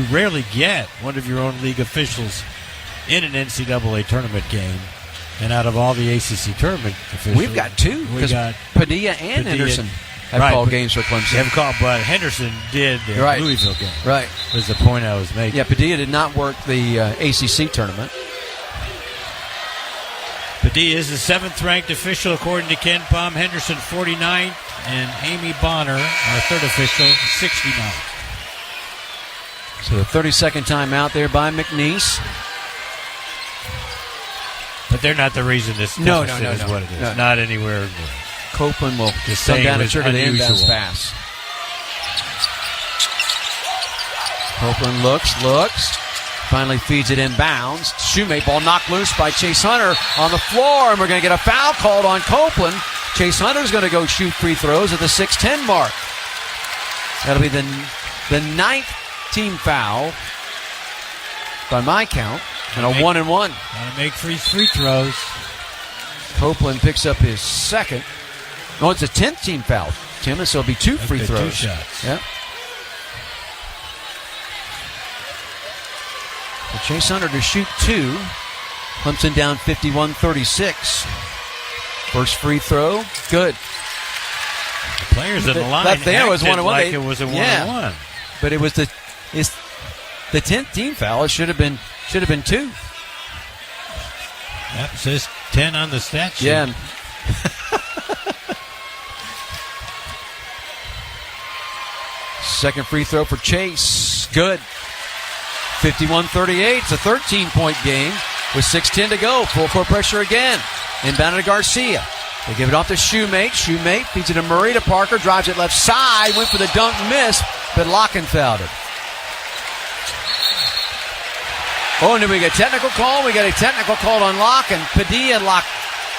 Speaker 23: rarely get one of your own league officials in an NCAA tournament game. And out of all the ACC tournament officials,
Speaker 2: we've got two.
Speaker 23: We got
Speaker 2: Padilla and Henderson have called games for Clemson.
Speaker 23: They have called, but Henderson did the Louisville game.
Speaker 2: Right.
Speaker 23: Was the point I was making.
Speaker 2: Yeah, Padilla did not work the ACC tournament.
Speaker 23: Padilla is the 7th-ranked official according to Ken Palm. Henderson 49th, and Amy Bonner, our 3rd official, 69th.
Speaker 2: So the 32nd timeout there by McNeese.
Speaker 23: But they're not the reason this is what it is.
Speaker 2: No.
Speaker 23: Not anywhere.
Speaker 2: Copeland will just come down and trigger the inbounds pass. Copeland looks. Finally feeds it inbounds. Shoemate ball knocked loose by Chase Hunter on the floor, and we're going to get a foul called on Copeland. Chase Hunter's going to go shoot free throws at the 6:10 mark. That'll be the 9th team foul by my count, and a 1-and-1.
Speaker 23: Gotta make free throws.
Speaker 2: Copeland picks up his 2nd. No, it's a 10th team foul, Tim, and so it'll be 2 free throws.
Speaker 23: 2 shots.
Speaker 2: Yeah. So Chase Hunter to shoot 2. Clemson down 51-36. First free throw, good.
Speaker 23: The players in the line
Speaker 2: that there was 1-1.
Speaker 23: Like it was a 1-1.
Speaker 2: But it was the 10th team foul. It should have been 2.
Speaker 23: That says 10 on the stat sheet.
Speaker 2: Yeah. Second free throw for Chase. Good. 51-38. It's a 13-point game with 6:10 to go. Full court pressure again. Inbounded to Garcia. They give it off to Shoemate. Shoemate feeds it to Murray to Parker. Drives it left side. Went for the dunk, miss, but Locken fouled it. Oh, and then we get a technical call. We got a technical call on Locken. Padilla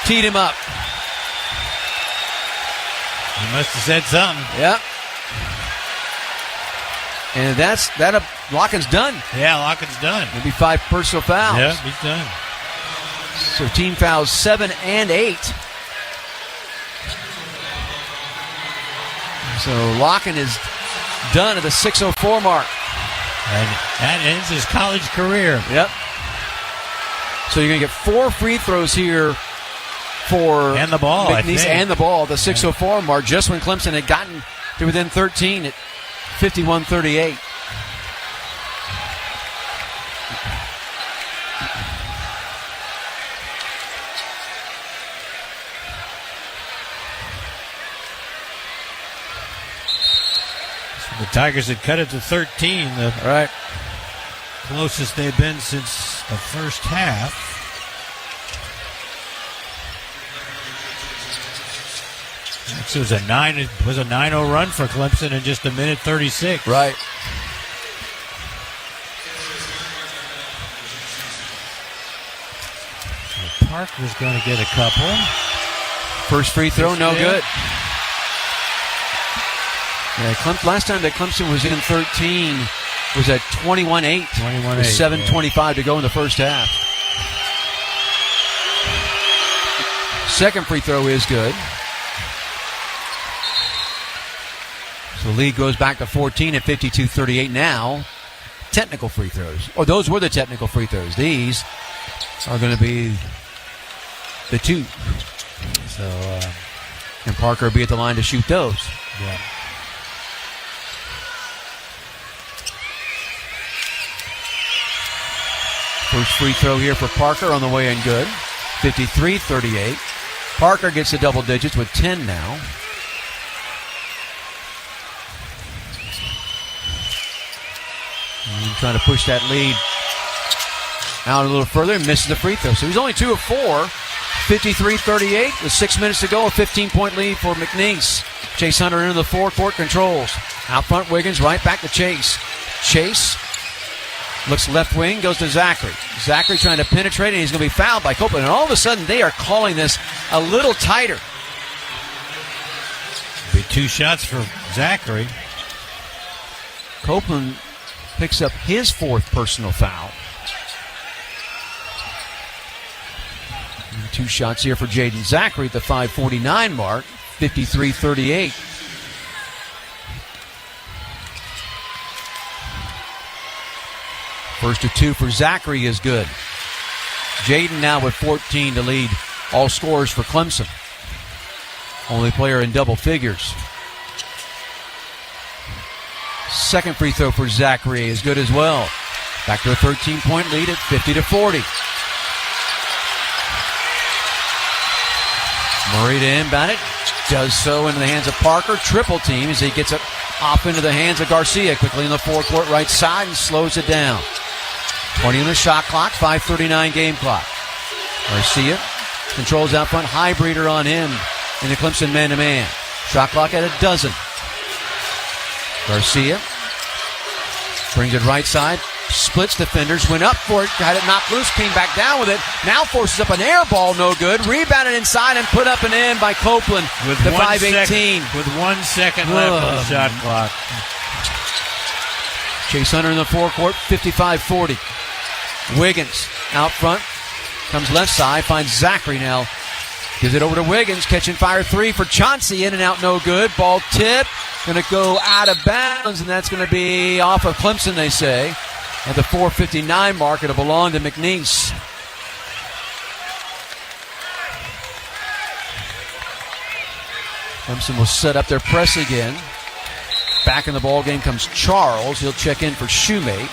Speaker 2: teed him up.
Speaker 23: He must have said something.
Speaker 2: Yep. And Locken's done.
Speaker 23: Yeah, Locken's done.
Speaker 2: Maybe 5 personal fouls.
Speaker 23: Yeah, he's done.
Speaker 2: So team fouls 7 and 8. So Locken is done at the 6:04 mark.
Speaker 23: And that ends his college career.
Speaker 2: Yep. So you're going to get 4 free throws here for
Speaker 23: and the ball,
Speaker 2: McNeese and the ball, the 6:04 mark, just when Clemson had gotten to within 13 at 51-38.
Speaker 23: The Tigers had cut it to 13.
Speaker 2: Right.
Speaker 23: Closest they've been since the first half. It was a 9-0 run for Clemson in just a minute 36.
Speaker 2: Right.
Speaker 23: So Parker's going to get a couple.
Speaker 2: First free throw, no good. Yeah, last time that Clemson was in 13 was at 21-8.
Speaker 23: 21-8.
Speaker 2: With 7:25 to go in the first half. Second free throw is good. So the lead goes back to 14 at 52-38 now. Technical free throws. Oh, those were the technical free throws. These are going to be the 2.
Speaker 23: So,
Speaker 2: and Parker will be at the line to shoot those.
Speaker 23: Yeah.
Speaker 2: First free throw here for Parker on the way in good. 53-38. Parker gets to double digits with 10 now. And trying to push that lead out a little further and misses the free throw. So he's only 2 of 4. 53-38 with 6 minutes to go. A 15-point lead for McNeese. Chase Hunter into the forecourt, controls. Out front, Wiggins, right back to Chase. Chase looks left wing, goes to Zachary. Zachary trying to penetrate, and he's going to be fouled by Copeland. And all of a sudden, they are calling this a little tighter.
Speaker 23: Be 2 shots for Zachary.
Speaker 2: Copeland picks up his 4th personal foul. And 2 shots here for Jaden Zachary at the 5:49 mark. 53-38. First of 2 for Zachary is good. Jaden now with 14 to lead all scorers for Clemson. Only player in double figures. Second free throw for Zachary is good as well. Back to a 13-point lead at 50-40. Murray to inbound it. Does so into the hands of Parker. Triple team as he gets it off into the hands of Garcia. Quickly in the forecourt right side and slows it down. 20 on the shot clock. 5:39 game clock. Garcia controls out front. High breeder on him in the Clemson man-to-man. Shot clock at 12. Garcia brings it right side. Splits defenders, went up for it, had it knocked loose, came back down with it. Now forces up an air ball, no good. Rebounded inside and put up and in by Copeland with the 5:18.
Speaker 23: With 1 second left on the shot clock.
Speaker 2: Chase Hunter in the forecourt, 55-40. Wiggins out front, comes left side, finds Zachary now. Gives it over to Wiggins, catch and fire 3 for Chauncey, in and out, no good. Ball tip, going to go out of bounds, and that's going to be off of Clemson, they say. At the 4:59 mark, it'll belong to McNeese. Clemson will set up their press again. Back in the ball game comes Charles. He'll check in for Shoemate.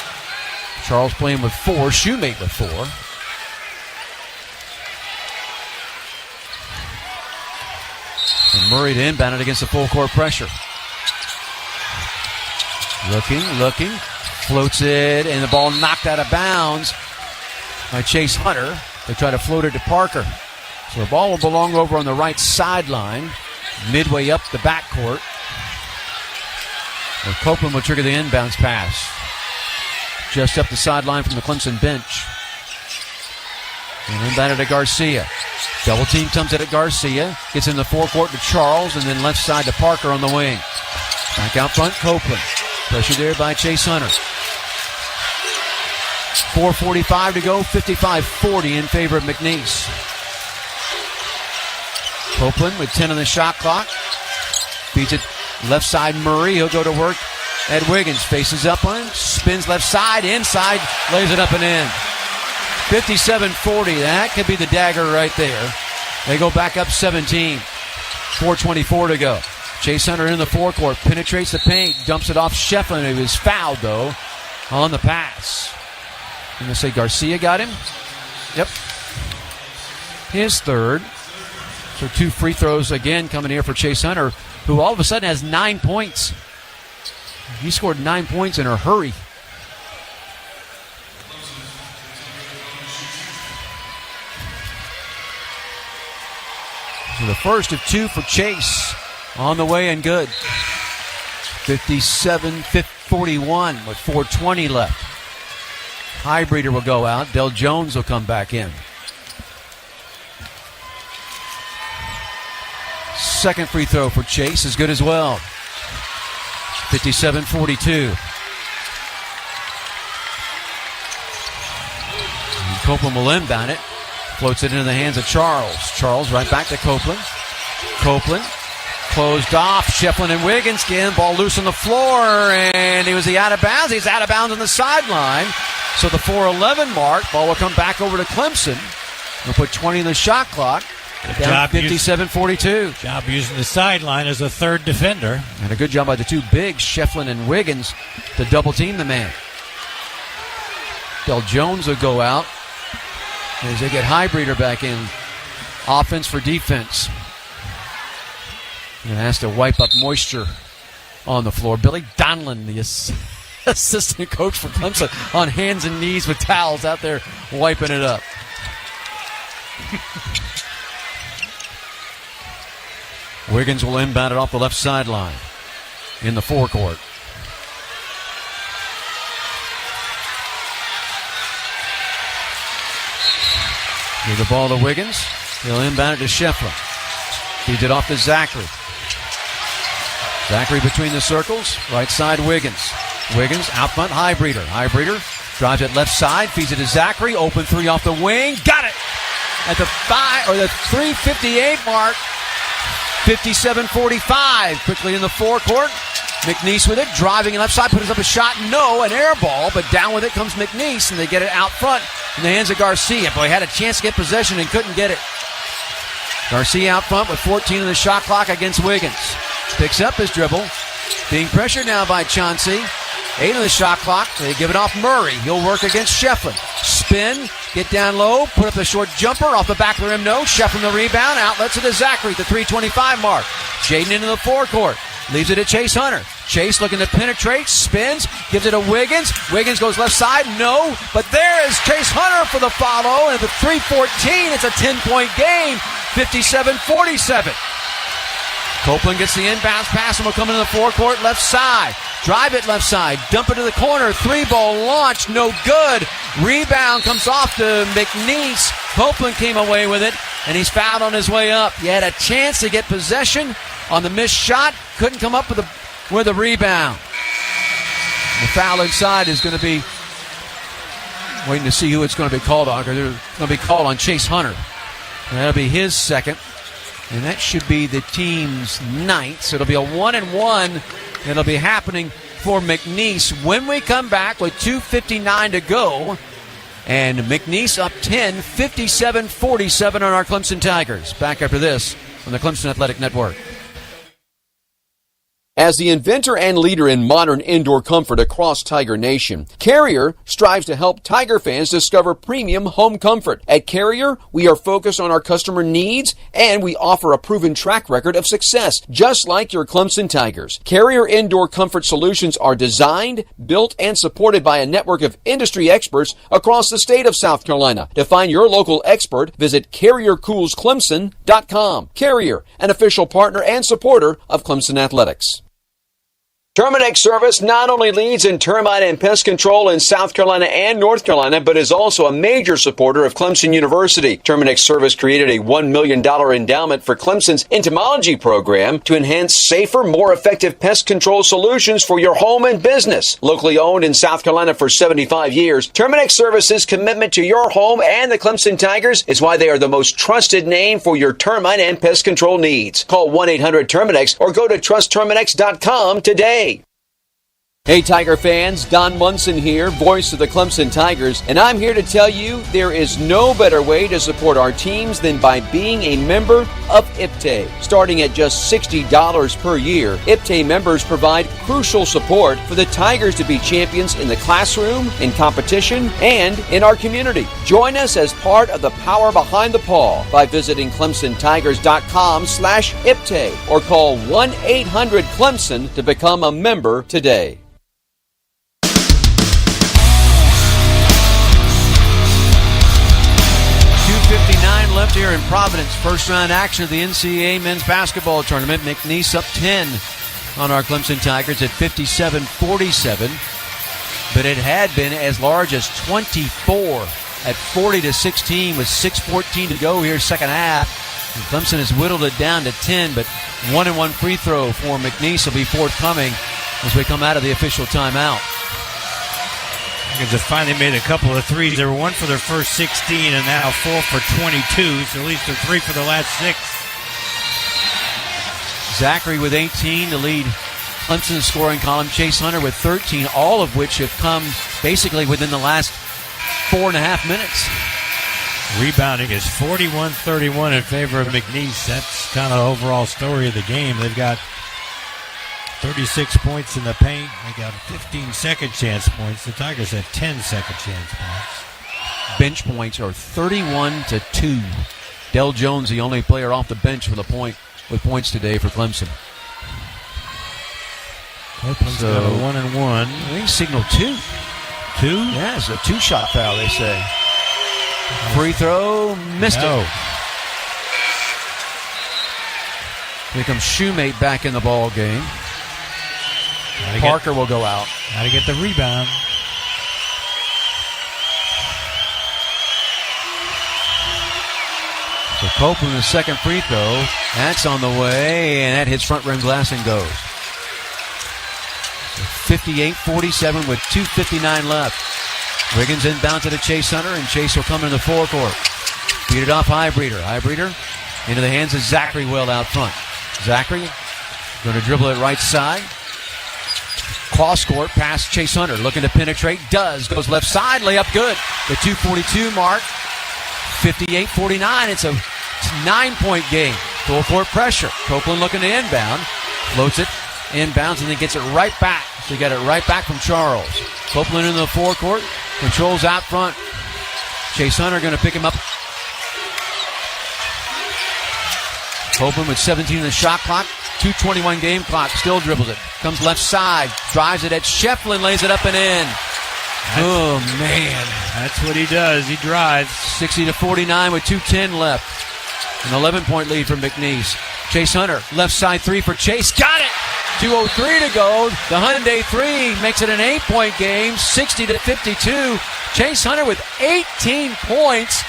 Speaker 2: Charles playing with 4, Shoemate with 4. And Murray to inbound it against the full court pressure. Looking. Floats it, and the ball knocked out of bounds by Chase Hunter. They try to float it to Parker. So the ball will belong over on the right sideline, midway up the backcourt. And Copeland will trigger the inbounds pass. Just up the sideline from the Clemson bench. And inbounded to Garcia. Double team comes at Garcia. Gets in the forecourt to Charles, and then left side to Parker on the wing. Back out front, Copeland. Pressure there by Chase Hunter. 4:45 to go, 55-40 in favor of McNeese. Copeland with 10 on the shot clock. Beats it left side, Murray. He'll go to work at Wiggins. Faces up on him, spins left side, inside, lays it up and in. 57-40. That could be the dagger right there. They go back up 17. 4:24 to go. Chase Hunter in the forecourt, penetrates the paint, dumps it off Shefflin. He was fouled, though, on the pass. I'm going to say Garcia got him. Yep. His 3rd. So 2 free throws again coming here for Chase Hunter, who all of a sudden has 9 points. He scored 9 points in a hurry. So the first of 2 for Chase. On the way and good. 57-41 with 4:20 left. High breeder will go out. Del Jones will come back in. Second free throw for Chase is good as well. 57-42. Copeland will inbound it. Floats it into the hands of Charles. Charles right back to Copeland. Copeland closed off. Shefflin and Wiggins again. Ball loose on the floor, and he was out of bounds. He's out of bounds on the sideline. So the 4:11 mark, ball will come back over to Clemson. We'll put 20 in the shot clock. Down 57-42.
Speaker 23: Job using the sideline as a 3rd defender.
Speaker 2: And a good job by the 2 bigs, Shefflin and Wiggins, to double team the man. Del Jones will go out as they get High breeder back in. Offense for defense. And has to wipe up moisture on the floor. Billy Donlin, the assistant coach for Clemson on hands and knees with towels out there wiping it up. Wiggins will inbound it off the left sideline in the forecourt. Give the ball to Wiggins. He'll inbound it to Scheffler. Feeds it off to Zachary. Zachary between the circles. Right side Wiggins. Wiggins out front. Highbreeder. Highbreeder drives it left side. Feeds it to Zachary. Open three off the wing. Got it at the 3:58 mark. 57-45. Quickly in the forecourt. McNeese with it, driving left side, puts up a shot. No, an air ball, but down with it comes McNeese, and they get it out front in the hands of Garcia. Boy, had a chance to get possession and couldn't get it. Garcia out front with 14 on the shot clock against Wiggins. Picks up his dribble. Being pressured now by Chauncey. 8 on the shot clock. They give it off Murray. He'll work against Shefflin. Spin, get down low, put up the short jumper off the back of the rim. No, Shefflin the rebound. Outlets it to Zachary at the 3:25 mark. Jaden into the forecourt. Leaves it to Chase Hunter. Chase looking to penetrate, spins, gives it to Wiggins. Wiggins goes left side, no. But there is Chase Hunter for the follow. And at the 3:14, it's a 10-point game, 57-47. Copeland gets the inbounds pass and will come into the forecourt left side. Drive it left side, dump it to the corner, 3-ball launch, no good. Rebound comes off to McNeese. Copeland came away with it, and he's fouled on his way up. He had a chance to get possession on the missed shot, couldn't come up with a rebound. The foul inside is going to be, waiting to see who it's going to be called on, because it's going to be called on Chase Hunter. And that'll be his second, and that should be the team's 9th. So it'll be a 1-and-1. It'll be happening for McNeese when we come back with 2:59 to go. And McNeese up 10, 57-47 on our Clemson Tigers. Back after this on the Clemson Athletic Network.
Speaker 15: As the inventor and leader in modern indoor comfort across Tiger Nation, Carrier strives to help Tiger fans discover premium home comfort. At Carrier, we are focused on our customer needs, and we offer a proven track record of success, just like your Clemson Tigers. Carrier Indoor Comfort Solutions are designed, built, and supported by a network of industry experts across the state of South Carolina. To find your local expert, visit CarrierCoolsClemson.com. Carrier, an official partner and supporter of Clemson Athletics. Terminix Service not only leads in termite and pest control in South Carolina and North Carolina, but is also a major supporter of Clemson University. Terminix Service created a $1 million endowment for Clemson's entomology program to enhance safer, more effective pest control solutions for your home and business. Locally owned in South Carolina for 75 years, Terminix Service's commitment to your home and the Clemson Tigers is why they are the most trusted name for your termite and pest control needs. Call 1-800-TERMINX or go to trustterminix.com today. Hey Tiger fans, Don Munson here, voice of the Clemson Tigers, and I'm here to tell you there is no better way to support our teams than by being a member of IPTAY. Starting at just $60 per year, IPTAY members provide crucial support for the Tigers to be champions in the classroom, in competition, and in our community. Join us as part of the power behind the paw by visiting ClemsonTigers.com/IPTAY or call 1-800-CLEMSON to become a member today.
Speaker 2: 2:59 left here in Providence. First round action of the NCAA men's basketball tournament. McNeese up 10 on our Clemson Tigers at 57-47. But it had been as large as 24 at 40-16 with 6:14 to go here second half. And Clemson has whittled it down to 10, but 1-and-1 free throw for McNeese will be forthcoming as we come out of the official timeout.
Speaker 23: They finally made a couple of threes. They were 1 for their first 16 and now 4 for 22, so at least they're 3 for the last 6.
Speaker 2: Zachary with 18 to lead Clemson's scoring column. Chase Hunter with 13, all of which have come basically within the last 4.5 minutes.
Speaker 23: Rebounding is 41-31 in favor of McNeese. That's kind of the overall story of the game. They've got 36 points in the paint. They got 15 second chance points. The Tigers have 10 second chance points.
Speaker 2: Bench points are 31-2. Del Jones, the only player off the bench with points today for Clemson.
Speaker 23: Copeland's got a 1-and-1.
Speaker 2: I think signal 2.
Speaker 23: 2?
Speaker 2: Yeah, it's a 2-shot foul, they say. Free throw, missed it. Here comes Shoemate back in the ball game. Parker will go out.
Speaker 23: Got to get the rebound.
Speaker 2: So Copeland, the second free throw. That's on the way, and that hits front rim glass and goes. 58-47 with 2:59 left. Wiggins inbound to the Chase Hunter, and Chase will come into the forecourt. Beat it off Highbreeder. Highbreeder into the hands of Zachary Will out front. Zachary going to dribble it right side. Cross court past Chase Hunter. Looking to penetrate. Does. Goes left side. Layup good. The 2:42 mark. 58-49. It's a 9-point game. Full court pressure. Copeland looking to inbound. Floats it. Inbounds and then gets it right back. So you got it right back from Charles. Copeland into the forecourt. Controls out front. Chase Hunter going to pick him up. Copeland with 17 in the shot clock. 2:21 game clock. Still dribbles it. Comes left side. Drives it at Shefflin. Lays it up and in. Oh, man.
Speaker 23: That's what he does. He drives.
Speaker 2: 60-49 with 2:10 left. An 11-point lead for McNeese. Chase Hunter, left side three for Chase. Got it! 2:03 to go. The Hyundai three makes it an 8-point game. 60-52. Chase Hunter with 18 points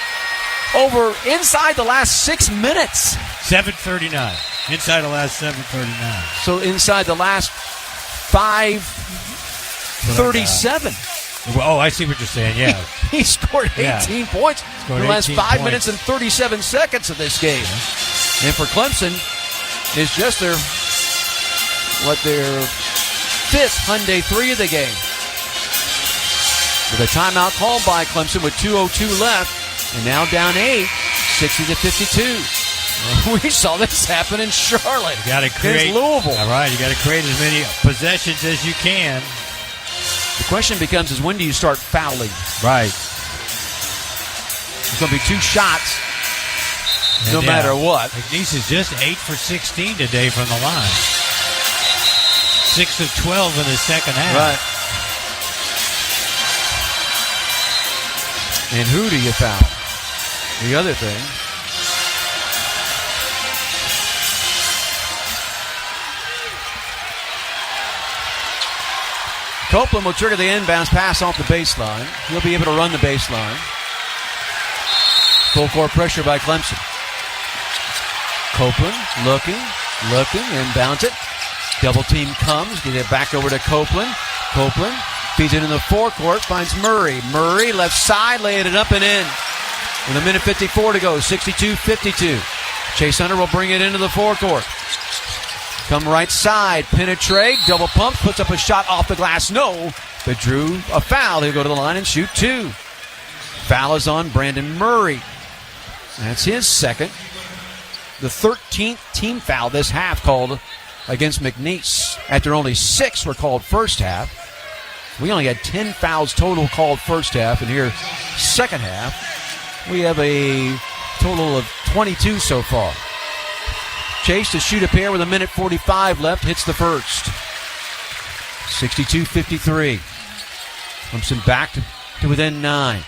Speaker 2: over inside the last 6 minutes.
Speaker 23: 7:39. Inside the last 7:39.
Speaker 2: So inside the last 5:37.
Speaker 23: Oh, I see what you're saying, yeah.
Speaker 2: He scored 18 points in the last 5 minutes and 37 seconds of this game. Yeah. And for Clemson, it's just their fifth Hyundai three of the game. With a timeout called by Clemson with 2:02 left, and now down 8, 60-52. We saw this happen in Charlotte.
Speaker 23: You got to create
Speaker 2: Louisville.
Speaker 23: All right, you got to create as many possessions as you can.
Speaker 2: The question becomes is when do you start fouling?
Speaker 23: Right.
Speaker 2: It's going to be 2 shots no matter what.
Speaker 23: McNeese is just 8 for 16 today from the line. 6 of 12 in the second half.
Speaker 2: Right. And who do you foul? The other thing. Copeland will trigger the inbounds pass off the baseline. He'll be able to run the baseline. Full court pressure by Clemson. Copeland looking, inbounds it. Double team comes, get it back over to Copeland. Copeland feeds it in the forecourt, finds Murray. Murray left side, laying it up and in. With a minute 54 to go, 62-52. Chase Hunter will bring it into the forecourt. Come right side, penetrate, double pump, puts up a shot off the glass. No, but drew a foul. He'll go to the line and shoot 2. Foul is on Brandon Murray. That's his second. The 13th team foul this half called against McNeese. After only 6 were called first half. We only had 10 fouls total called first half, and here, second half, we have a total of 22 so far. Chase to shoot a pair with a minute 45 left, hits the first. 62-53. Clemson back to within 9.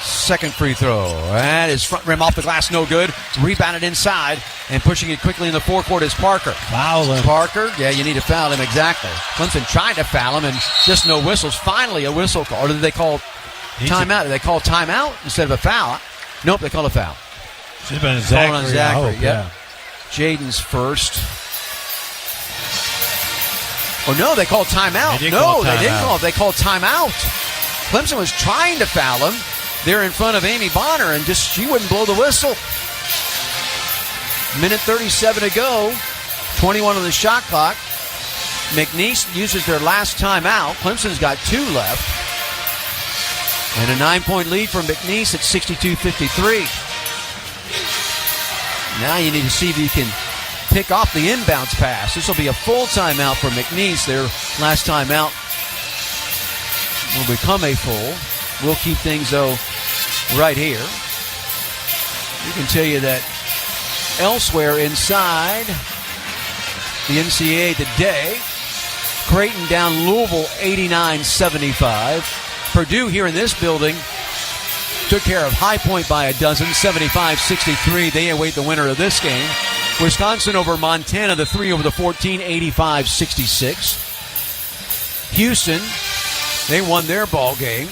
Speaker 2: Second free throw. That is front rim off the glass, no good. Rebounded inside, and pushing it quickly in the forecourt is Parker.
Speaker 23: Foul him.
Speaker 2: Parker, yeah, you need to foul him, exactly. Clemson tried to foul him, and just no whistles. Finally, a whistle call. Or did they call timeout? Did they call timeout instead of a foul? Nope, they called a foul.
Speaker 23: Should have been Zachary.
Speaker 2: On Zachary.
Speaker 23: Yep.
Speaker 2: Yeah. Jaden's first. Oh, no, they called timeout. They didn't call it. They called timeout. Clemson was trying to foul him. They're in front of Amy Bonner, and she wouldn't blow the whistle. Minute 37 to go. 21 on the shot clock. McNeese uses their last timeout. Clemson's got 2 left. And a 9-point lead for McNeese at 62-53. Now you need to see if you can pick off the inbounds pass. This will be a full timeout for McNeese. Their last timeout will become a full. We'll keep things, though, right here. We can tell you that Elsewhere inside the NCAA today, Creighton down Louisville 89-75. Purdue here in this building took care of High Point by a dozen, 75-63. They await the winner of this game. Wisconsin over Montana, the 3 over the 14, 85-66. Houston, they won their ball game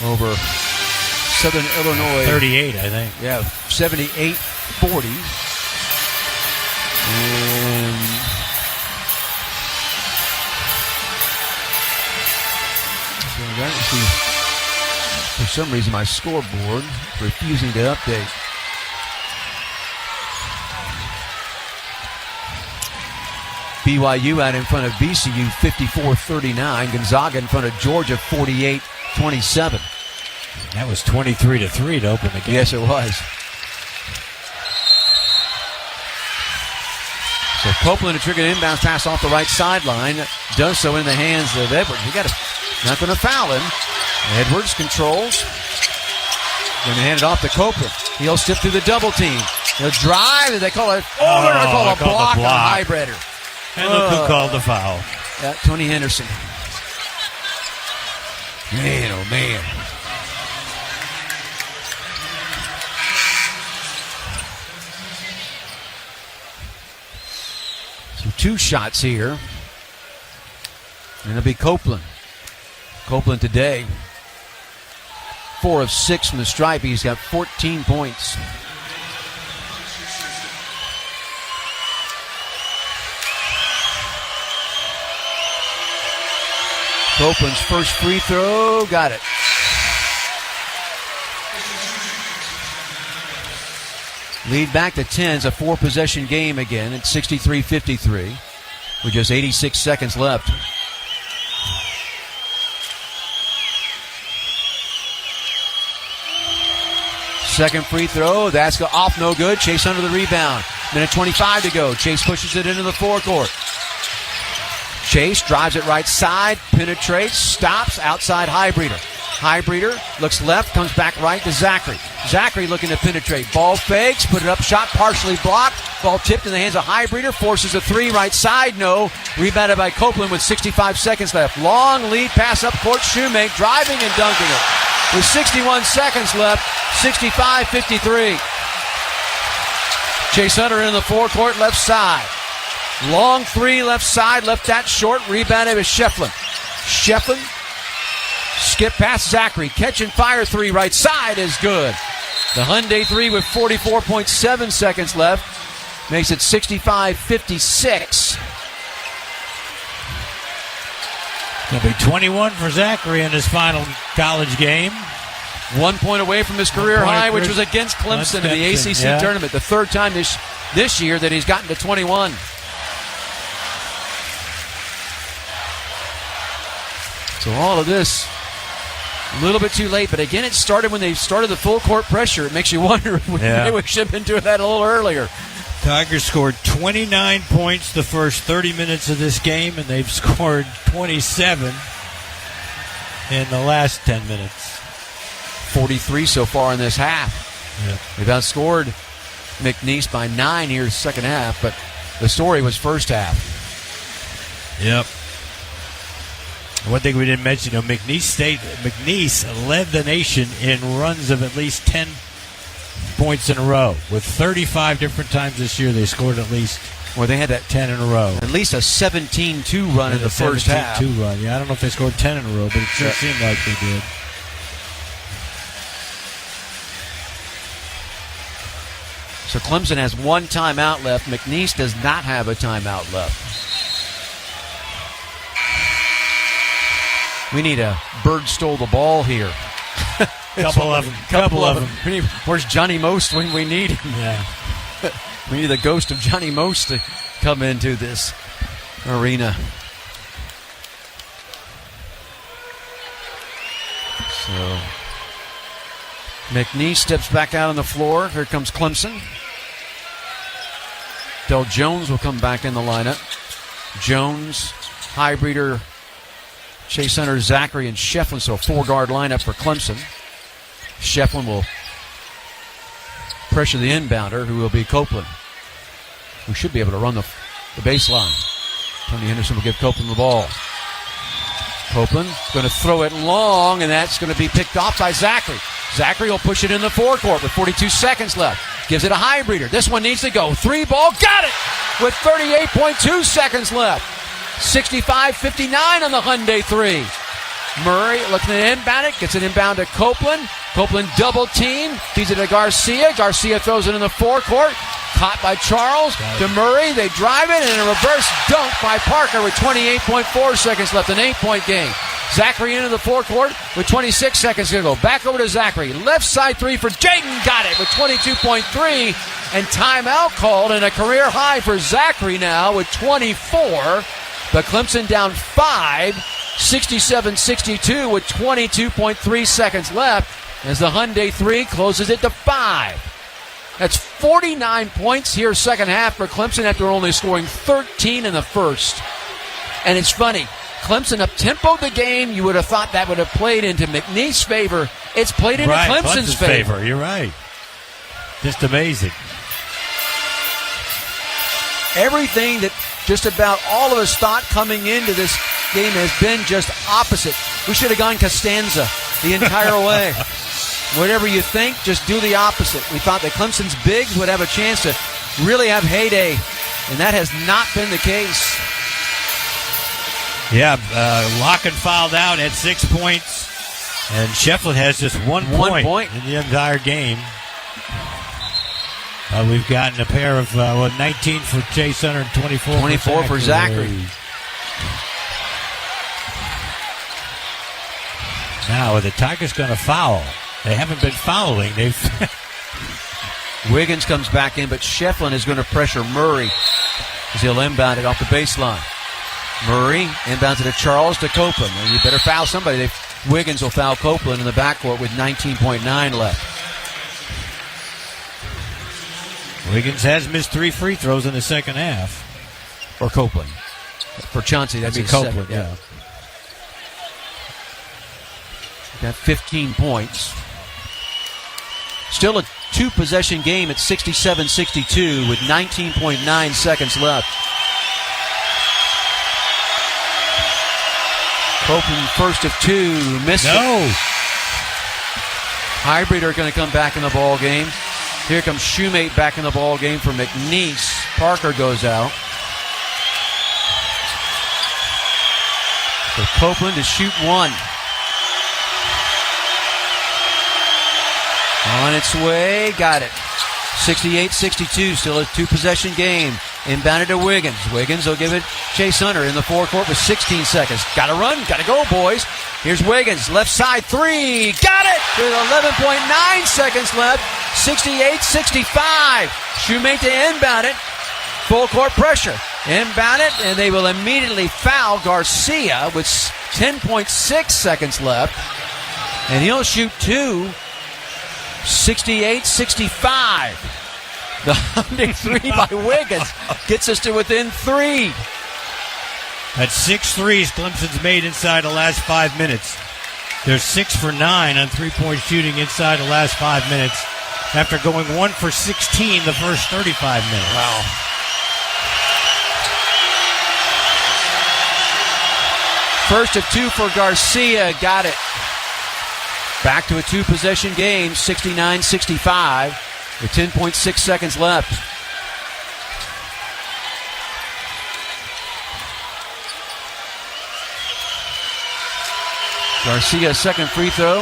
Speaker 2: over Southern Illinois.
Speaker 23: 38, I think.
Speaker 2: Yeah, 78-40. And for some reason, my scoreboard refusing to update. BYU out in front of VCU 54-39. Gonzaga in front of Georgia 48-27.
Speaker 23: That was 23-3 to open the game.
Speaker 2: Yes, it was. So Copeland to trigger an inbounds pass off the right sideline. Does so in the hands of Edwards. Not going to foul him. Edwards controls. Going to hand it off to Copeland. He'll step through the double team. He'll drive. They call it. They're going to call a block on Highbreader.
Speaker 23: And look who called the foul.
Speaker 2: Tony Henderson. Man, oh man. So 2 shots here. And it'll be Copeland. Copeland today, 4 of 6 from the stripe. He's got 14 points. Copeland's first free throw, got it. Lead back to 10. It's a 4-possession game again. It's 63-53 with just 86 seconds left. Second free throw, that's off, no good. Chase under the rebound. Minute 25 to go. Chase pushes it into the forecourt. Chase drives it right side, penetrates, stops, outside Highbreeder. Highbreeder looks left, comes back right to Zachary. Zachary looking to penetrate. Ball fakes, put it up, shot partially blocked. Ball tipped in the hands of Highbreeder, forces a 3 right side, no. Rebounded by Copeland with 65 seconds left. Long lead pass up court, Shoemake driving and dunking it. With 61 seconds left, 65-53. Chase Hunter in the forecourt, left side. Long 3 left side, left that short. Rebounded with Shefflin. Shefflin, skip past Zachary. Catch and fire 3 right side is good. The Hyundai 3 with 44.7 seconds left makes it 65-56.
Speaker 23: It'll be 21 for Zachary in his final college game.
Speaker 2: 1 point away from his career high, which was against Clemson in the ACC tournament. The 3rd time this year that he's gotten to 21. So all of this, a little bit too late. But again, it started when they started the full court pressure. It makes you wonder if they should have been doing that a little earlier.
Speaker 23: Tigers scored 29 points the first 30 minutes of this game, and they've scored 27 in the last 10 minutes.
Speaker 2: 43 so far in this half.
Speaker 23: Yep.
Speaker 2: They've outscored McNeese by 9 here second half, but the story was first half.
Speaker 23: Yep. One thing we didn't mention, McNeese led the nation in runs of at least 10 points in a row. With 35 different times this year, they scored at least.
Speaker 2: Well, they had that
Speaker 23: 10 in a row.
Speaker 2: At least a 17-2 run in the first half.
Speaker 23: 17-2 run. Yeah, I don't know if they scored 10 in a row, but it sure seemed like they did.
Speaker 2: So Clemson has 1 timeout left. McNeese does not have a timeout left. We need a bird stole the ball here.
Speaker 23: Couple of them.
Speaker 2: Where's Johnny Most when we need him?
Speaker 23: Yeah.
Speaker 2: We need the ghost of Johnny Most to come into this arena. So McNeese steps back out on the floor. Here comes Clemson. Del Jones will come back in the lineup. Jones, Highbreeder, Chase Hunter, Zachary, and Shefflin. So a 4-guard lineup for Clemson. Shefflin will pressure the inbounder, who will be Copeland, who should be able to run the baseline. Tony Henderson will give Copeland the ball. Copeland going to throw it long, and that's going to be picked off by Zachary. Zachary will push it in the forecourt with 42 seconds left. Gives it a Highbreeder. This one needs to go. 3 ball. Got it! With 38.2 seconds left. 65-59 on the Hyundai 3. Murray looking to inbound it. Gets it inbound to Copeland. Copeland double team. Feeds it to Garcia. Garcia throws it in the forecourt. Caught by Charles. To Murray. They drive it, and a reverse dunk by Parker with 28.4 seconds left. An 8-point game. Zachary into the forecourt with 26 seconds to go. Back over to Zachary. Left side 3 for Jaden. Got it with 22.3. And timeout called, and a career high for Zachary now with 24. But Clemson down 5, 67-62 with 22.3 seconds left as the Hyundai 3 closes it to 5. That's 49 points here second half for Clemson after only scoring 13 in the first. And it's funny, Clemson up-tempoed the game. You would have thought that would have played into McNeese's favor. It's played into Clemson's favor.
Speaker 23: You're right. Just amazing.
Speaker 2: Everything that just about all of us thought coming into this game has been just opposite. We should have gone Costanza the entire way. Whatever you think, just do the opposite. We thought that Clemson's bigs would have a chance to really have heyday, and that has not been the case.
Speaker 23: Yeah, Locken fouled out at 6 points, and Shefflin has just one point in the entire game. We've gotten a pair of 19 for Chase Hunter and 24
Speaker 2: for Zachary.
Speaker 23: Now, are the Tigers going to foul? They haven't been fouling.
Speaker 2: Wiggins comes back in, but Shefflin is going to pressure Murray as he'll inbound it off the baseline. Murray inbounds it to Charles to Copeland. And you better foul somebody. Wiggins will foul Copeland in the backcourt with 19.9 left.
Speaker 23: Wiggins has missed 3 free throws in the second half.
Speaker 2: Or Copeland. For Chauncey, that'd be Copeland. Yeah. Got 15 points. Still a 2-possession game at 67-62 with 19.9 seconds left. Copeland first of 2. Missed it. Highbreeder going to come back in the ball game. Here comes Shoemate back in the ball game for McNeese. Parker goes out. For Copeland to shoot 1. On its way, got it. 68-62, still a 2-possession game. Inbounded to Wiggins. Wiggins will give it Chase Hunter in the forecourt with 16 seconds. Got to run, got to go, boys. Here's Wiggins, left side 3. Got it! With 11.9 seconds left. 68-65. Shoemate to inbound it. Full court pressure. Inbound it, and they will immediately foul Garcia with 10.6 seconds left. And he'll shoot 2. 68-65. The Hyundai 3 by Wiggins gets us to within 3.
Speaker 23: That's 6 threes Clemson's made inside the last 5 minutes. They're 6 for 9 on 3-point shooting inside the last 5 minutes after going 1 for 16 the first 35 minutes.
Speaker 2: Wow. First of 2 for Garcia. Got it. Back to a 2-possession game, 69-65, with 10.6 seconds left. Garcia's second free throw.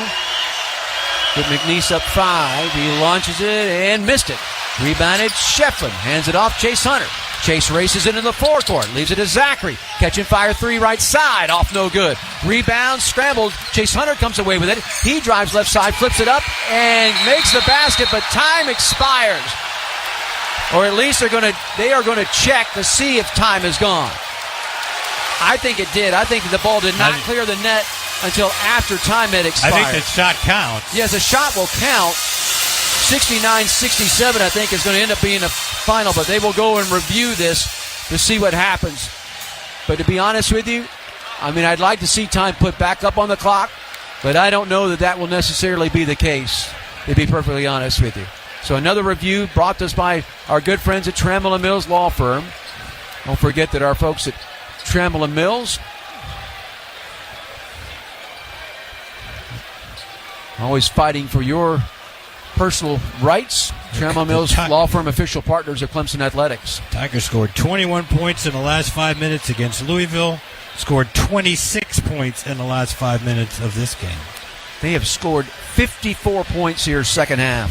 Speaker 2: With McNeese up 5. He launches it and missed it. Rebounded, Shefflin hands it off Chase Hunter. Chase races into the forecourt, leaves it to Zachary. Catch and fire 3 right side, off no good. Rebound, scrambled. Chase Hunter comes away with it. He drives left side, flips it up, and makes the basket, but time expires. Or at least they are going to check to see if time is gone. I think it did. I think the ball did not clear the net until after time had expired.
Speaker 23: I think the shot counts.
Speaker 2: Yes, a shot will count. 69-67, I think, is going to end up being the final, but they will go and review this to see what happens. But to be honest with you, I mean, I'd like to see time put back up on the clock, but I don't know that will necessarily be the case, to be perfectly honest with you. So another review brought to us by our good friends at Trammell & Mills Law Firm. Don't forget that our folks at Trammell & Mills always fighting for your personal rights. Trammell & Mills Law Firm, official partners of Clemson Athletics.
Speaker 23: Tigers scored 21 points in the last 5 minutes against Louisville. Scored 26 points in the last 5 minutes of this game.
Speaker 2: They have scored 54 points here second half,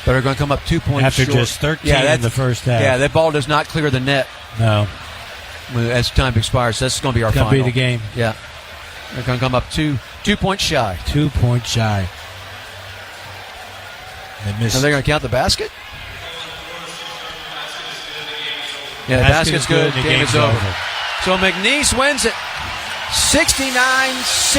Speaker 2: but are going to come up 2 points
Speaker 23: After
Speaker 2: short.
Speaker 23: just 13 in the first half.
Speaker 2: Yeah, that ball does not clear the net.
Speaker 23: No.
Speaker 2: As time expires, that's going to be our
Speaker 23: It's
Speaker 2: final.
Speaker 23: going to be the game.
Speaker 2: Yeah. They're going to come up 2 points shy.
Speaker 23: 2 points shy. They missed.
Speaker 2: Are they going to count the basket? Yeah, the basket's good.
Speaker 23: The
Speaker 2: Game
Speaker 23: game's
Speaker 2: is over.
Speaker 23: over.
Speaker 2: So McNeese wins it 69-60.